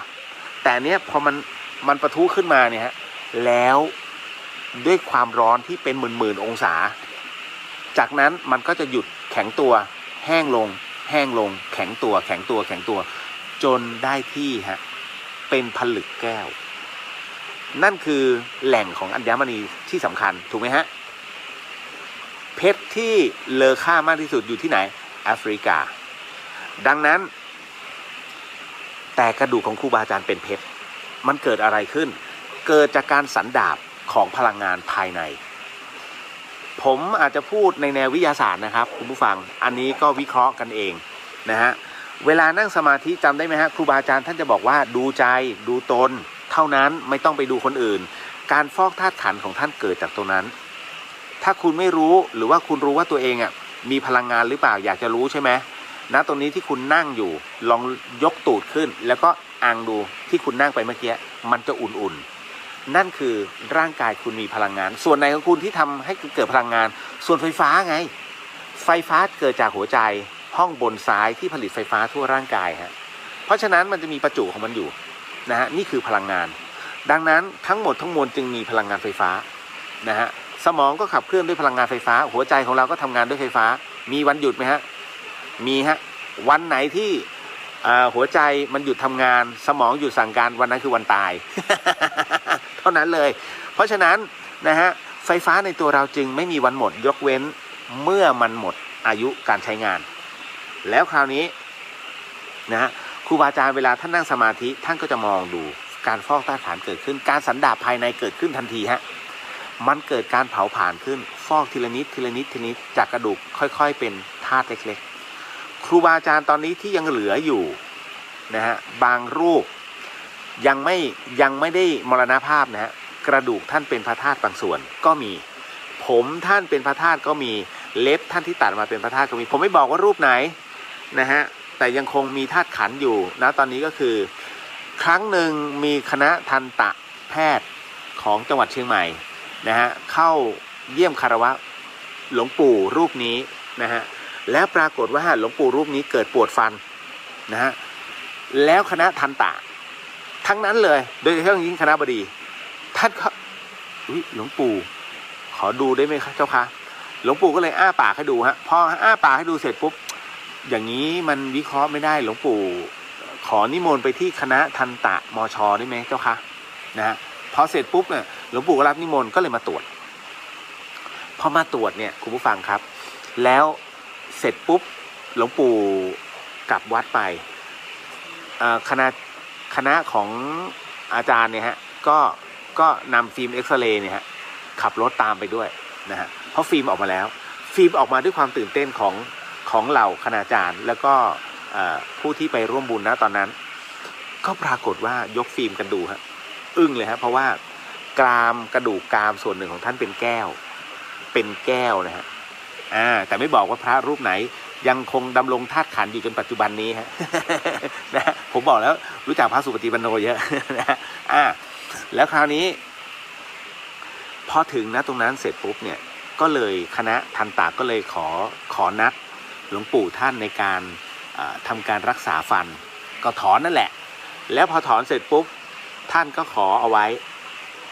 แต่เนี้ยพอมันปะทุขึ้นมาเนี่ยฮะแล้วด้วยความร้อนที่เป็นหมื่นองศาจากนั้นมันก็จะหยุดแข็งตัวแห้งลงแข็งตัวจนได้ที่ฮะเป็นผลึกแก้วนั่นคือแหล่งของอัญมณีที่สำคัญถูกไหมฮะเพชรที่เลอค่ามากที่สุดอยู่ที่ไหนแอฟริกาดังนั้นแต่กระดูกของครูบาอาจารย์เป็นเพชรมันเกิดอะไรขึ้นเกิดจากการสันดาปของพลังงานภายในผมอาจจะพูดในแนววิทยาศาสตร์นะครับคุณผู้ฟังอันนี้ก็วิเคราะห์กันเองนะฮะเวลานั่งสมาธิจำได้ไหมฮะครูบาอาจารย์ท่านจะบอกว่าดูใจดูตนเท่านั้นไม่ต้องไปดูคนอื่นการฟอกธาตุขันธ์ของท่านเกิดจากตรงนั้นถ้าคุณไม่รู้หรือว่าคุณรู้ว่าตัวเองมีพลังงานหรือเปล่าอยากจะรู้ใช่ไหมณตรงนี้ที่คุณนั่งอยู่ลองยกตูดขึ้นแล้วก็อังดูที่คุณนั่งไปเมื่อกี้มันจะอุ่นๆนั่นคือร่างกายคุณมีพลังงานส่วนไหนของคุณที่ทำให้เกิดพลังงานส่วนไฟฟ้าไงไฟฟ้าเกิดจากหัวใจห้องบนซ้ายที่ผลิตไฟฟ้าทั่วร่างกายฮะเพราะฉะนั้นมันจะมีประจุของมันอยู่นะฮะนี่คือพลังงานดังนั้นทั้งหมดทั้งมวลจึงมีพลังงานไฟฟ้านะฮะสมองก็ขับเคลื่อนด้วยพลังงานไฟฟ้าหัวใจของเราก็ทำงานด้วยไฟฟ้ามีวันหยุดไหมฮะมีฮะวันไหนที่หัวใจมันหยุดทำงานสมองหยุดสั่งการวันนั้นคือวันตาย เท่านั้นเลยเพราะฉะนั้นนะฮะไฟฟ้าในตัวเราจึงไม่มีวันหมดยกเว้นเมื่อมันหมดอายุการใช้งานแล้วคราวนี้นะฮะครูบาอาจารย์เวลาท่านนั่งสมาธิท่านก็จะมองดูการฟอกธาตุขันธ์เกิดขึ้นการสันดาปภายในเกิดขึ้นทันทีฮะมันเกิดการเผาผลาญขึ้นฟอกทีละนิดจากกระดูกค่อยๆเป็นธาตุเล็กๆครูบาอาจารย์ตอนนี้ที่ยังเหลืออยู่นะฮะบางรูปยังไม่ได้มรณภาพนะฮะกระดูกท่านเป็นพระธาตุบางส่วนก็มีผมท่านเป็นพระธาตุก็มีเล็บท่านที่ตัดมาเป็นพระธาตุก็มีผมไม่บอกว่ารูปไหนนะฮะแต่ยังคงมีธาตุขันธ์อยู่นะตอนนี้ก็คือครั้งหนึ่งมีคณะทันตแพทย์ของจังหวัดเชียงใหม่นะฮะเข้าเยี่ยมคารวะหลวงปู่รูปนี้นะฮะแล้วปรากฏว่าหลวงปู่รูปนี้เกิดปวดฟันนะฮะแล้วคณะทันตทั้งนั้นเลยโดยเฉพาะยิ่งคณะบดีท่านก็หลวงปู่ขอดูได้ไหมคะเจ้าคะ หลวงปู่ก็เลยอ้าปากให้ดูฮะพออ้าปากให้ดูเสร็จปุ๊บอย่างนี้มันวิเคราะห์ไม่ได้หลวงปู่ขอนิมนต์ไปที่คณะทันตะมชได้ไหมเจ้าคะนะฮะพอเสร็จปุ๊บเนี่ยหลวงปู่ก็รับนิมนต์ก็เลยมาตรวจพอมาตรวจเนี่ยคุณผู้ฟังครับแล้วเสร็จปุ๊บหลวงปู่กลับวัดไปคณะของอาจารย์เนี่ยฮะก็นำฟิล์มเอ็กซเรย์เนี่ยฮะขับรถตามไปด้วยนะฮะเพราะฟิล์มออกมาแล้วฟิล์มออกมาด้วยความตื่นเต้นของเหล่าคณาจารย์แล้วก็ผู้ที่ไปร่วมบุญนะตอนนั้นก็ปรากฏว่ายกฟิล์มกันดูฮะอึ้งเลยฮะเพราะว่ากรามกระดูกกรามส่วนหนึ่งของท่านเป็นแก้วนะฮะแต่ไม่บอกว่าพระรูปไหนยังคงดำรงธาตุขันธ์อยู่จนปัจจุบันนี้ฮะ นะผมบอกแล้วรู้จักพระสุปฏิปันโนเยอะ นะแล้วคราวนี้พอถึงนะตรงนั้นเสร็จปุ๊บเนี่ยก็เลยคณะทันตะก็เลยขอนัดหลวงปู่ท่านในการทำการรักษาฟันก็ถอนนั่นแหละแล้วพอถอนเสร็จปุ๊บท่านก็ขอเอาไว้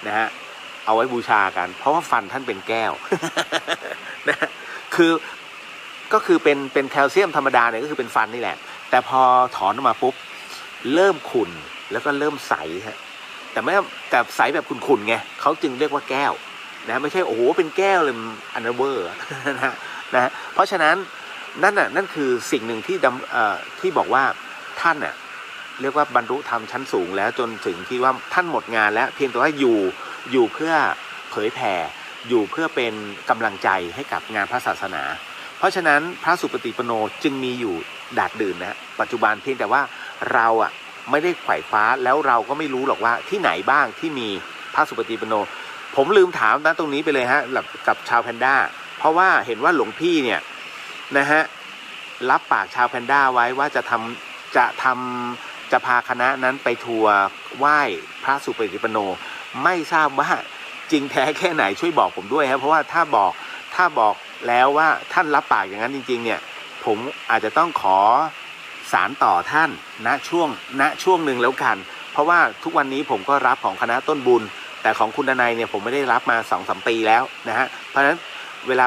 นะฮะเอาไว้บูชากันเพราะว่าฟันท่านเป็นแก้ว นะก็คือเป็นแคลเซียมธรรมดาเนี่ยก็คือเป็นฟันนี่แหละแต่พอถอนออกมาปุ๊บเริ่มขุ่นแล้วก็เริ่มใสฮะแต่ใสแบบขุ่นๆไงเขาจึงเรียกว่าแก้วนะไม่ใช่โอ้โหเป็นแก้วเลยอันเวอร์นะเพราะฉะนั้นนั่นคือสิ่งหนึ่งที่บอกว่าท่านน่ะเรียกว่าบรรลุธรรมชั้นสูงแล้วจนถึงที่ว่าท่านหมดงานแล้วเพียงแต่ว่าอยู่เพื่อเผยแผ่อยู่เพื่อเป็นกำลังใจให้กับงานพระศาสนาเพราะฉะนั้นพระสุปฏิปันโนจึงมีอยู่ดาษดื่นนะปัจจุบันเพียงแต่ว่าเราไม่ได้ไขว่คว้าแล้วเราก็ไม่รู้หรอกว่าที่ไหนบ้างที่มีพระสุปฏิปันโนผมลืมถามตรงนี้ไปเลยฮะกับชาวแพนด้าเพราะว่าเห็นว่าหลวงพี่เนี่ยนะฮะรับปากชาวแพนด้าไว้ว่าจะพาคณะนั้นไปทัวร์ไหว้พระสุปฏิปันโนไม่ทราบว่าจริงแท้แค่ไหนช่วยบอกผมด้วยครับเพราะว่าถ้าบอกแล้วว่าท่านรับปากอย่างนั้นจริงๆเนี่ยผมอาจจะต้องขอสารต่อท่านณช่วงหนึ่งแล้วกันเพราะว่าทุกวันนี้ผมก็รับของคณะต้นบุญแต่ของคุณดนัยเนี่ยผมไม่ได้รับมา 2-3 ปีแล้วนะฮะเพราะฉะนั้นเวลา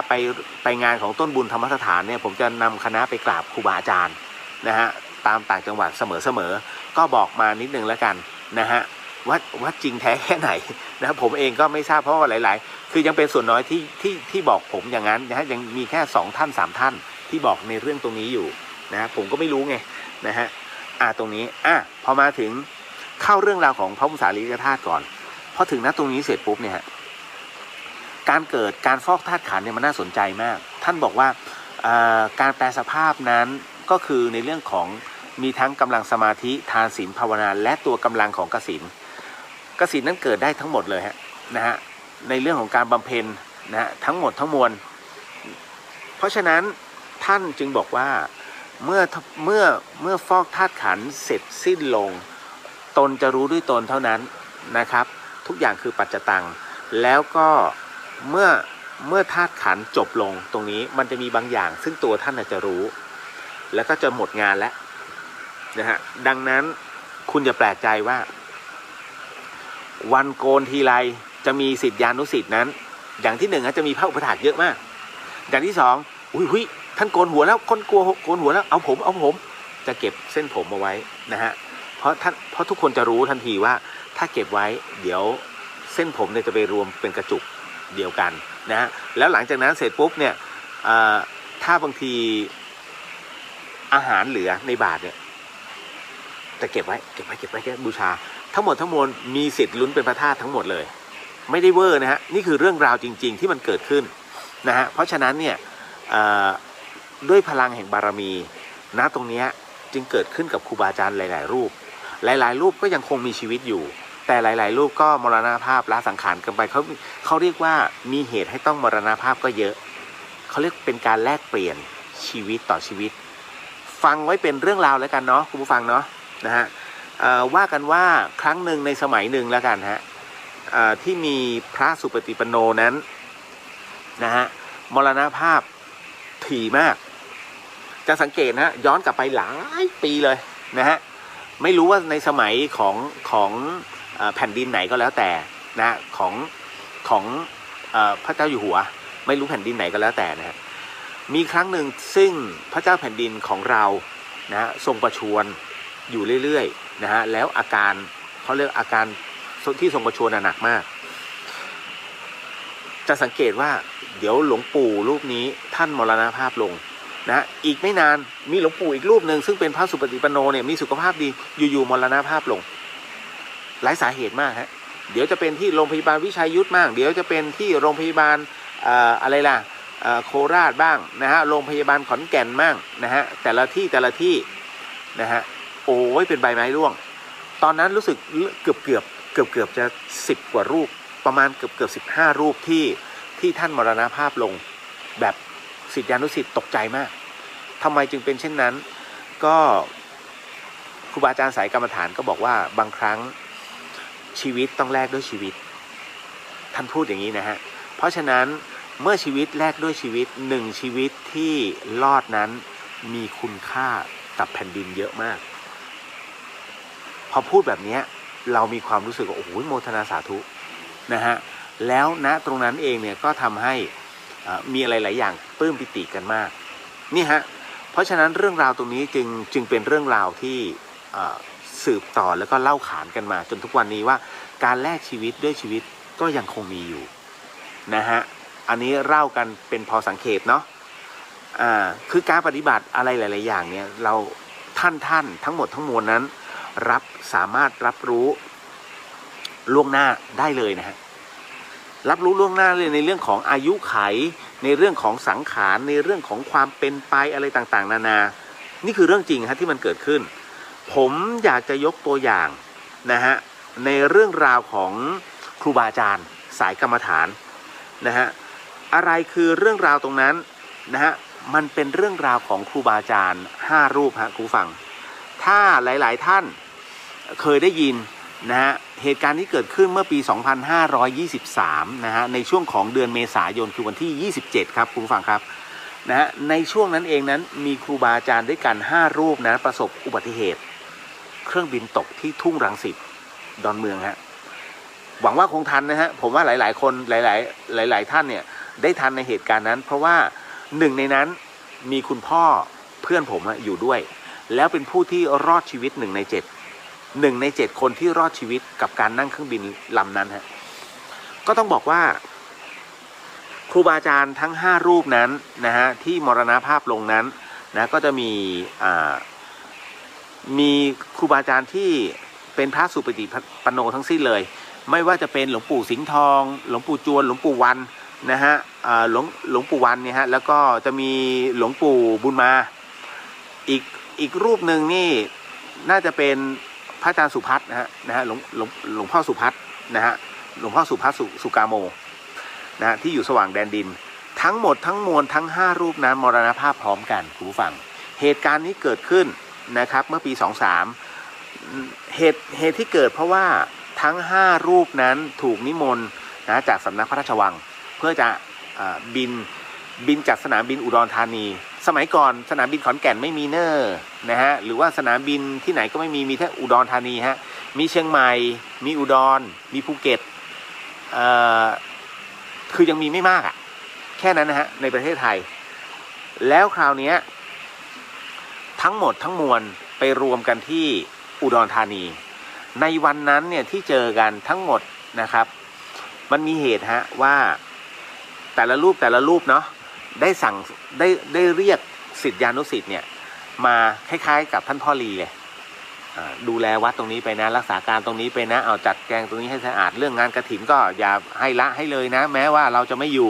ไปงานของต้นบุญธรรมสถานเนี่ยผมจะนำคณะไปกราบครูบาอาจารย์นะฮะตามต่างจังหวัดเสมอก็บอกมานิดนึงแล้วกันนะฮะว่าจริงแท้แค่ไหนนะครับผมเองก็ไม่ทราบเพราะว่าหลายๆคือยังเป็นส่วนน้อยที่บอกผมอย่างนั้นนะฮะยังมีแค่2 ท่าน 3 ท่านที่บอกในเรื่องตรงนี้อยู่นะฮะผมก็ไม่รู้ไงนะฮะตรงนี้พอมาถึงเข้าเรื่องราวของพระมุสาลีริกธาตุก่อนพอถึงณตรงนี้เสร็จปุ๊บเนี่ยฮะการฟอกธาตุขันธ์เนี่ยมันน่าสนใจมากท่านบอกว่าการแปลสภาพนั้นก็คือในเรื่องของมีทั้งกำลังสมาธิทานศีลภาวนาและตัวกำลังของกสิณนั้นเกิดได้ทั้งหมดเลยฮะนะฮะในเรื่องของการบำเพ็ญนะฮะทั้งหมดทั้งมวลเพราะฉะนั้นท่านจึงบอกว่าเมื่อฟอกธาตุขันธ์เสร็จสิ้นลงตนจะรู้ด้วยตนเท่านั้นนะครับทุกอย่างคือปัจจตังแล้วก็เมื่อธาตุขันธ์จบลงตรงนี้มันจะมีบางอย่างซึ่งตัวท่านจะรู้แล้วก็จะหมดงานแล้วนะฮะดังนั้นคุณจะแปลกใจว่าวันโกนทีไรจะมีศิษยานุศิษย์นั้นอย่างที่1จะมีพระอุปถากเยอะมากอย่างที่2อุ้ยท่านโกนหัวแล้วคนกลัวโกนหัวแล้วเอาผมจะเก็บเส้นผมเอาไว้นะฮะเพราะทุกคนจะรู้ทันทีว่าถ้าเก็บไว้เดี๋ยวเส้นผมเนี่ยจะไปรวมเป็นกระจุกเดียวกันนะฮะแล้วหลังจากนั้นเสร็จปุ๊บเนี่ยถ้าบางทีอาหารเหลือในบาตรเนี่ยจะเก็บไว้แค่บูชาทั้งหมดทั้งมวลมีสิทธิ์ลุ้นเป็นพระธาตุทั้งหมดเลยไม่ได้เวอร์นะฮะนี่คือเรื่องราวจริงๆที่มันเกิดขึ้นนะฮะเพราะฉะนั้นเนี่ยด้วยพลังแห่งบารมีณตรงนี้จึงเกิดขึ้นกับครูบาอาจารย์หลายๆรูปก็ยังคงมีชีวิตอยู่แต่หลายๆรูปก็มรณภาพละสังขารกันไปเขาเรียกว่ามีเหตุให้ต้องมรณภาพก็เยอะเขาเรียกเป็นการแลกเปลี่ยนชีวิตต่อชีวิตฟังไว้เป็นเรื่องราวแล้วกันเนาะคุณผู้ฟังเนาะนะฮะว่ากันว่าครั้งหนึ่งในสมัยหนึ่งแล้วกันฮะที่มีพระสุปฏิปันโนนั้นนะฮะมรณภาพถี่มากจะสังเกตนะย้อนกลับไปหลายปีเลยนะฮะไม่รู้ว่าในสมัยของแผ่นดินไหนก็แล้วแต่นะของพระเจ้าอยู่หัว ไม่รู้แผ่นดินไหนก็แล้วแต่นะฮะมีครั้งหนึ่งซึ่งพระเจ้าแผ่นดินของเรานะฮะทรงประชวรอยู่เรื่อยๆนะฮะแล้วอาการเขาเรียกอาการที่ทรงประชวรหนักมากจะสังเกตว่าเดี๋ยวหลวงปู่รูปนี้ท่านมรณภาพลงนะอีกไม่นานมีหลวงปู่อีกรูปหนึ่งซึ่งเป็นพระสุปฏิปันโนเนี่ยมีสุขภาพดีอยู่ๆมรณภาพลงหลายสาเหตุมากฮะเดี๋ยวจะเป็นที่โรงพยาบาลวิชัยยุทธบ้างเดี๋ยวจะเป็นที่โรงพยาบาลอะไรล่ะโคราชบ้างนะฮะโรงพยาบาลขอนแก่นบ้างนะฮะแต่ละที่นะฮะโอ้ยเป็นใบไม้ร่วงตอนนั้นรู้สึกเกือบจะ10 กว่ารูปประมาณเกือบ15 รูปที่ท่านมรณภาพลงแบบศิษยานุศิษย์ตกใจมากทำไมจึงเป็นเช่นนั้นก็ครูบาอาจารย์สายกรรมฐานก็บอกว่าบางครั้งชีวิตต้องแลกด้วยชีวิตท่านพูดอย่างนี้นะฮะเพราะฉะนั้นเมื่อชีวิตแลกด้วยชีวิต1 ชีวิตที่รอดนั้นมีคุณค่ากับแผ่นดินเยอะมากพอพูดแบบนี้เรามีความรู้สึกว่าโอ้โหโมทนาสาธุนะฮะแล้วณตรงนั้นเองเนี่ยก็ทำให้มีอะไรหลายอย่างปลื้มปิติกันมากนี่ฮะเพราะฉะนั้นเรื่องราวตรงนี้จึงเป็นเรื่องราวที่สืบต่อแล้วก็เล่าขานกันมาจนทุกวันนี้ว่าการแลกชีวิตด้วยชีวิตก็ยังคงมีอยู่นะฮะอันนี้เล่ากันเป็นพอสังเขปเนาะคือการปฏิบัติอะไรหลายๆอย่างเนี่ยเราท่านทั้งหมดทั้งมวลนั้นสามารถรับรู้ล่วงหน้าได้เลยนะฮะรับรู้ล่วงหน้าเลยในเรื่องของอายุไขในเรื่องของสังขารในเรื่องของความเป็นไปอะไรต่างๆนานานี่คือเรื่องจริงฮะที่มันเกิดขึ้นผมอยากจะยกตัวอย่างนะฮะในเรื่องราวของครูบาอาจารย์สายกรรมฐานนะฮะอะไรคือเรื่องราวตรงนั้นนะฮะมันเป็นเรื่องราวของครูบาอาจารย์5 รูปฮะครูฟังถ้าหลายๆท่านเคยได้ยินนะฮะเหตุการณ์ที่เกิดขึ้นเมื่อปี 2523 นะฮะในช่วงของเดือนเมษายนคือวันที่ 27 ครับคุณผู้ฟังครับนะฮะในช่วงนั้นเองนั้นมีครูบาอาจารย์ด้วยกัน5 รูปนะประสบอุบัติเหตุเครื่องบินตกที่ทุ่งรังสิตดอนเมืองฮะหวังว่าคงทันนะฮะผมว่าหลายๆคนหลายท่านเนี่ยได้ทันในเหตุการณ์นั้นเพราะว่าหนึ่งในนั้นมีคุณพ่อเพื่อนผมอยู่ด้วยแล้วเป็นผู้ที่รอดชีวิต1 ใน 7คนที่รอดชีวิตกับการนั่งเครื่องบินลำนั้นฮะก็ต้องบอกว่าครูบาอาจารย์ทั้ง5 รูปนั้นนะฮะที่มรณภาพลงนั้นนะก็จะมีครูบาอาจารย์ที่เป็นพระสุปฏิปันโนทั้งสิ้นเลยไม่ว่าจะเป็นหลวงปู่สิงห์ทองหลวงปู่จวนหลวงปู่วันนะฮะหลวงปู่วันเนี่ยฮะแล้วก็จะมีหลวงปู่บุญมาอีกรูปหนึ่งนี่น่าจะเป็นพระอาจารย์สุพัฒน์นะฮะหลวงพ่อสุพัฒน์นะฮะหลวงพ่อสุพัฒน์สุกาโมนะฮะที่อยู่สว่างแดนดินทั้งหมดทั้งมวลทั้ง5 รูปนั้นมรณภาพพร้อมกันคุณผู้ฟังเหตุการณ์นี้เกิดขึ้นนะครับเมื่อปี 23เหตุที่เกิดเพราะว่าทั้ง5 รูปนั้นถูกนิมนต์นะจากสำนักพระราชวังเพื่อจะบินจากสนามบินอุดรธานีสมัยก่อนสนามบินขอนแก่นไม่มีเนอร์นะฮะหรือว่าสนามบินที่ไหนก็ไม่มีแค่อุดรธานีฮะมีเชียงใหม่มีอุดรมีภูเก็ตคือยังมีไม่มากแค่นั้นนะฮะในประเทศไทยแล้วคราวนี้ทั้งหมดทั้งมวลไปรวมกันที่อุดรธานีในวันนั้นเนี่ยที่เจอกันทั้งหมดนะครับมันมีเหตุฮะว่าแต่ละรูปเนาะได้เรียกศิษยานุศิษย์เนี่ยมาคล้ายๆกับท่านพ่อลีเลยดูแลวัดตรงนี้ไปนะรักษาการตรงนี้ไปนะเอาจัดแกงตรงนี้ให้สะอาดเรื่องงานกฐินก็อย่าให้ละให้เลยนะแม้ว่าเราจะไม่อยู่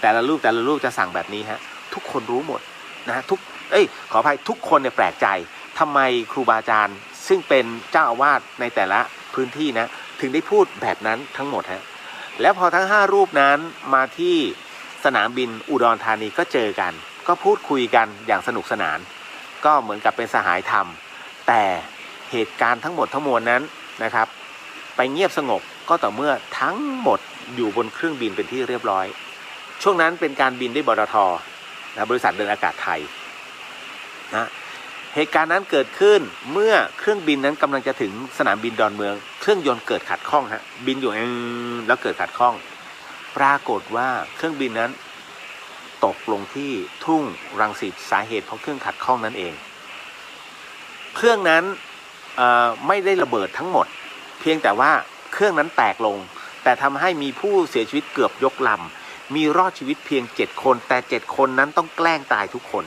แต่ละรูปจะสั่งแบบนี้ฮะทุกคนรู้หมดนะฮะขออภัยทุกคนเนี่ยแปลกใจทำไมครูบาอาจารย์ซึ่งเป็นเจ้าอาวาสในแต่ละพื้นที่นะถึงได้พูดแบบนั้นทั้งหมดฮะแล้วพอทั้ง5 รูปนั้นมาที่สนามบินอุดรธานีก็เจอกันก็พูดคุยกันอย่างสนุกสนานก็เหมือนกับเป็นสหายธรรมแต่เหตุการณ์ทั้งหมดทั้งมวลนั้นนะครับไปเงียบสงบก็ต่อเมื่อทั้งหมดอยู่บนเครื่องบินเป็นที่เรียบร้อยช่วงนั้นเป็นการบินด้วยบลท.นะบริษัทเดินอากาศไทยนะเหตุการณ์นั้นเกิดขึ้นเมื่อเครื่องบินนั้นกำลังจะถึงสนามบินดอนเมืองเครื่องยนต์เกิดขัดข้องฮะบินอยู่แล้วเกิดขัดข้องปรากฏว่าเครื่องบินนั้น ตกลงที่ทุ่งรังสิตสาเหตุเพราะเครื่องขัดข้องนั่นเองเครื่องนั้นไม่ได้ระเบิดทั้งหมดเพียงแต่ว่าเครื่องนั้นแตกลงแต่ทำให้มีผู้เสียชีวิตเกือบยกลำมีรอดชีวิตเพียง7 คนแต่7 คนนั้นต้องแกล้งตายทุกคน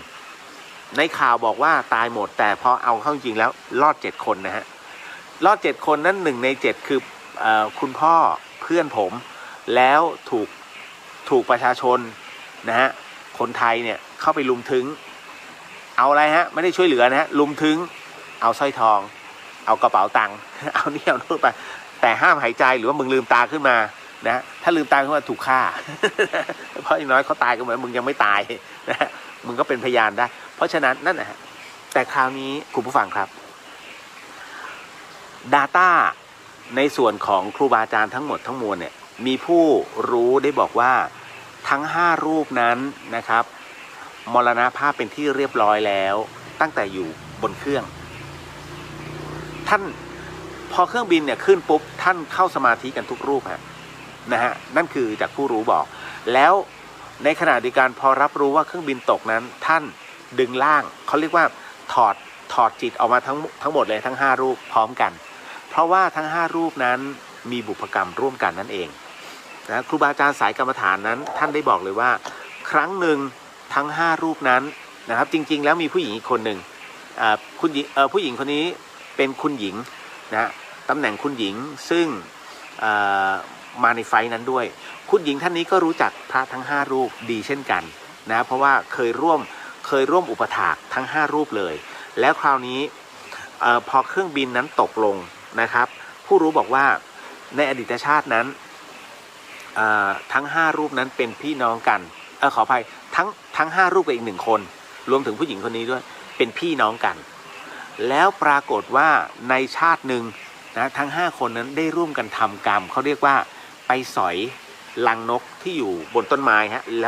ในข่าวบอกว่าตายหมดแต่พอเอาเข้าจริงแล้วรอด7 คนนะฮะรอด7 คนนั้น1 ใน 7คือคุณพ่อเพื่อนผมแล้วถูกประชาชนนะฮะคนไทยเนี่ยเข้าไปลุมถึงเอาอะไรฮะไม่ได้ช่วยเหลือนะฮะลุมถึงเอาสร้อยทองเอากระเป๋าตังค์เอานี่เอานู่นไปแต่ห้ามหายใจหรือว่ามึงลืมตาขึ้นมานะถ้าลืมตาขึ้นมาถูกฆ่า เพราะอย่างน้อยเขาตายกันเหมือนมึงยังไม่ตายนะมึงก็เป็นพยานได้เพราะฉะนั้นนั่นนะฮะแต่คราวนี้คุณผู้ฟังครับ Data ในส่วนของครูบาอาจารย์ทั้งหมดทั้งมวลเนี่ยมีผู้รู้ได้บอกว่าทั้ง5 รูปนั้นนะครับมรณภาพเป็นที่เรียบร้อยแล้วตั้งแต่อยู่บนเครื่องท่านพอเครื่องบินเนี่ยขึ้นปุ๊บท่านเข้าสมาธิกันทุกรูปนะฮะนั่นคือจากผู้รู้บอกแล้วในขณะเดียวกันพอรับรู้ว่าเครื่องบินตกนั้นท่านดึงล่างเขาเรียกว่าถอดจิตออกมาทั้งหมดเลยทั้ง5 รูปพร้อมกันเพราะว่าทั้ง5 รูปนั้นมีบุพกรรมร่วมกันนั่นเองนะครูบาอาจารย์สายกรรมฐานนั้นท่านได้บอกเลยว่าครั้งหนึ่งทั้ง5 รูปนั้นนะครับจริงๆแล้วมีผู้หญิงอีกคนหนึ่งผู้หญิงคนนี้เป็นคุณหญิงนะตำแหน่งคุณหญิงซึ่งมาในไฟนั้นด้วยคุณหญิงท่านนี้ก็รู้จักพระทั้ง5 รูปดีเช่นกันนะเพราะว่าเคยร่วมอุปถากทั้ง5 รูปเลยแล้วคราวนี้พอเครื่องบินนั้นตกลงนะครับผู้รู้บอกว่าในอดีตชาตินั้นทั้ง5 รูปนั้นเป็นพี่น้องกันขออภัยทั้ง5 รูปกับอีก1 คนรวมถึงผู้หญิงคนนี้ด้วยเป็นพี่น้องกันแล้วปรากฏว่าในชาติหนึ่งนะทั้ง5 คนนั้นได้ร่วมกันทำกรรมเขาเรียกว่าไปสอยรังนกที่อยู่บนต้นไม้ฮะแ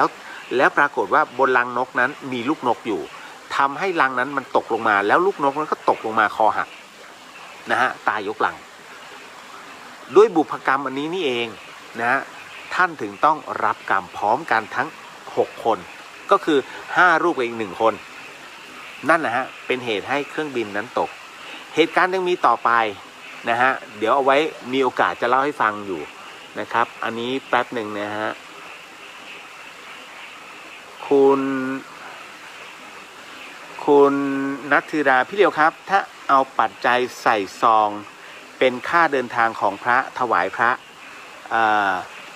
ล้วปรากฏว่าบนรังนกนั้นมีลูกนกอยู่ทำให้รังนั้นมันตกลงมาแล้วลูกนกนั้นก็ตกลงมาคอหักนะฮะตายยกรังด้วยบุพกรรมอันนี้นี่เองนะท่านถึงต้องรับกรรมพร้อมกันทั้ง6 คนก็คือ5 รูปกับอีก1 คนนั่นนะฮะเป็นเหตุให้เครื่องบินนั้นตกเหตุการณ์ยังมีต่อไปนะฮะเดี๋ยวเอาไว้มีโอกาสจะเล่าให้ฟังอยู่นะครับอันนี้แป๊บหนึ่งนะฮะคุณนัทธิราพี่เดียวครับถ้าเอาปัจจัยใส่ซองเป็นค่าเดินทางของพระถวายพระ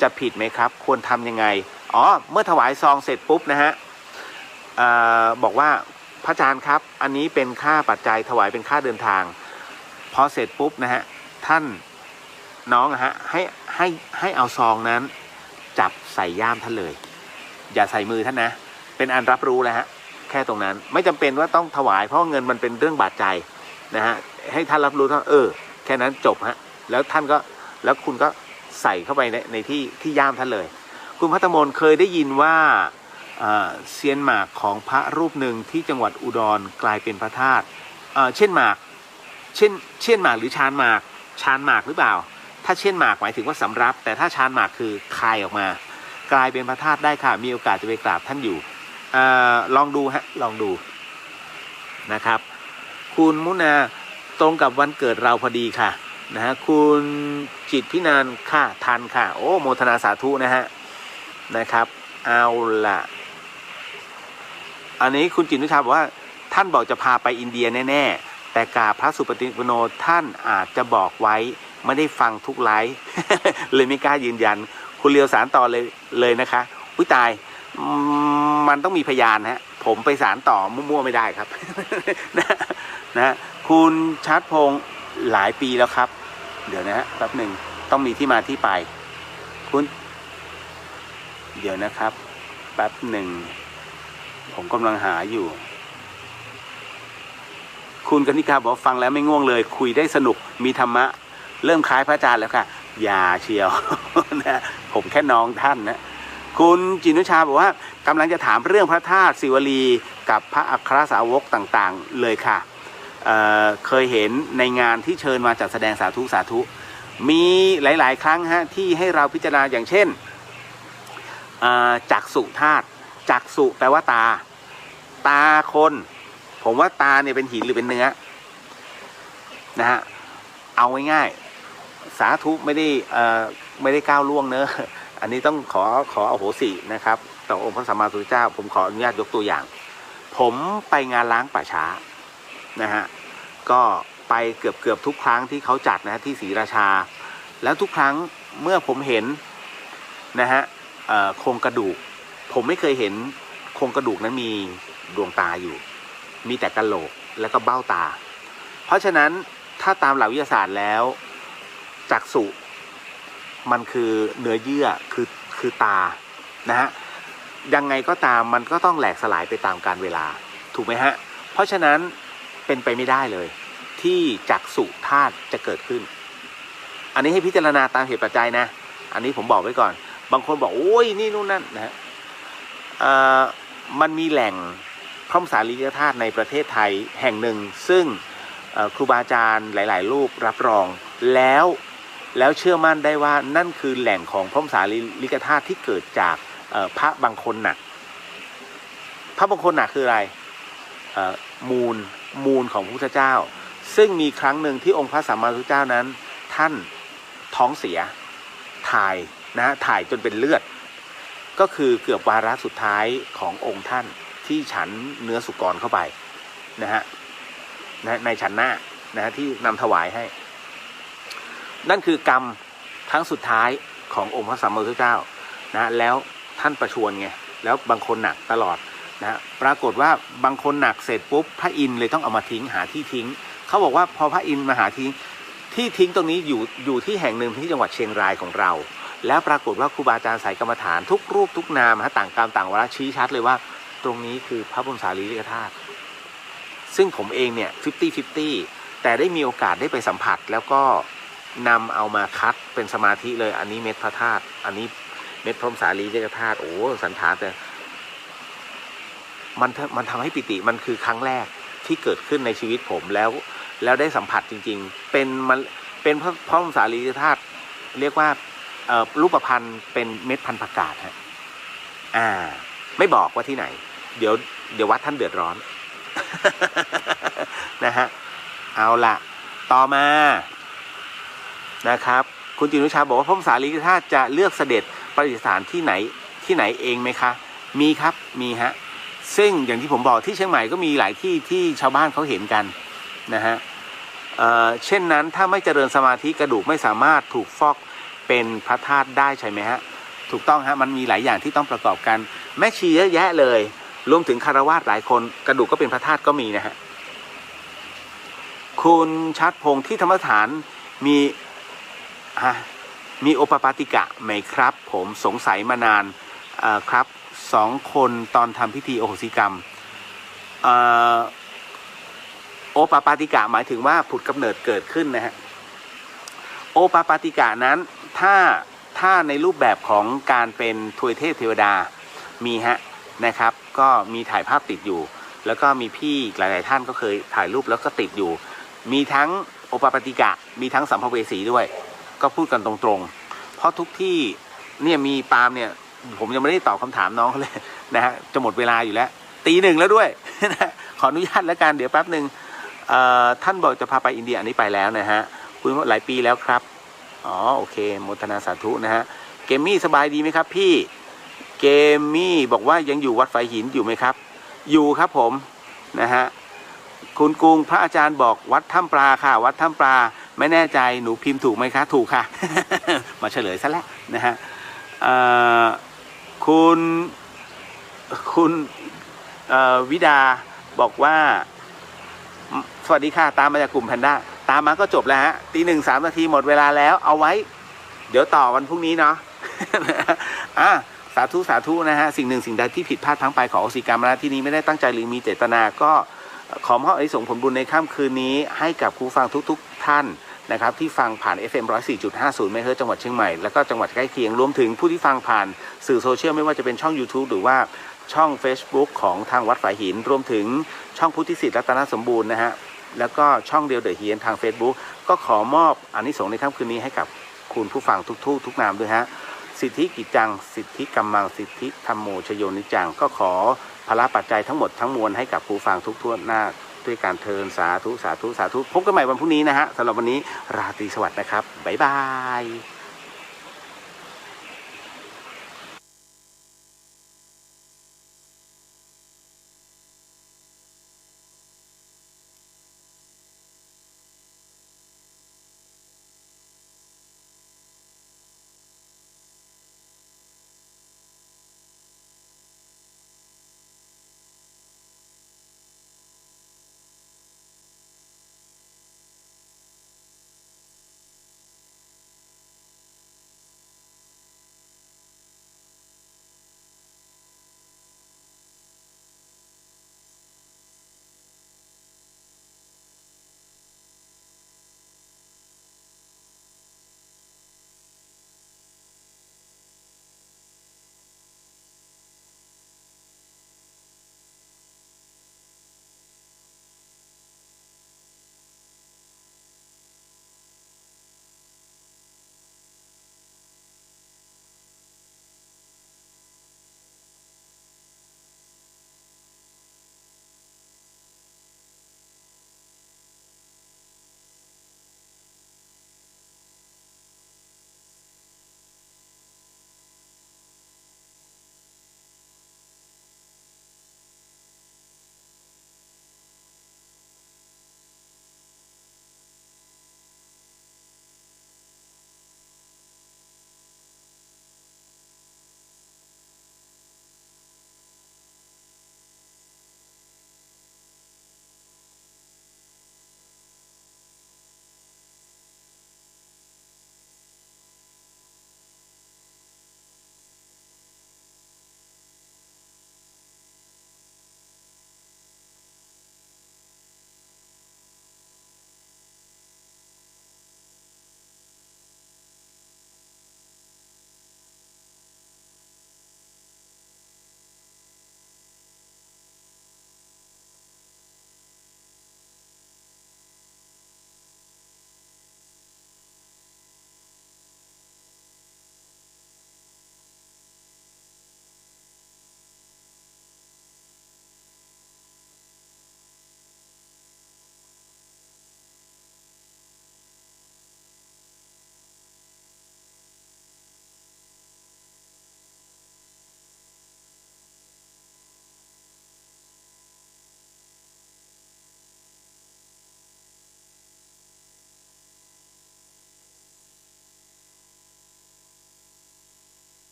จะผิดไหมครับควรทำยังไงเมื่อถวายซองเสร็จปุ๊บนะฮะบอกว่าพระอาจารย์ครับอันนี้เป็นค่าปัจจัยถวายเป็นค่าเดินทางพอเสร็จปุ๊บนะฮะท่านน้องฮะให้เอาซองนั้นจับใส่ย่ามท่านเลยอย่าใส่มือท่านนะเป็นอันรับรู้แล้วฮะแค่ตรงนั้นไม่จำเป็นว่าต้องถวายเพราะเงินมันเป็นเรื่องบาดใจนะฮะให้ท่านรับรู้เท่าแค่นั้นจบฮะแล้วท่านก็แล้วคุณก็ใส่เข้าไปในที่ย่ามท่านเลยคุณพัฒมนเคยได้ยินว่าเซียนหมากของพระรูปหนึ่งที่จังหวัดอุดรกลายเป็นพระธาตุเช่นหมากเช่นหมากหรือชานหมากหรือเปล่าถ้าเช่นหมากหมายถึงว่าสำรับแต่ถ้าชานหมากคือคายออกมากลายเป็นพระธาตุได้ค่ะมีโอกาสจะไปกราบท่านอยู่ลองดูฮะลองดูนะครับคุณมุนาตรงกับวันเกิดเราพอดีค่ะนะฮะคุณจิตพินานค่ะทันค่ะโอ้โมทนาสาธุนะฮะนะครับเอาละอันนี้คุณจิตนุชาบอกว่าท่านบอกจะพาไปอินเดียแน่ๆแต่กราบพระสุปฏิปันโนท่านอาจจะบอกไว้ไม่ได้ฟังทุกไลฟ์ เลยไม่กล้ายืนยันคุณเลียวสารต่อเลยนะคะอุ้ยตายมันต้องมีพยานฮะผมไปสารต่อมั่วๆไม่ได้ครับ นะคุณชัดพงษ์หลายปีแล้วครับเดี๋ยวนะฮะแป๊บหนึ่งต้องมีที่มาที่ไปคุณเดี๋ยวนะครับแป๊บหนึ่งผมกำลังหาอยู่คุณกนิกาบอกฟังแล้วไม่ง่วงเลยคุยได้สนุกมีธรรมะเริ่มคล้ายพระอาจารย์แล้วค่ะอย่าเชียว นะผมแค่น้องท่านนะคุณจินุชาบอกว่ากำลังจะถามเรื่องพระธาตุศิวลีกับพระอัครสาวกต่างๆเลยค่ะเคยเห็นในงานที่เชิญมาจัดแสดงสาธุมีหลายๆครั้งฮะที่ให้เราพิจารณาอย่างเช่นจักษุธาตุ จักษุแปลว่าตาตาคนผมว่าตาเนี่ยเป็นหินหรือเป็นเนื้อนะฮะเอาง่ายๆสาธุไม่ได้ก้าวล่วงเนอะอันนี้ต้องขออโหสินะครับต่อองค์พระสัมมาสัมพุทธเจ้าผมขออนุญาตยกตัวอย่างผมไปงานล้างป่าช้านะฮะก็ไปเกือบทุกครั้งที่เขาจัดนะที่ศรีราชาแล้วทุกครั้งเมื่อผมเห็นนะฮะโครงกระดูกผมไม่เคยเห็นโครงกระดูกนั้นมีดวงตาอยู่มีแต่กะโหลกแล้วก็เบ้าตาเพราะฉะนั้นถ้าตามหลักวิทยาศาสตร์แล้วจักษุมันคือเนื้อเยื่อคือตานะฮะยังไงก็ตามมันก็ต้องแหลกสลายไปตามกาลเวลาถูกไหมฮะเพราะฉะนั้นเป็นไปไม่ได้เลยที่จักษุธาตุจะเกิดขึ้นอันนี้ให้พิจารณาตามเหตุปัจจัยนะอันนี้ผมบอกไว้ก่อนบางคนบอกโอ้ยนี่นู่นนั่นนะฮะมันมีแหล่งพระมหาสารีริกธาตุในประเทศไทยแห่งหนึ่งซึ่งครูบาอาจารย์หลายๆรูปรับรองแล้วเชื่อมั่นได้ว่านั่นคือแหล่งของพระมหาสารีริกธาตุที่เกิดจากพระบางคนหนักพระบางคนหนักคืออะไรมูลของพระพุทธเจ้าซึ่งมีครั้งหนึ่งที่องค์พระสัมมาสัมพุทธเจ้านั้นท่านท้องเสียถ่ายจนเป็นเลือดก็คือเกือบวาระสุดท้ายขององค์ท่านที่ฉันเนื้อสุกรเข้าไปนะฮะในฉันหน้านะฮะที่นำถวายให้นั่นคือกรรมครั้งสุดท้ายขององค์พระสัมมาสัมพุทธเจ้านะแล้วท่านประชวรไงแล้วบางคนหนักตลอดนะปรากฏว่าบางคนหนักเสร็จปุ๊บพระอินทร์เลยต้องเอามาทิ้งหาที่ทิ้งเขาบอกว่าพอพระอินทร์มาหาที่ทิ้งตรงนี้อยู่ที่แห่งหนึ่งที่จังหวัดเชียงรายของเราแล้วปรากฏว่าครูบาอาจารย์สายกรรมฐานทุกรูปทุกนามต่างกรรมต่างวาระชี้ชัดเลยว่าตรงนี้คือพระบรมสารีริกธาตุซึ่งผมเองเนี่ย50-50แต่ได้มีโอกาสได้ไปสัมผัสแล้วก็นำเอามาคัดเป็นสมาธิเลยอันนี้เม็ดพระธาตุอันนี้เม็ดพระบรมสารีริกธาตุโอ้สันฐานแต่มันทำให้ปิติมันคือครั้งแรกที่เกิดขึ้นในชีวิตผมแล้วได้สัมผัสจริงๆเป็นพระบรมสารีริกธาตุเรียกว่ารูปพรรณเป็นเม็ดพันธุ์ผักกาดฮะไม่บอกว่าที่ไหนเดี๋ยววัดท่านเดือดร้อน นะฮะเอาละต่อมานะครับคุณจินุชาบอกว่าพระบรมสารีริกธาตุจะเลือกเสด็จประดิษฐานที่ไหนเองไหมคะมีครับมีฮะซึ่งอย่างที่ผมบอกที่เชียงใหม่ก็มีหลายที่ชาวบ้านเขาเห็นกันนะฮะเช่นนั้นถ้าไม่เจริญสมาธิกระดูกไม่สามารถถูกฟอกเป็นพระธาตุได้ใช่ไหมฮะถูกต้องฮะมันมีหลายอย่างที่ต้องประกอบกันแม่ชีเยอะแยะเลยรวมถึงคฤหัสถ์หลายคนกระดูกก็เป็นพระธาตุก็มีนะฮะคุณชัดพงษ์ที่ธรรมสถานมีโอปปาติกะไหมครับผมสงสัยมานานครับ2 คนตอนทำพิธีโอโหสิกรรมโอปปาติกะหมายถึงว่าผุดกำเนิดเกิดขึ้นนะฮะโอปปาติกะนั้นถ้าในรูปแบบของการเป็นทวยเทพเทวดามีฮะนะครับก็มีถ่ายภาพติดอยู่แล้วก็มีพี่หลายๆท่านก็เคยถ่ายรูปแล้วก็ติดอยู่มีทั้งโอปปาติกะมีทั้งสัมภเวสีด้วยก็พูดกันตรงๆเพราะทุกที่เนี่ยมีปาล์มเนี่ยผมยังไม่ได้ตอบคำถามน้องเขาเลยนะฮะจะหมดเวลาอยู่แล้วตี 1แล้วด้วยนะขออนุญาตแล้วกันเดี๋ยวแป๊บหนึ่งท่านบอกจะพาไปอินเดียอันนี้ไปแล้วนะฮะคุยมาหลายปีแล้วครับอ๋อโอเคโมทนาสาธุนะฮะเกมมี่สบายดีไหมครับพี่เกมมี่บอกว่ายังอยู่วัดไฟหินอยู่ไหมครับอยู่ครับผมนะฮะคุณกรุงพระอาจารย์บอกวัดถ้ำปลาค่ะวัดถ้ำปลาไม่แน่ใจหนูพิมพ์ถูกไหมคะถูกค่ะ มาเฉลยซะแล้วนะฮะคุณวิดาบอกว่าสวัสดีค่ะตามมาจากกลุ่มแพนด้าตามมาก็จบแล้วฮะตี 1 3 นาทีหมดเวลาแล้วเอาไว้เดี๋ยวต่อวันพรุ่งนี้เนาะ สาธุนะฮะสิ่งหนึ่งสิ่งใดที่ผิดพลาดทั้งไปขออโหสิกรรมนะที่นี้ไม่ได้ตั้งใจหรือมีเจตนาก็ขอมอบอานิสงส์ผลบุญในค่ำคืนนี้ให้กับผู้ฟังทุกท่านนะครับที่ฟังผ่าน FM 104.50 เมกะเฮิรตซ์จังหวัดเชียงใหม่แล้วก็จังหวัดใกล้เคียงรวมถึงผู้ที่ฟังผ่านสื่อโซเชียลไม่ว่าจะเป็นช่อง YouTube หรือว่าช่อง Facebook ของทางวัดฝายหินรวมถึงช่องพุทธิสิทธิ์รัตนสมบูรณ์นะฮะแล้วก็ช่องเดียวเดอะเฮียนทาง Facebook ก็ขอมอบอานิสงส์ในค่ำคืนนี้ให้กับคุณผู้ฟังทุกนามด้วยฮะ สิทธิกิจจังสิทธิกัมมังสิทธิธัมโมชโยนิจังก็ขอพละปัจจัยทั้งหมดทั้งมวลให้กับผู้ฟังทุกทั่วหน้าด้วยการเทินสาธุสาธุสาธุพบกันใหม่วันพรุ่งนี้นะฮะสำหรับวันนี้ราตรีสวัสดิ์นะครับบ๊ายบาย